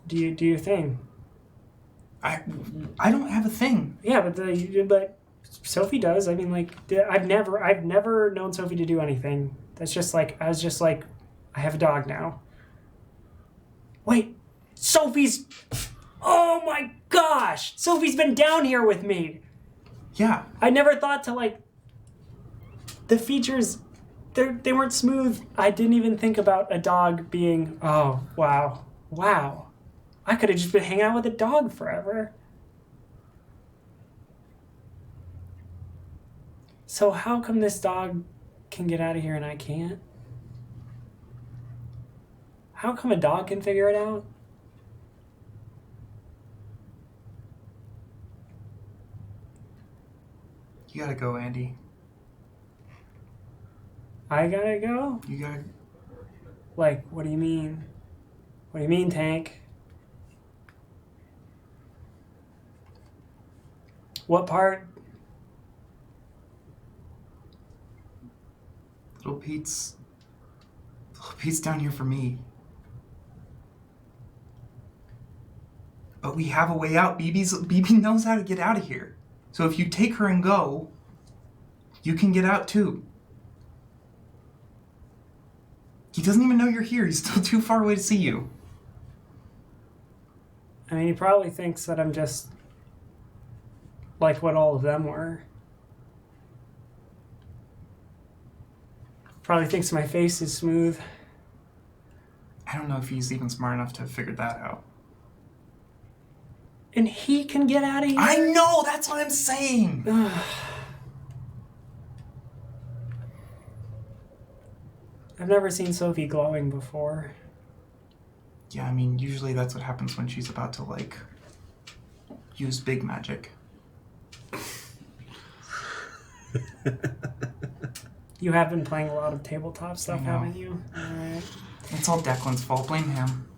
Speaker 1: Do your thing?
Speaker 2: I don't have a thing.
Speaker 1: Yeah, but Sophie does. I mean, like I've never known Sophie to do anything. That's just like I was just like I have a dog now. Wait, Sophie's. Oh my gosh, Sophie's been down here with me.
Speaker 2: Yeah.
Speaker 1: I never thought to like. The features, they weren't smooth. I didn't even think about a dog being. Oh wow. I could have just been hanging out with a dog forever. So how come this dog can get out of here and I can't? How come a dog can figure it out?
Speaker 2: You gotta go, Andy.
Speaker 1: I gotta go?
Speaker 2: You gotta...
Speaker 1: Like, what do you mean? What do you mean, Tank? What part?
Speaker 2: Little Pete's down here for me. But we have a way out. BB knows how to get out of here. So if you take her and go, you can get out too. He doesn't even know you're here. He's still too far away to see you.
Speaker 1: I mean, he probably thinks that I'm just like what all of them were. Probably thinks my face is smooth.
Speaker 2: I don't know if he's even smart enough to have figured that out.
Speaker 1: And he can get out of here?
Speaker 2: I know! That's what I'm saying!
Speaker 1: I've never seen Sophie glowing before.
Speaker 2: Yeah, I mean, usually that's what happens when she's about to, like, use big magic.
Speaker 1: You have been playing a lot of tabletop stuff,
Speaker 2: I know.
Speaker 1: haven't you? Alright.
Speaker 2: It's all Declan's fault. Blame him.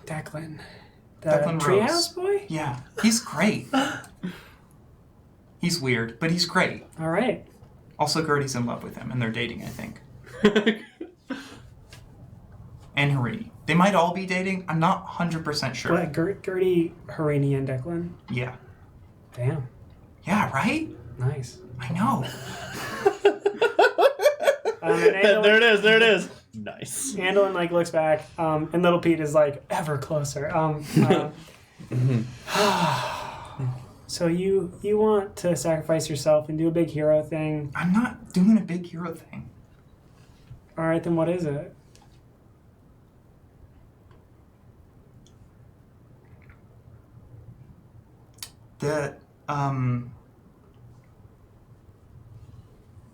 Speaker 1: Declan. The
Speaker 2: Declan
Speaker 1: treehouse
Speaker 2: Rose.
Speaker 1: boy?
Speaker 2: Yeah, he's great. He's weird, but he's great.
Speaker 1: Alright.
Speaker 2: Also, Gertie's in love with him, and they're dating, I think. And Harini. They might all be dating. I'm not 100% sure.
Speaker 1: What, Gertie, Harini, and Declan?
Speaker 2: Yeah.
Speaker 1: Damn.
Speaker 2: Yeah, right?
Speaker 1: Nice.
Speaker 2: I know.
Speaker 3: There it is. Nice.
Speaker 1: Andolin like looks back, and Little Pete is like ever closer. So you want to sacrifice yourself and do a big hero thing?
Speaker 2: I'm not doing a big hero thing.
Speaker 1: All right, then what is it?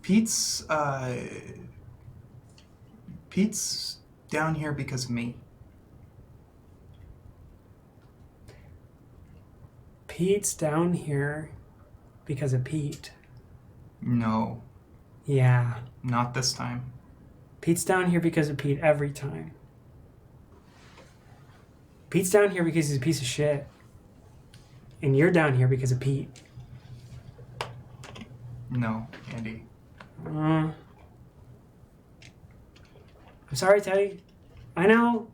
Speaker 2: Pete's down here because of me.
Speaker 1: Pete's down here because of Pete.
Speaker 2: No,
Speaker 1: Yeah.
Speaker 2: not this time.
Speaker 1: Pete's down here because of Pete every time. Pete's down here because he's a piece of shit. And you're down here because of Pete.
Speaker 2: No, Andy.
Speaker 1: I'm sorry, Teddy. I know,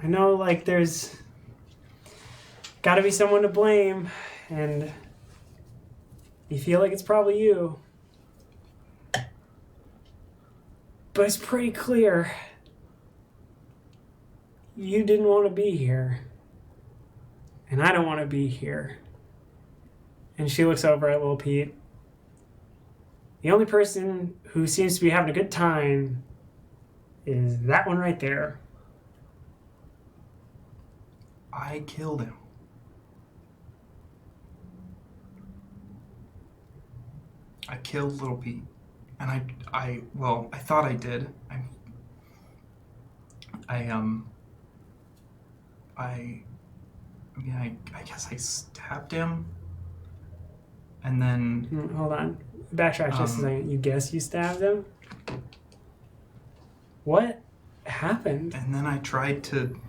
Speaker 1: like, there's gotta be someone to blame, and you feel like it's probably you. But it's pretty clear you didn't want to be here. And I don't want to be here. And she looks over at Lil Pete. The only person who seems to be having a good time is that one right there.
Speaker 2: I killed him. I killed Little Pete. And I thought I did. I guess I stabbed him. And then...
Speaker 1: Hold on. Backtrack just a second. You guess you stabbed him? What happened?
Speaker 2: And then I tried to...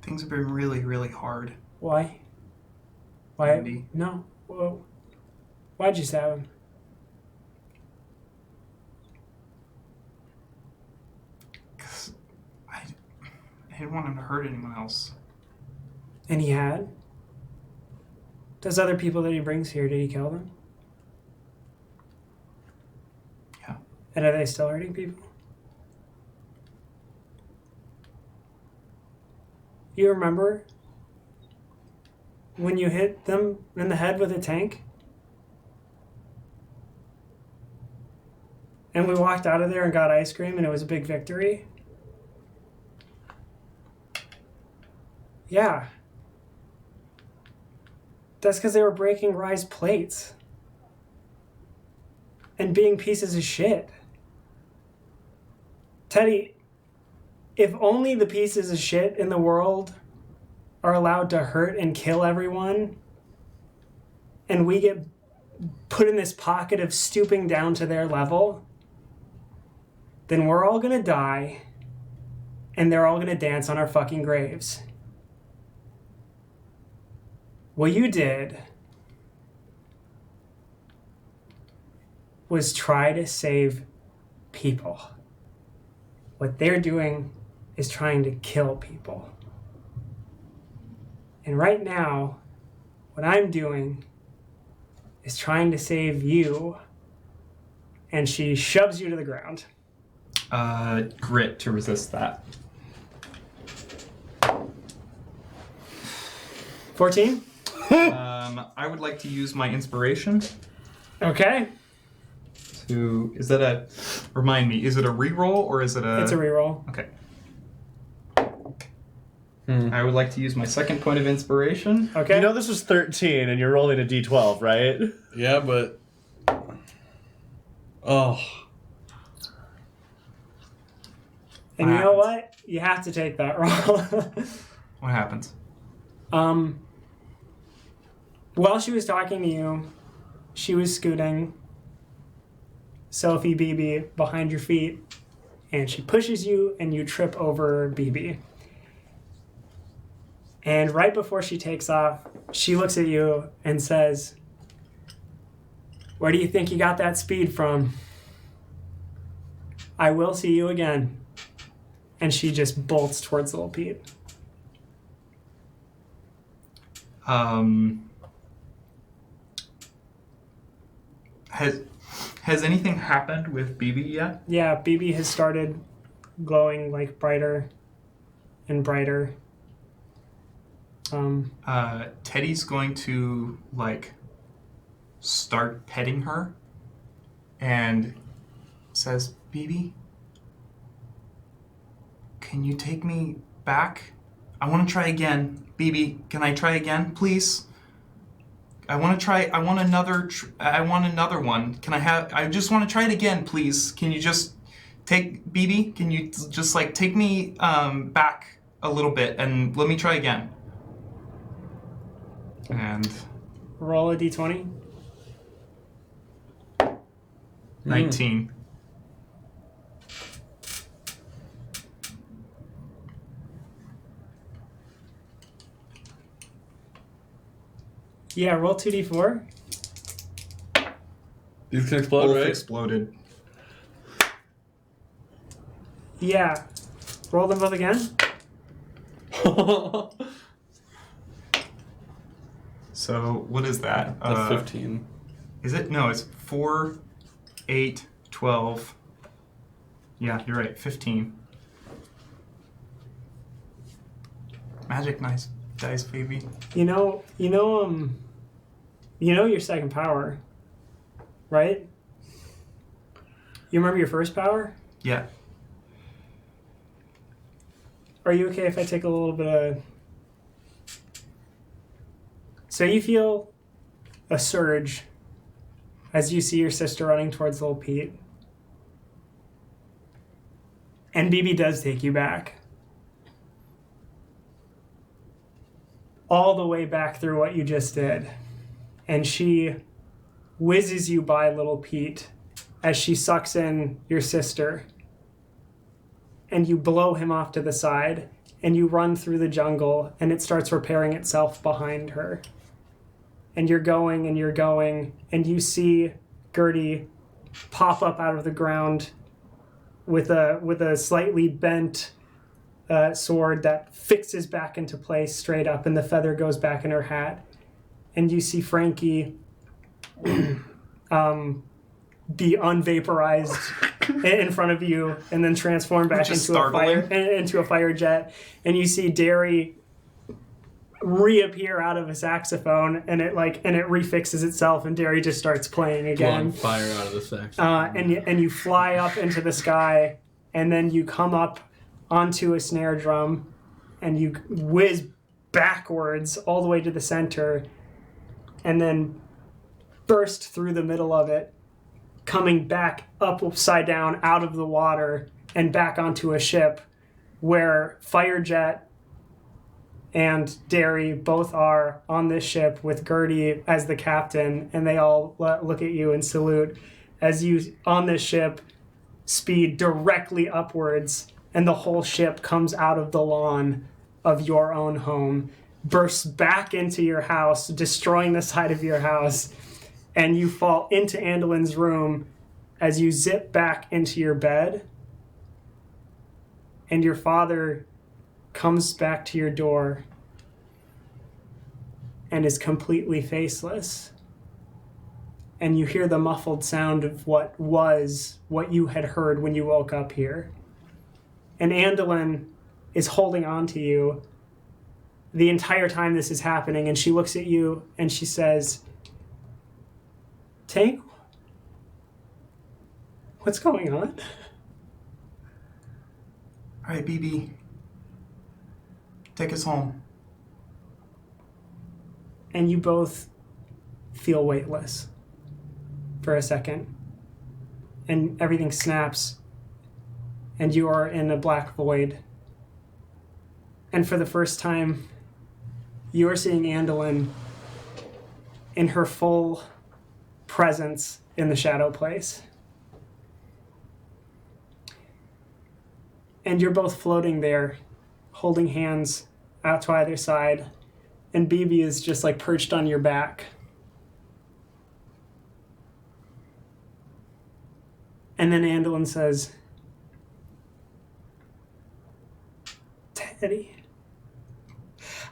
Speaker 2: Things have been really, really hard.
Speaker 1: Why? Why?
Speaker 2: Andy.
Speaker 1: No. Whoa. Why'd you stab him?
Speaker 2: Because I didn't want him to hurt anyone else.
Speaker 1: And he had? Those other people that he brings here, did he kill them?
Speaker 2: Yeah.
Speaker 1: And are they still hurting people? You remember when you hit them in the head with a tank? And we walked out of there and got ice cream and it was a big victory? Yeah. That's because they were breaking Rye's plates. And being pieces of shit. Teddy, if only the pieces of shit in the world are allowed to hurt and kill everyone, and we get put in this pocket of stooping down to their level, then we're all gonna die, and they're all gonna dance on our fucking graves. What you did was try to save people. What they're doing is trying to kill people. And right now, what I'm doing is trying to save you. And she shoves you to the ground.
Speaker 2: Grit to resist that.
Speaker 1: 14?
Speaker 2: I would like to use my inspiration
Speaker 1: Okay.
Speaker 2: to... Is that a... Remind me, is it a reroll or is it a...
Speaker 1: It's a reroll.
Speaker 2: Okay. I would like to use my second point of inspiration.
Speaker 1: Okay.
Speaker 3: You know this was 13 and you're rolling a d12, right?
Speaker 4: Yeah, but... Oh.
Speaker 1: And you know what? You have to take that roll.
Speaker 2: What happens?
Speaker 1: While she was talking to you, she was scooting Sophie BB behind your feet, and she pushes you, and you trip over BB. And right before she takes off, she looks at you and says, "Where do you think you got that speed from? I will see you again." And she just bolts towards Little Pete.
Speaker 2: Has anything happened with BB yet?
Speaker 1: Yeah, BB has started glowing like brighter and brighter.
Speaker 2: Teddy's going to like start petting her and says, "BB, can you take me back? I want to try again. BB, can I try again, please? I want to try. I want another one. I just want to try it again, please. Can you just BB? Can you just like take me back a little bit and let me try again?" And
Speaker 1: Roll a d20.
Speaker 2: 19.
Speaker 1: Yeah, roll 2d4.
Speaker 4: These can explode,
Speaker 2: Both
Speaker 4: right?
Speaker 2: exploded.
Speaker 1: Yeah. Roll them both again.
Speaker 2: So what is that?
Speaker 4: That's 15.
Speaker 2: Is it? No, it's 4, 8, 12. Yeah, you're right. 15. Magic dice, baby.
Speaker 1: You know your second power, right? You remember your first power?
Speaker 2: Yeah.
Speaker 1: Are you okay if I take a little bit of... So you feel a surge as you see your sister running towards little Pete. And BB does take you back. All the way back through what you just did. And she whizzes you by little Pete as she sucks in your sister. And you blow him off to the side. And you run through the jungle. And it starts repairing itself behind her. And you're going and you're going. And you see Gertie pop up out of the ground with a slightly bent sword that fixes back into place straight up, and the feather goes back in her hat. And you see Frankie be unvaporized in front of you, and then transform back into a fire jet. And you see Derry reappear out of a saxophone, and it refixes itself, and Derry just starts playing again.
Speaker 4: Blowing fire out of the saxophone.
Speaker 1: And you fly up into the sky, and then you come up onto a snare drum, and you whiz backwards all the way to the center, and then burst through the middle of it, coming back upside down out of the water and back onto a ship where Firejet and Derry both are on this ship with Gertie as the captain, and they all look at you and salute as you, on this ship, speed directly upwards, and the whole ship comes out of the lawn of your own home, bursts back into your house, destroying the side of your house, and you fall into Andolin's room as you zip back into your bed, and your father comes back to your door and is completely faceless. And you hear the muffled sound of what you had heard when you woke up here. And Andolin is holding on to you the entire time this is happening, and she looks at you and she says, Tank, what's going on?
Speaker 2: All right, BB. Take us home.
Speaker 1: And you both feel weightless for a second. And everything snaps. And you are in a black void. And for the first time, you are seeing Andolin in her full presence in the shadow place. And you're both floating there, holding hands out to either side, and BB is just like perched on your back. And then Andolin says, Teddy,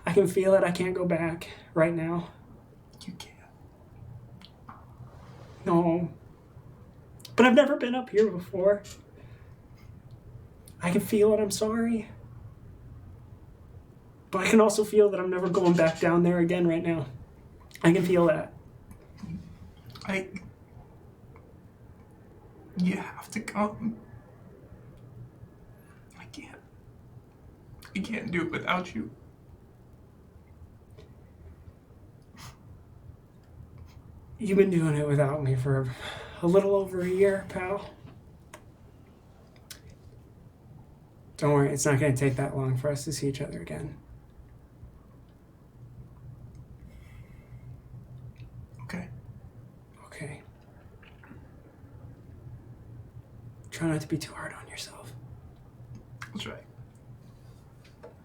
Speaker 1: I can feel it. I can't go back right now.
Speaker 2: You can't.
Speaker 1: No. But I've never been up here before. I can feel it. I'm sorry. But I can also feel that I'm never going back down there again right now. I can feel that.
Speaker 2: You have to come. I can't do it without you.
Speaker 1: You've been doing it without me for a little over a year, pal. Don't worry, it's not going to take that long for us to see each other again.
Speaker 2: Okay.
Speaker 1: Okay. Try not to be too hard on yourself.
Speaker 2: That's right.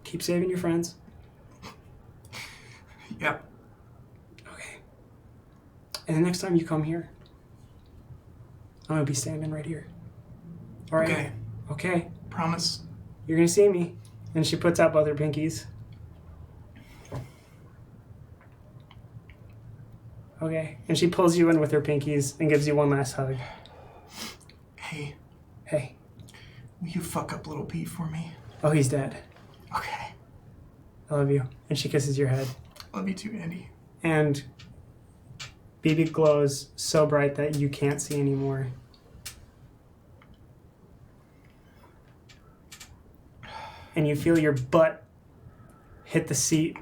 Speaker 1: Keep saving your friends.
Speaker 2: Yep.
Speaker 1: Okay. And the next time you come here, I'm going to be standing right here. All right?
Speaker 2: Okay.
Speaker 1: Okay.
Speaker 2: Promise.
Speaker 1: You're going to see me. And she puts out both her pinkies. Okay. And she pulls you in with her pinkies and gives you one last hug.
Speaker 2: Hey,
Speaker 1: Hey.
Speaker 2: will you fuck up little Pete for me?
Speaker 1: Oh, he's dead.
Speaker 2: Okay.
Speaker 1: I love you. And she kisses your head.
Speaker 2: Love you too, Andy.
Speaker 1: And BB glows so bright that you can't see anymore. And you feel your butt hit the seat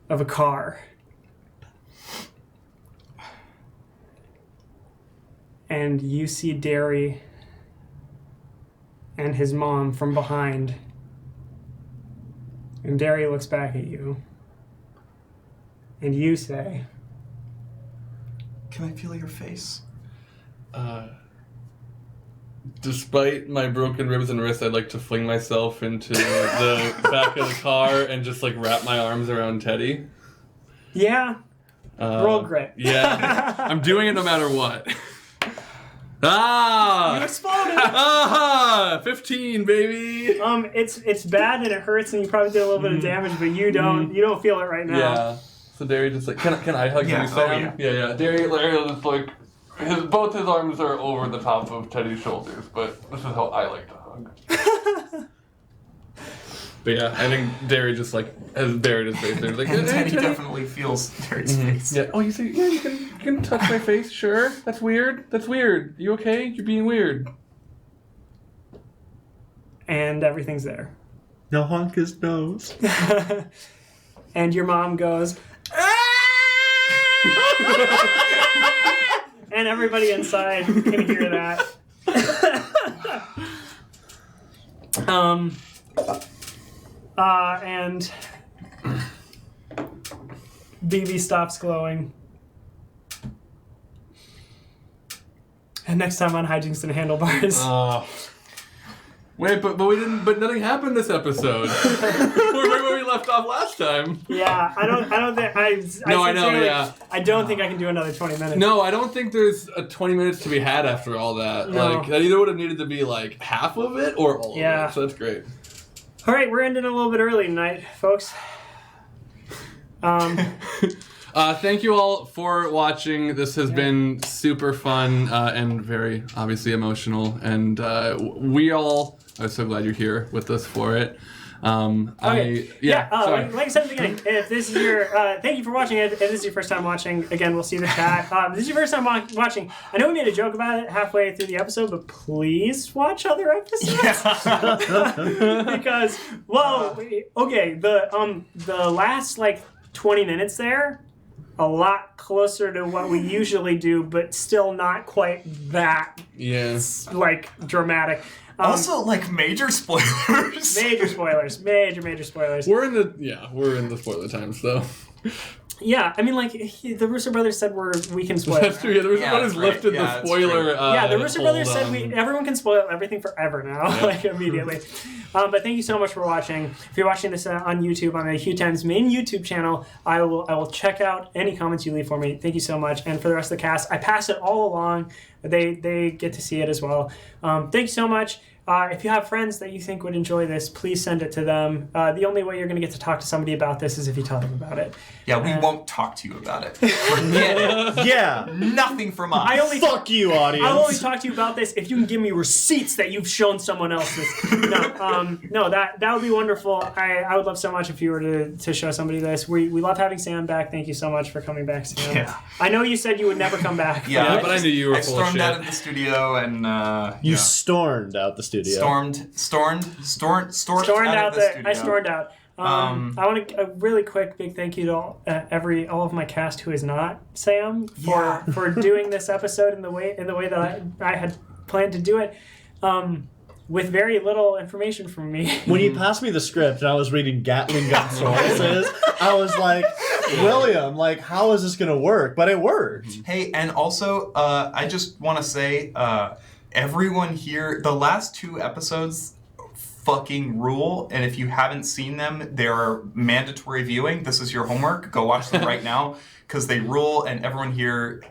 Speaker 1: of a car. And you see Derry and his mom from behind. And Derry looks back at you. And you say,
Speaker 2: Can I feel your face?
Speaker 4: Despite my broken ribs and wrist, I'd like to fling myself into the back of the car and just like wrap my arms around Teddy.
Speaker 1: yeah, roll grit.
Speaker 4: Yeah, I'm doing it no matter what. Ah!
Speaker 1: You exploded!
Speaker 4: Ah! 15, baby!
Speaker 1: It's bad and it hurts and you probably did a little bit of damage, but you don't feel it right now.
Speaker 4: Yeah. So Derry just like, can I hug you, Sam? Yeah. Derry just like, both his arms are over the top of Teddy's shoulders, but this is how I like to hug. But yeah, I think Derry just like has buried his face there. Like,
Speaker 2: And
Speaker 4: hey,
Speaker 2: Teddy
Speaker 4: Teddy.
Speaker 2: definitely feels Terry's face.
Speaker 4: Yeah. Oh, you say, yeah, you can touch my face, sure. That's weird. You okay? You're being weird.
Speaker 1: And everything's there.
Speaker 3: No honk his nose.
Speaker 1: And your mom goes, and everybody inside can hear that. And BB stops glowing. And next time on Hijinks and Handlebars.
Speaker 4: Wait, but we didn't. But nothing happened this episode. We're right where we left off last time.
Speaker 1: Yeah, I don't think I
Speaker 4: know. Yeah,
Speaker 1: I don't think I can do another 20 minutes.
Speaker 4: no, I don't think there's a 20 minutes to be had after all that.
Speaker 1: No.
Speaker 4: Like that either would have needed to be like half of it or all of it. So that's great.
Speaker 1: All right, we're ending a little bit early tonight, folks.
Speaker 4: Thank you all for watching. This has been super fun and very obviously emotional, and we all are so glad you're here with us for it.
Speaker 1: Okay.
Speaker 4: Sorry.
Speaker 1: Like I said at the beginning, if this is your, thank you for watching. If this is your first time watching, again, we'll see the chat. If this is your first time watching, I know we made a joke about it halfway through the episode, but please watch other episodes. Because, the last, 20 minutes there, a lot closer to what we usually do, but still not quite that, dramatic.
Speaker 2: Also, major spoilers.
Speaker 1: Major spoilers. Major spoilers.
Speaker 4: We're in the spoiler times though.
Speaker 1: Yeah, I mean, the Russo brothers said we can spoil.
Speaker 4: That's true. Yeah, the Russo brothers lifted the spoiler.
Speaker 1: The Russo brothers said everyone can spoil everything forever now, immediately. But thank you so much for watching. If you're watching this on YouTube, on the QueueTimes main YouTube channel, I will check out any comments you leave for me. Thank you so much. And for the rest of the cast, I pass it all along. They get to see it as well. Thank you so much. If you have friends that you think would enjoy this, please send it to them. The only way you're going to get to talk to somebody about this is if you tell them about it.
Speaker 2: Yeah, we won't talk to you about it. Forget it.
Speaker 3: Yeah.
Speaker 2: Nothing from us.
Speaker 3: Fuck you, audience.
Speaker 1: I'll only talk to you about this if you can give me receipts that you've shown someone else this. No, that would be wonderful. I would love so much if you were to show somebody this. We love having Sam back. Thank you so much for coming back, Sam.
Speaker 2: Yeah.
Speaker 1: I know you said you would never come back.
Speaker 4: Yeah, but I knew you were full of shit.
Speaker 2: I stormed out of the studio and
Speaker 3: You stormed out the studio.
Speaker 2: Stormed out of the studio.
Speaker 1: I stormed out. I want a really quick big thank you to all of my cast who is not Sam for doing this episode in the way that I had planned to do it, with very little information from me.
Speaker 3: When you passed me the script and I was reading Gatling gun sources, I was like, William, how is this gonna work? But it worked.
Speaker 2: Hey, and also, I just want to say, everyone here, the last 2 episodes fucking rule, and if you haven't seen them, they're mandatory viewing. This is your homework. Go watch them right now, because they rule, and everyone here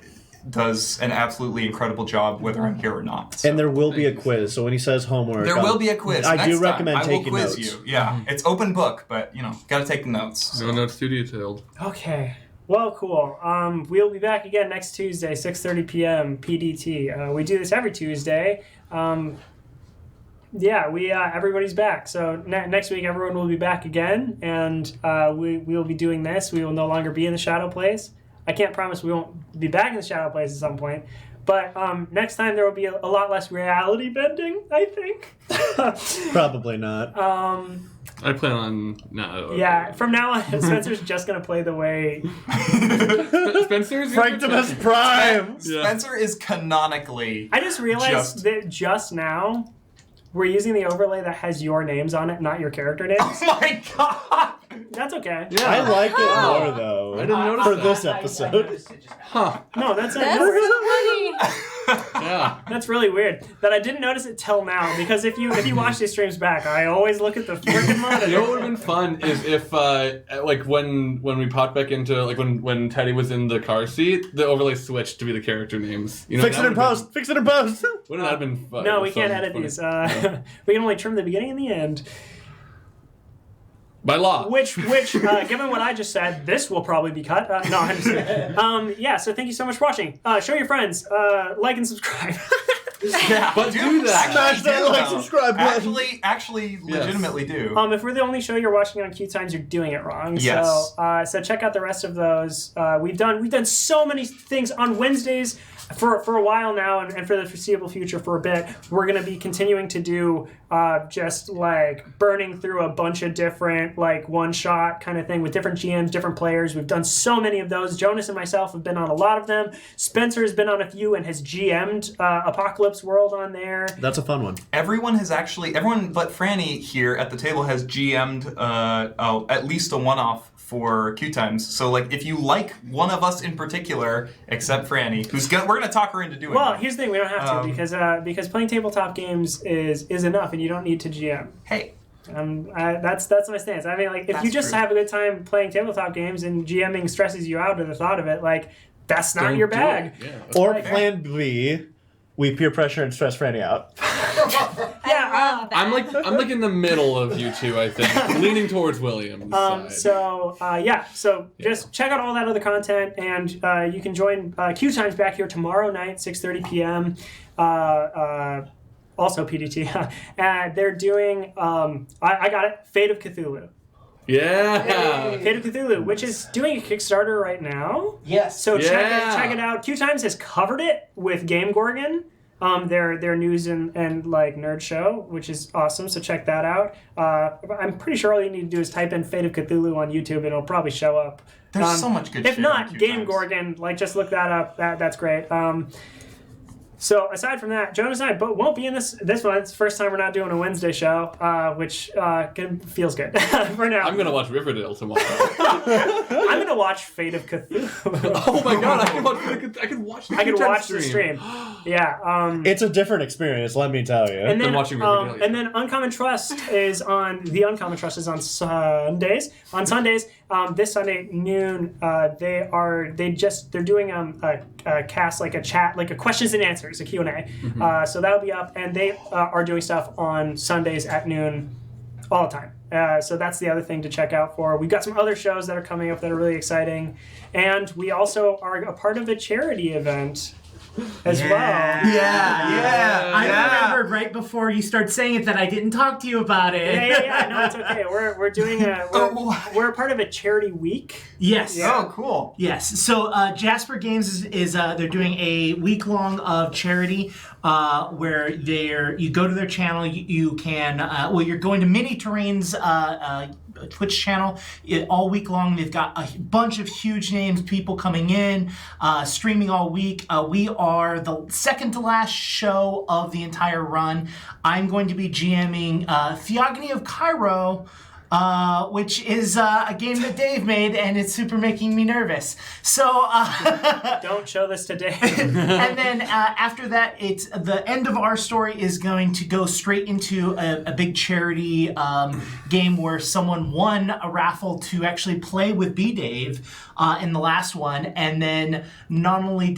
Speaker 2: does an absolutely incredible job, whether I'm here or not. So.
Speaker 3: And there will be a quiz, so when he says homework...
Speaker 2: There will be a quiz.
Speaker 3: I
Speaker 2: Next
Speaker 3: do
Speaker 2: time,
Speaker 3: recommend taking notes.
Speaker 2: I will quiz you. Yeah, it's open book, but, gotta take the notes.
Speaker 4: So. No notes too detailed.
Speaker 1: Okay. Well, cool. We'll be back again next Tuesday, 6:30 p.m. PDT. We do this every Tuesday. yeah, we everybody's back. So next week, everyone will be back again, and we will be doing this. We will no longer be in the Shadow Place. I can't promise we won't be back in the Shadow Place at some point, but next time there will be a lot less reality bending, I think.
Speaker 3: Probably not.
Speaker 4: I plan on no.
Speaker 1: Yeah, from now on, Spencer's just gonna play the way.
Speaker 4: Spencer's
Speaker 3: Franktimus Prime!
Speaker 4: Yeah.
Speaker 2: Spencer is canonically.
Speaker 1: I just realized that just now we're using the overlay that has your names on it, not your character names.
Speaker 2: Oh my god!
Speaker 1: That's okay.
Speaker 4: Yeah.
Speaker 3: I like it more, though.
Speaker 4: I didn't notice
Speaker 3: For
Speaker 4: that.
Speaker 3: this episode.
Speaker 4: Huh.
Speaker 1: No, that's
Speaker 5: That's
Speaker 1: no,
Speaker 5: funny.
Speaker 4: Yeah.
Speaker 1: that's really weird. That I didn't notice it till now, because if you watch these streams back, I always look at the freaking monitor.
Speaker 4: You know what would have been fun is if, like, when we popped back into, like, when Teddy was in the car seat, the overlay switched to be the character names. You know,
Speaker 3: Fix it in post! Fix it in post!
Speaker 4: Wouldn't that have been fun?
Speaker 1: No, we can't edit these. We can only trim the beginning and the end.
Speaker 4: By law.
Speaker 1: Which, given what I just said, this will probably be cut. No, I'm just kidding. Yeah, so thank you so much for watching. Show your friends. Like and subscribe.
Speaker 2: Yeah,
Speaker 4: But do that.
Speaker 3: Smash that like,
Speaker 2: though.
Speaker 3: subscribe button.
Speaker 2: Actually, legitimately do.
Speaker 1: If we're the only show you're watching on QueueTimes, you're doing it wrong.
Speaker 2: Yes.
Speaker 1: So check out the rest of those. We've done so many things on Wednesdays for a while now, and for the foreseeable future for a bit. We're gonna be continuing to do just like burning through a bunch of different like one shot kind of thing with different GMs, different players. We've done so many of those. Jonas and myself have been on a lot of them. Spencer has been on a few and has GM'd Apocalypse World on there.
Speaker 3: That's a fun one.
Speaker 2: Everyone but Franny here at the table has GM'd at least a one-off for QueueTimes. So, like, if you like one of us in particular, except Franny, we're gonna talk her into doing
Speaker 1: Well,
Speaker 2: it.
Speaker 1: here's the thing: we don't have to because playing tabletop games is enough, and you don't need to GM.
Speaker 2: Hey,
Speaker 1: That's my stance. I mean, like, if
Speaker 2: That's
Speaker 1: you just
Speaker 2: true.
Speaker 1: have a good time playing tabletop games and GMing stresses you out at the thought of it, like, that's not
Speaker 4: Don't
Speaker 1: your
Speaker 4: do
Speaker 1: bag.
Speaker 4: it. Yeah.
Speaker 3: Or
Speaker 1: Like-
Speaker 3: plan B, we peer pressure and stress Franny out.
Speaker 5: I love that.
Speaker 4: I'm like in the middle of you two, I think. Leaning towards William's side.
Speaker 1: So just check out all that other content, and you can join QueueTimes back here tomorrow night, 6:30 p.m. Also PDT. They're doing, I got it, Fate of Cthulhu.
Speaker 4: Yeah.
Speaker 1: Fate of Cthulhu, which is doing a Kickstarter right now.
Speaker 6: Yes.
Speaker 1: So
Speaker 4: Yeah.
Speaker 1: check it out. QueueTimes has covered it with Game Gorgon. Their news and like nerd show, which is awesome. So check that out. I'm pretty sure all you need to do is type in Fate of Cthulhu on YouTube, and it'll probably show up.
Speaker 2: there's so much good
Speaker 1: If
Speaker 2: shit
Speaker 1: not,
Speaker 2: on
Speaker 1: Game
Speaker 2: QueueTimes.
Speaker 1: Gorgon, like just look that up. That's great. So aside from that, Jonas and I won't be in this one. It's the first time we're not doing a Wednesday show, which feels good for now.
Speaker 4: I'm gonna watch Riverdale tomorrow.
Speaker 1: I'm gonna watch Fate of Cthulhu.
Speaker 4: Oh my god, I could watch the
Speaker 1: I could
Speaker 4: QueueTimes
Speaker 1: watch the stream. Yeah.
Speaker 3: It's a different experience, let me tell you.
Speaker 1: And then,
Speaker 4: Than watching Riverdale, yeah.
Speaker 1: and then Uncommon Trust is on Sundays. On Sundays, this Sunday noon, they're doing a cast, like a chat, like a questions and answers, a Q&A.
Speaker 4: Mm-hmm.
Speaker 1: So that'll be up, and they are doing stuff on Sundays at noon all the time. So that's the other thing to check out for. We've got some other shows that are coming up that are really exciting, and we also are a part of a charity event as well.
Speaker 6: Yeah. I
Speaker 2: yeah.
Speaker 6: remembered right before you start saying it that I didn't talk to you about it.
Speaker 1: Yeah. No, it's okay. We're doing we're a part of a charity week.
Speaker 6: Yes.
Speaker 2: Oh, cool.
Speaker 6: Yes. So Jasper Games is they're doing a week long of charity where you go to their channel. You can you're going to Mini Terrain's Twitch channel all week long. They've got a bunch of huge names, people coming in, streaming all week. We are the second to last show of the entire run. I'm going to be GMing Theogony of Cairo, which is a game that Dave made, and it's super making me nervous. So,
Speaker 1: Don't show this to Dave.
Speaker 6: and then after that, it's the end of our story is going to go straight into a big charity game where someone won a raffle to actually play with B Dave in the last one, and then not only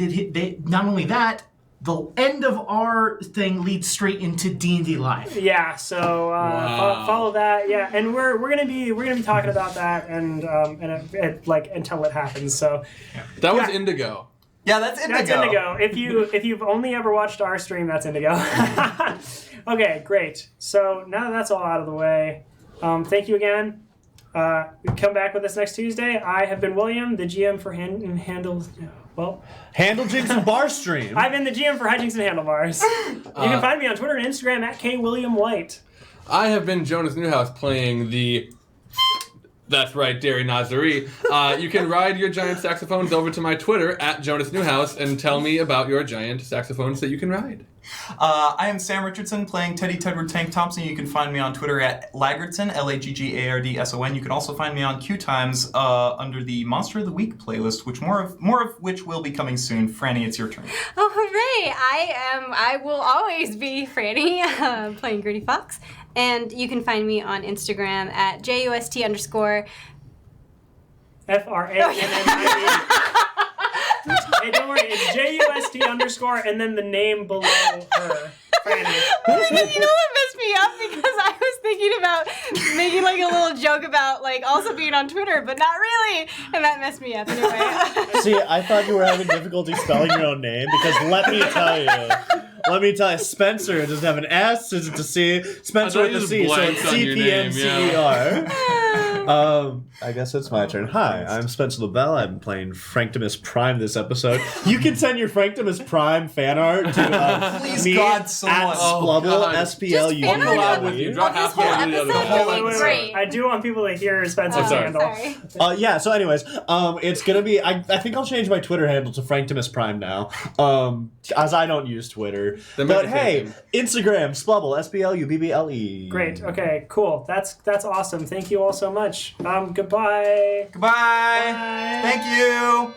Speaker 6: that. The end of our thing leads straight into D&D Live.
Speaker 1: Yeah, so follow that. Yeah, and we're gonna be talking about that and like until it happens. So
Speaker 4: That was Indigo.
Speaker 2: Yeah, that's Indigo.
Speaker 1: That's Indigo. If you've only ever watched our stream, that's Indigo. Okay, great. So now that that's all out of the way, thank you again. Come back with us next Tuesday. I have been William, the GM for Handles. Well,
Speaker 3: Hijinks and Bar Stream.
Speaker 1: I've been the GM for Hijinks and Handlebars. You can find me on Twitter and Instagram at KWilliamWhite.
Speaker 4: I have been Jonas Newhouse playing the... That's right, Derry Nazari. You can ride your giant saxophones over to my Twitter at Jonas Newhouse and tell me about your giant saxophones that you can ride.
Speaker 2: I am Sam Richardson playing Teddy Tedward Tank Thompson. You can find me on Twitter at Laggardson, Laggardson. You can also find me on QueueTimes under the Monster of the Week playlist, which more of which will be coming soon. Franny, it's your turn.
Speaker 5: Oh, hooray! I will always be Franny, playing Gritty Fox. And you can find me on Instagram at JUST_.
Speaker 1: FRANNIE. Hey, don't worry, it's JUST_ and then the name below her. Franny.
Speaker 5: You know what messed me up? Because I was thinking about making like a little joke about like also being on Twitter, but not really. And that messed me up anyway.
Speaker 3: See, I thought you were having difficulty spelling your own name because let me tell you, Spencer doesn't have an S, it's a C. Spencer with a C, so it's CPNCER. I guess it's my turn. Hi, I'm Spencer LaBelle. I'm playing Franctimus Prime this episode. You can send your Franctimus Prime fan art to
Speaker 2: Please,
Speaker 3: me
Speaker 2: God, someone.
Speaker 3: at Splubble,
Speaker 5: Just
Speaker 3: SPLU.
Speaker 5: fan art
Speaker 4: collab
Speaker 5: of-
Speaker 4: with you.
Speaker 5: of
Speaker 4: Drop
Speaker 5: this
Speaker 4: half
Speaker 5: whole
Speaker 4: one or the other.
Speaker 5: episode would be
Speaker 1: Wait.
Speaker 5: great.
Speaker 1: I do want people to hear Spencer's
Speaker 5: Oh,
Speaker 1: handle.
Speaker 5: sorry.
Speaker 3: Yeah, so anyways, it's gonna be, I think I'll change my Twitter handle to Franctimus Prime now, as I don't use Twitter.
Speaker 4: Then
Speaker 3: But
Speaker 4: maybe
Speaker 3: hey,
Speaker 4: take him.
Speaker 3: Instagram, Splubble, SPLUBBLE.
Speaker 1: Great. Okay. Cool. That's awesome. Thank you all so much. Goodbye.
Speaker 2: Goodbye.
Speaker 1: Bye.
Speaker 2: Thank you.